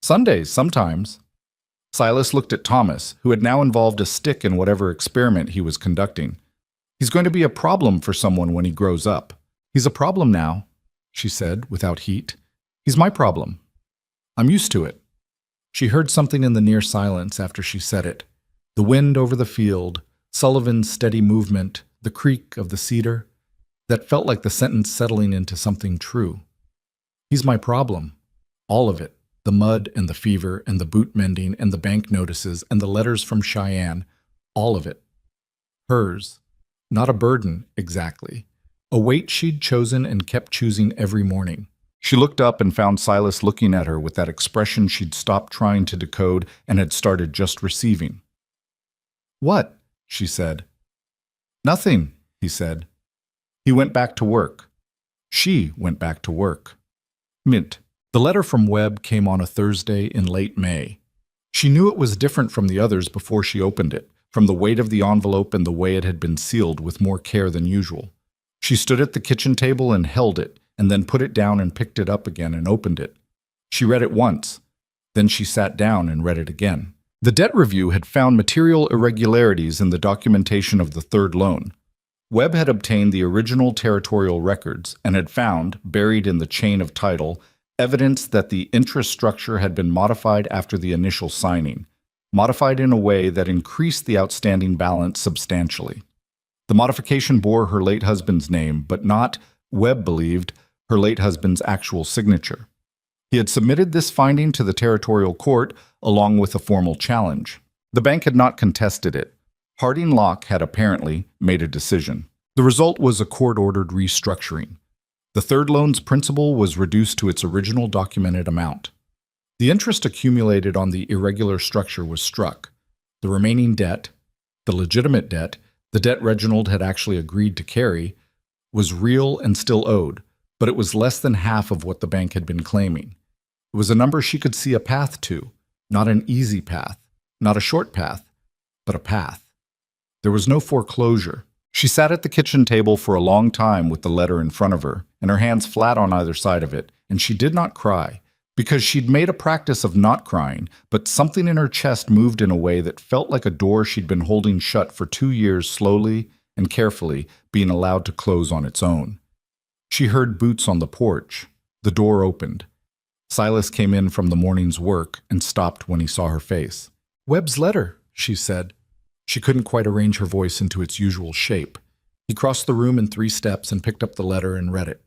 "Sundays, sometimes." Silas looked at Thomas, who had now involved a stick in whatever experiment he was conducting. "He's going to be a problem for someone when he grows up." "He's a problem now," she said, without heat. "He's my problem. I'm used to it." She heard something in the near silence after she said it. The wind over the field, Sullivan's steady movement, the creak of the cedar, that felt like the sentence settling into something true. "He's my problem. All of it. The mud and the fever and the boot mending and the bank notices and the letters from Cheyenne. All of it. Hers. Not a burden, exactly. A weight she'd chosen and kept choosing every morning. She looked up and found Silas looking at her with that expression she'd stopped trying to decode and had started just receiving. "What?" she said. "Nothing," he said. He went back to work. She went back to work. Mint. The letter from Webb came on a Thursday in late May. She knew it was different from the others before she opened it, from the weight of the envelope and the way it had been sealed with more care than usual. She stood at the kitchen table and held it, and then put it down and picked it up again and opened it. She read it once. Then she sat down and read it again. The debt review had found material irregularities in the documentation of the third loan. Webb had obtained the original territorial records and had found, buried in the chain of title, evidence that the interest structure had been modified after the initial signing, modified in a way that increased the outstanding balance substantially. The modification bore her late husband's name, but not, Webb believed, her late husband's actual signature. He had submitted this finding to the territorial court along with a formal challenge. The bank had not contested it. Harding Locke had apparently made a decision. The result was a court-ordered restructuring. The third loan's principal was reduced to its original documented amount. The interest accumulated on the irregular structure was struck. The remaining debt, the legitimate debt, the debt Reginald had actually agreed to carry, was real and still owed, but it was less than half of what the bank had been claiming. It was a number she could see a path to, not an easy path, not a short path, but a path. There was no foreclosure. She sat at the kitchen table for a long time with the letter in front of her, and her hands flat on either side of it, and she did not cry, because she'd made a practice of not crying, but something in her chest moved in a way that felt like a door she'd been holding shut for 2 years slowly and carefully being allowed to close on its own. She heard boots on the porch. The door opened. Silas came in from the morning's work and stopped when he saw her face. "Webb's letter," she said. She couldn't quite arrange her voice into its usual shape. He crossed the room in 3 steps and picked up the letter and read it.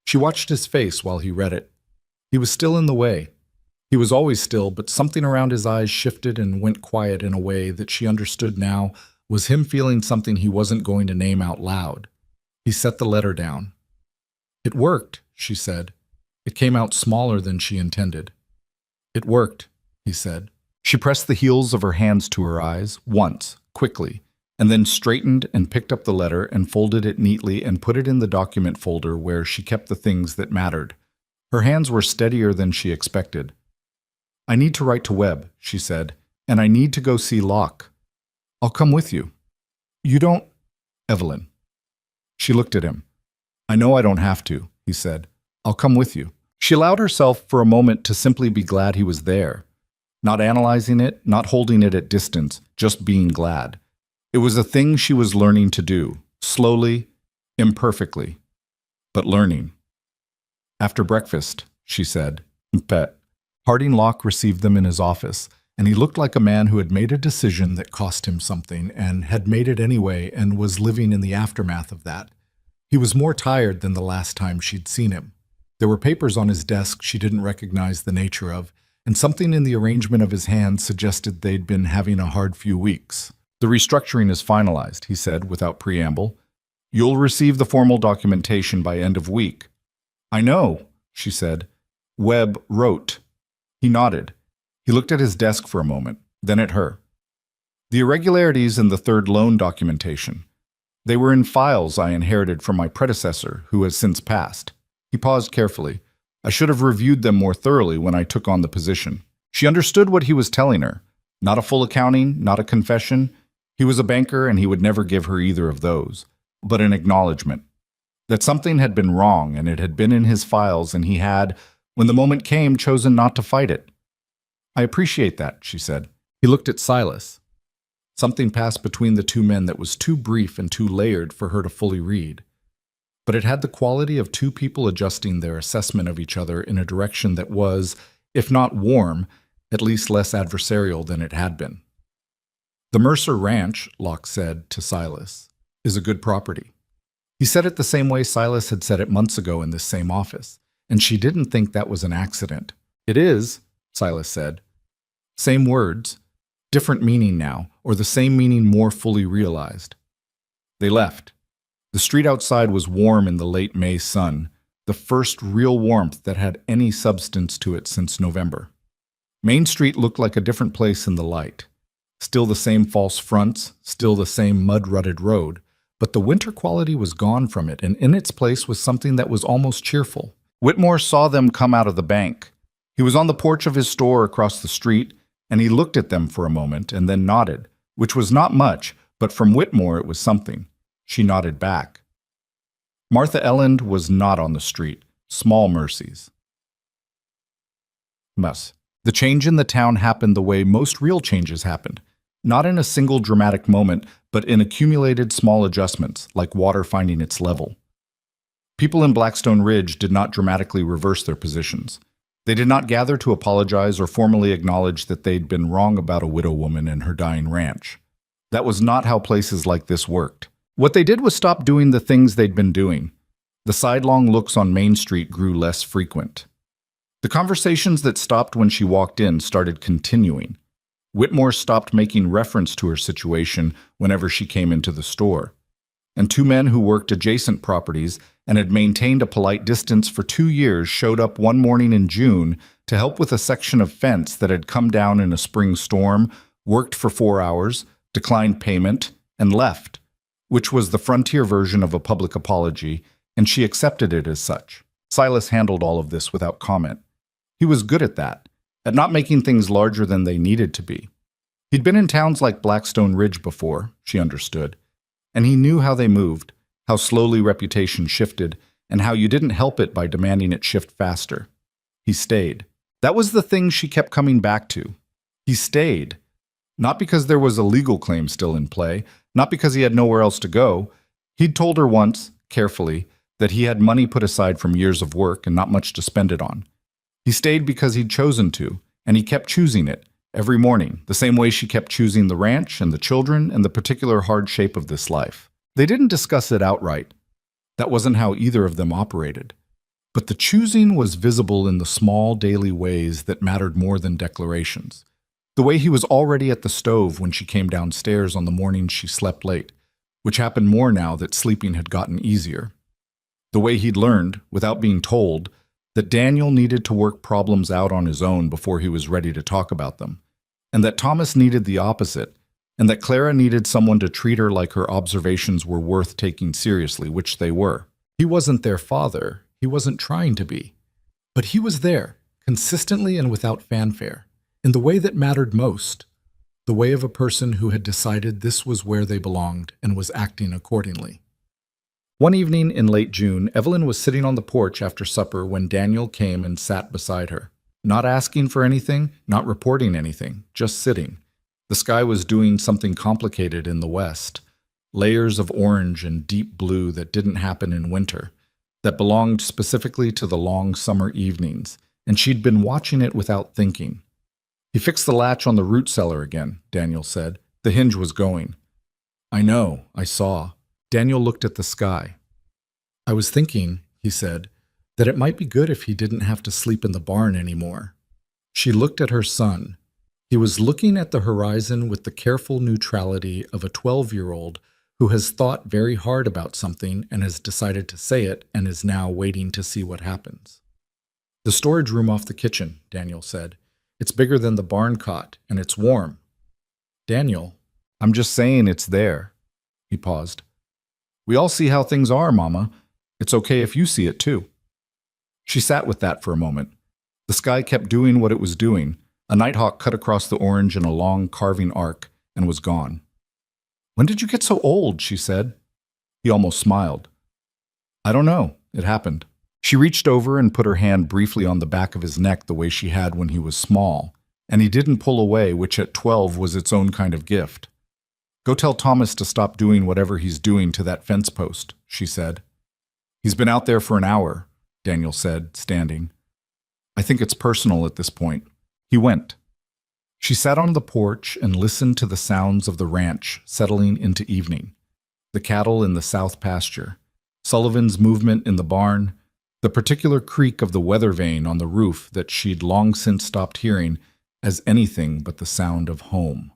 She watched his face while he read it. He was still in the way. He was always still, but something around his eyes shifted and went quiet in a way that she understood now was him feeling something he wasn't going to name out loud. He set the letter down. "It worked," she said. It came out smaller than she intended. "It worked," he said. She pressed the heels of her hands to her eyes, once, quickly, and then straightened and picked up the letter and folded it neatly and put it in the document folder where she kept the things that mattered. Her hands were steadier than she expected. "I need to write to Webb," she said, "and I need to go see Locke. I'll come with you." "You don't—" "Evelyn." She looked at him. "I know I don't have to," he said. "I'll come with you." She allowed herself for a moment to simply be glad he was there. Not analyzing it, not holding it at distance, just being glad. It was a thing she was learning to do, slowly, imperfectly, but learning. "After breakfast," she said, "Bet." Harding Locke received them in his office, and he looked like a man who had made a decision that cost him something and had made it anyway and was living in the aftermath of that. He was more tired than the last time she'd seen him. There were papers on his desk she didn't recognize the nature of, and something in the arrangement of his hands suggested they'd been having a hard few weeks. "The restructuring is finalized," he said without preamble. "You'll receive the formal documentation by end of week." "I know," she said. "Webb wrote." He nodded. He looked at his desk for a moment, then at her. "The irregularities in the third loan documentation. They were in files I inherited from my predecessor, who has since passed." He paused carefully. "I should have reviewed them more thoroughly when I took on the position." She understood what he was telling her. Not a full accounting, not a confession. He was a banker and he would never give her either of those. But an acknowledgement. That something had been wrong and it had been in his files and he had, when the moment came, chosen not to fight it. "I appreciate that," she said. He looked at Silas. Something passed between the two men that was too brief and too layered for her to fully read. But it had the quality of two people adjusting their assessment of each other in a direction that was, if not warm, at least less adversarial than it had been. "The Mercer Ranch," Locke said to Silas, "is a good property." He said it the same way Silas had said it months ago in this same office, and she didn't think that was an accident. "It is," Silas said. Same words, different meaning now, or the same meaning more fully realized. They left. The street outside was warm in the late May sun, the first real warmth that had any substance to it since November. Main Street looked like a different place in the light. Still the same false fronts, still the same mud-rutted road, but the winter quality was gone from it, and in its place was something that was almost cheerful. Whitmore saw them come out of the bank. He was on the porch of his store across the street, and he looked at them for a moment and then nodded, which was not much, but from Whitmore it was something. She nodded back. Martha Elland was not on the street. Small mercies. The change in the town happened the way most real changes happened. Not in a single dramatic moment, but in accumulated small adjustments, like water finding its level. People in Blackstone Ridge did not dramatically reverse their positions. They did not gather to apologize or formally acknowledge that they'd been wrong about a widow woman and her dying ranch. That was not how places like this worked. What they did was stop doing the things they'd been doing. The sidelong looks on Main Street grew less frequent. The conversations that stopped when she walked in started continuing. Whitmore stopped making reference to her situation whenever she came into the store. And two men who worked adjacent properties and had maintained a polite distance for 2 years showed up one morning in June to help with a section of fence that had come down in a spring storm, worked for 4 hours, declined payment, and left, which was the frontier version of a public apology, and she accepted it as such. Silas handled all of this without comment. He was good at that, at not making things larger than they needed to be. He'd been in towns like Blackstone Ridge before, she understood, and he knew how they moved, how slowly reputation shifted, and how you didn't help it by demanding it shift faster. He stayed. That was the thing she kept coming back to. He stayed. Not because there was a legal claim still in play, not because he had nowhere else to go. He'd told her once, carefully, that he had money put aside from years of work and not much to spend it on. He stayed because he'd chosen to, and he kept choosing it, every morning, the same way she kept choosing the ranch and the children and the particular hard shape of this life. They didn't discuss it outright. That wasn't how either of them operated. But the choosing was visible in the small daily ways that mattered more than declarations. The way he was already at the stove when she came downstairs on the morning she slept late, which happened more now that sleeping had gotten easier. The way he'd learned, without being told, that Daniel needed to work problems out on his own before he was ready to talk about them, and that Thomas needed the opposite, and that Clara needed someone to treat her like her observations were worth taking seriously, which they were. He wasn't their father. He wasn't trying to be. But he was there, consistently and without fanfare, in the way that mattered most, the way of a person who had decided this was where they belonged and was acting accordingly. One evening in late June, Evelyn was sitting on the porch after supper when Daniel came and sat beside her. Not asking for anything, not reporting anything, just sitting. The sky was doing something complicated in the west. Layers of orange and deep blue that didn't happen in winter, that belonged specifically to the long summer evenings, and she'd been watching it without thinking. He fixed the latch on the root cellar again, Daniel said. The hinge was going. I know, I saw. Daniel looked at the sky. I was thinking, he said, that it might be good if he didn't have to sleep in the barn anymore. She looked at her son. He was looking at the horizon with the careful neutrality of a 12-year-old who has thought very hard about something and has decided to say it and is now waiting to see what happens. The storage room off the kitchen, Daniel said. It's bigger than the barn cot, and it's warm. Daniel, I'm just saying it's there. He paused. We all see how things are, Mama. It's okay if you see it too. She sat with that for a moment. The sky kept doing what it was doing. A nighthawk cut across the orange in a long carving arc and was gone. When did you get so old? She said. He almost smiled. I don't know. It happened. She reached over and put her hand briefly on the back of his neck the way she had when he was small, and he didn't pull away, which at 12 was its own kind of gift. Go tell Thomas to stop doing whatever he's doing to that fence post, she said. He's been out there for an hour, Daniel said, standing. I think it's personal at this point. He went. She sat on the porch and listened to the sounds of the ranch settling into evening, the cattle in the south pasture, Sullivan's movement in the barn, the particular creak of the weather vane on the roof that she'd long since stopped hearing as anything but the sound of home.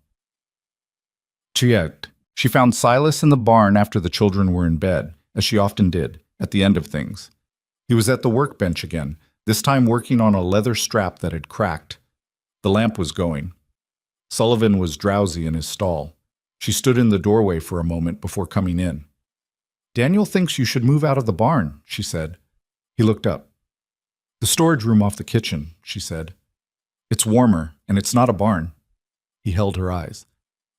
She found Silas in the barn after the children were in bed, as she often did, at the end of things. He was at the workbench again, this time working on a leather strap that had cracked. The lamp was going. Sullivan was drowsy in his stall. She stood in the doorway for a moment before coming in. Daniel thinks you should move out of the barn, she said. He looked up. The storage room off the kitchen, she said. It's warmer, and it's not a barn. He held her eyes.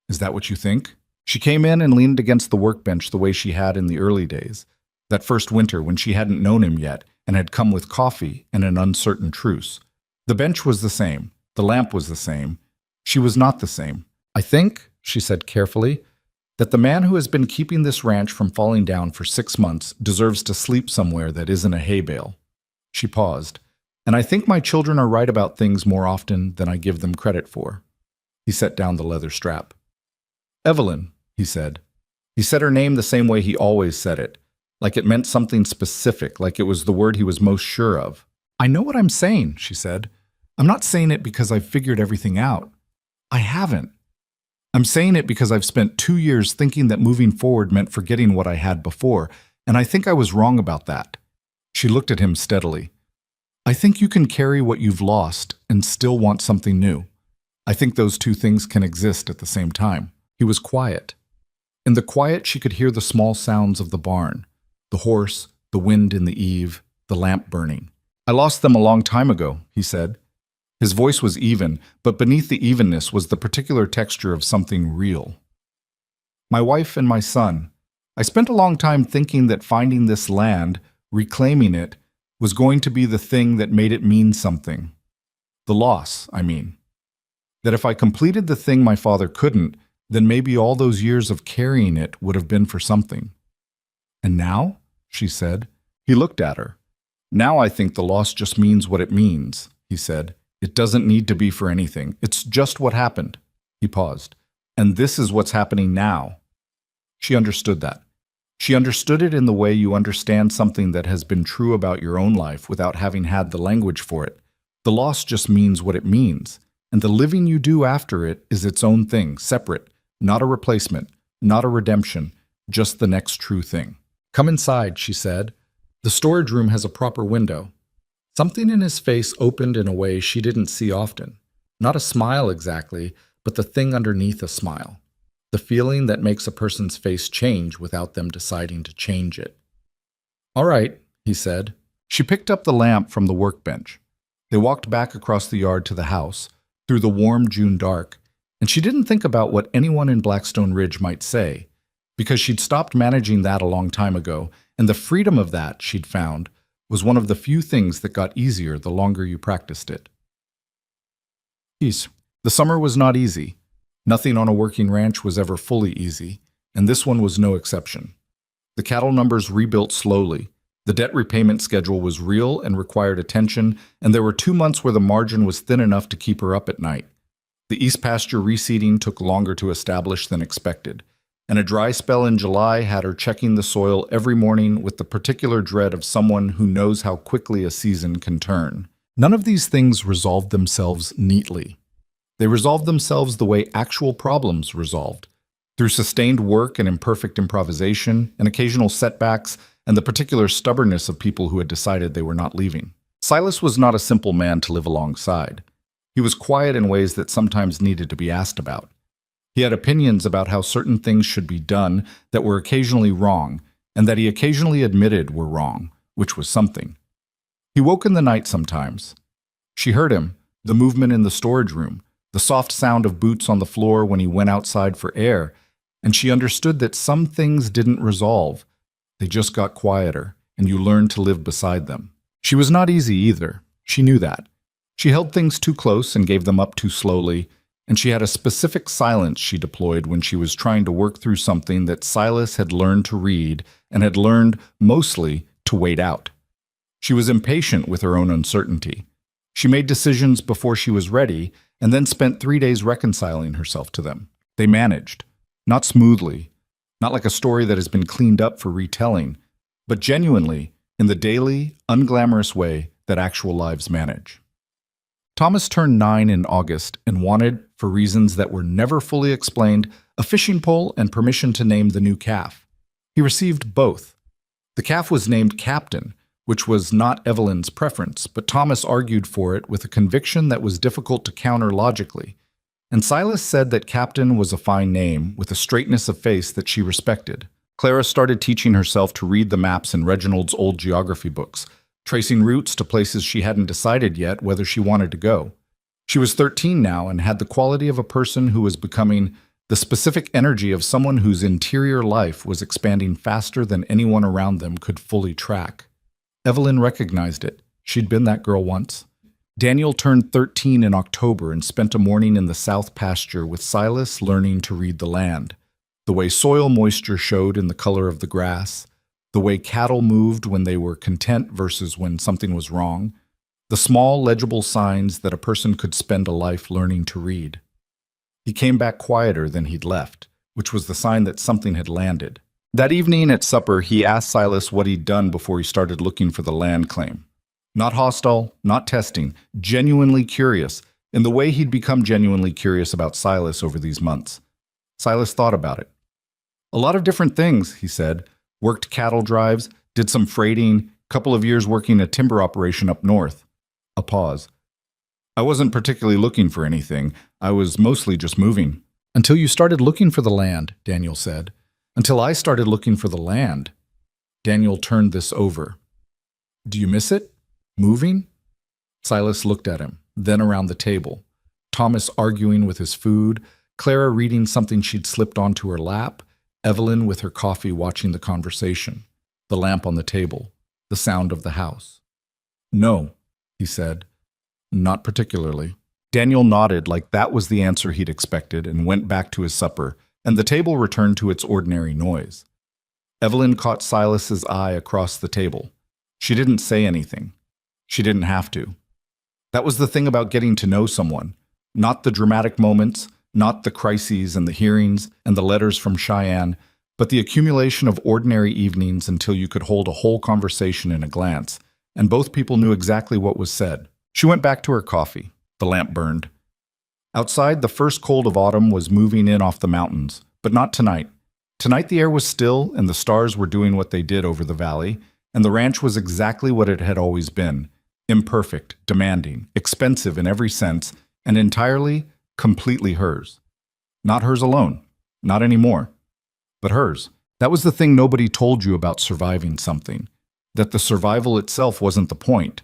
Is that what you think? She came in and leaned against the workbench the way she had in the early days, that first winter when she hadn't known him yet and had come with coffee and an uncertain truce. The bench was the same. The lamp was the same. She was not the same. I think, she said carefully, that the man who has been keeping this ranch from falling down for 6 months deserves to sleep somewhere that isn't a hay bale. She paused. And I think my children are right about things more often than I give them credit for. He set down the leather strap. Evelyn, he said. He said her name the same way he always said it, like it meant something specific, like it was the word he was most sure of. I know what I'm saying, she said. I'm not saying it because I've figured everything out. I haven't. I'm saying it because I've spent 2 years thinking that moving forward meant forgetting what I had before, and I think I was wrong about that. She looked at him steadily. I think you can carry what you've lost and still want something new. I think those two things can exist at the same time. He was quiet. In the quiet, she could hear the small sounds of the barn, the horse, the wind in the eave, the lamp burning. I lost them a long time ago, he said. His voice was even, but beneath the evenness was the particular texture of something real. My wife and my son. I spent a long time thinking that finding this land, reclaiming it, was going to be the thing that made it mean something. The loss, I mean. That if I completed the thing my father couldn't, then maybe all those years of carrying it would have been for something. And now, she said. He looked at her. Now I think the loss just means what it means, he said. It doesn't need to be for anything. It's just what happened. He paused. And this is what's happening now. She understood that. She understood it in the way you understand something that has been true about your own life without having had the language for it. The loss just means what it means, and the living you do after it is its own thing, separate, not a replacement, not a redemption, just the next true thing. Come inside, she said. The storage room has a proper window. Something in his face opened in a way she didn't see often. Not a smile exactly, but the thing underneath a smile. The feeling that makes a person's face change without them deciding to change it. All right, he said. She picked up the lamp from the workbench. They walked back across the yard to the house, through the warm June dark, and she didn't think about what anyone in Blackstone Ridge might say, because she'd stopped managing that a long time ago, and the freedom of that, she'd found, was one of the few things that got easier the longer you practiced it. Peace. The summer was not easy. Nothing on a working ranch was ever fully easy, and this one was no exception. The cattle numbers rebuilt slowly. The debt repayment schedule was real and required attention, and there were 2 months where the margin was thin enough to keep her up at night. The east pasture reseeding took longer to establish than expected, and a dry spell in July had her checking the soil every morning with the particular dread of someone who knows how quickly a season can turn. None of these things resolved themselves neatly. They resolved themselves the way actual problems resolved, through sustained work and imperfect improvisation, and occasional setbacks, and the particular stubbornness of people who had decided they were not leaving. Silas was not a simple man to live alongside. He was quiet in ways that sometimes needed to be asked about. He had opinions about how certain things should be done that were occasionally wrong, and that he occasionally admitted were wrong, which was something. He woke in the night sometimes. She heard him, the movement in the storage room, the soft sound of boots on the floor when he went outside for air, and she understood that some things didn't resolve. They just got quieter, and you learned to live beside them. She was not easy either. She knew that. She held things too close and gave them up too slowly, and she had a specific silence she deployed when she was trying to work through something that Silas had learned to read and had learned, mostly, to wait out. She was impatient with her own uncertainty. She made decisions before she was ready, and then spent 3 days reconciling herself to them. They managed. Not smoothly, not like a story that has been cleaned up for retelling, but genuinely, in the daily, unglamorous way that actual lives manage. Thomas turned 9 in August and wanted, for reasons that were never fully explained, a fishing pole and permission to name the new calf. He received both. The calf was named Captain, which was not Evelyn's preference, but Thomas argued for it with a conviction that was difficult to counter logically. And Silas said that Captain was a fine name, with a straightness of face that she respected. Clara started teaching herself to read the maps in Reginald's old geography books, tracing routes to places she hadn't decided yet whether she wanted to go. She was 13 now and had the quality of a person who was becoming the specific energy of someone whose interior life was expanding faster than anyone around them could fully track. Evelyn recognized it. She'd been that girl once. Daniel turned 13 in October and spent a morning in the south pasture with Silas learning to read the land. The way soil moisture showed in the color of the grass, the way cattle moved when they were content versus when something was wrong, the small, legible signs that a person could spend a life learning to read. He came back quieter than he'd left, which was the sign that something had landed. That evening at supper, he asked Silas what he'd done before he started looking for the land claim. Not hostile, not testing, genuinely curious, in the way he'd become genuinely curious about Silas over these months. Silas thought about it. A lot of different things, he said. Worked cattle drives, did some freighting, couple of years working a timber operation up north. A pause. I wasn't particularly looking for anything. I was mostly just moving. Until you started looking for the land, Daniel said. Until I started looking for the land. Daniel turned this over. Do you miss it? Moving? Silas looked at him, then around the table. Thomas arguing with his food, Clara reading something she'd slipped onto her lap, Evelyn with her coffee watching the conversation, the lamp on the table, the sound of the house. No, he said. Not particularly. Daniel nodded like that was the answer he'd expected and went back to his supper, and the table returned to its ordinary noise. Evelyn caught Silas's eye across the table. She didn't say anything. She didn't have to. That was the thing about getting to know someone. Not the dramatic moments, not the crises and the hearings and the letters from Cheyenne, but the accumulation of ordinary evenings until you could hold a whole conversation in a glance, and both people knew exactly what was said. She went back to her coffee. The lamp burned. Outside, the first cold of autumn was moving in off the mountains, but not tonight. Tonight the air was still and the stars were doing what they did over the valley, and the ranch was exactly what it had always been. Imperfect, demanding, expensive in every sense, and entirely, completely hers. Not hers alone. Not anymore. But hers. That was the thing nobody told you about surviving something. That the survival itself wasn't the point.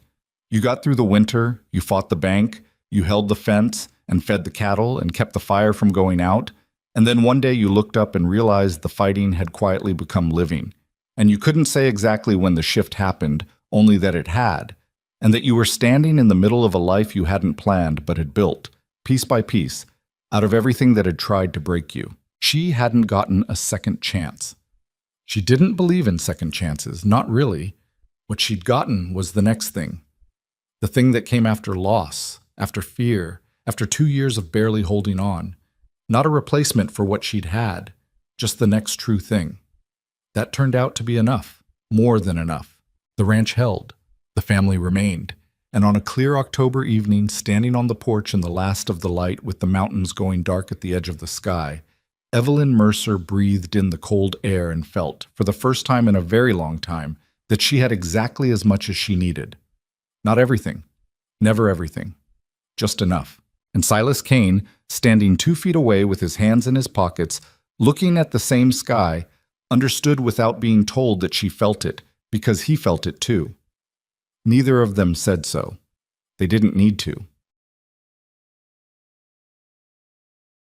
You got through the winter, you fought the bank, you held the fence and fed the cattle and kept the fire from going out, and then one day you looked up and realized the fighting had quietly become living. And you couldn't say exactly when the shift happened, only that it had, and that you were standing in the middle of a life you hadn't planned but had built, piece by piece, out of everything that had tried to break you. She hadn't gotten a second chance. She didn't believe in second chances, not really. What she'd gotten was the next thing. The thing that came after loss, after fear, after 2 years of barely holding on. Not a replacement for what she'd had, just the next true thing. That turned out to be enough, more than enough. The ranch held. The family remained. And on a clear October evening, standing on the porch in the last of the light with the mountains going dark at the edge of the sky, Evelyn Mercer breathed in the cold air and felt, for the first time in a very long time, that she had exactly as much as she needed. Not everything. Never everything. Just enough. And Silas Kane, standing 2 feet away with his hands in his pockets, looking at the same sky, understood without being told that she felt it, because he felt it too. Neither of them said so. They didn't need to.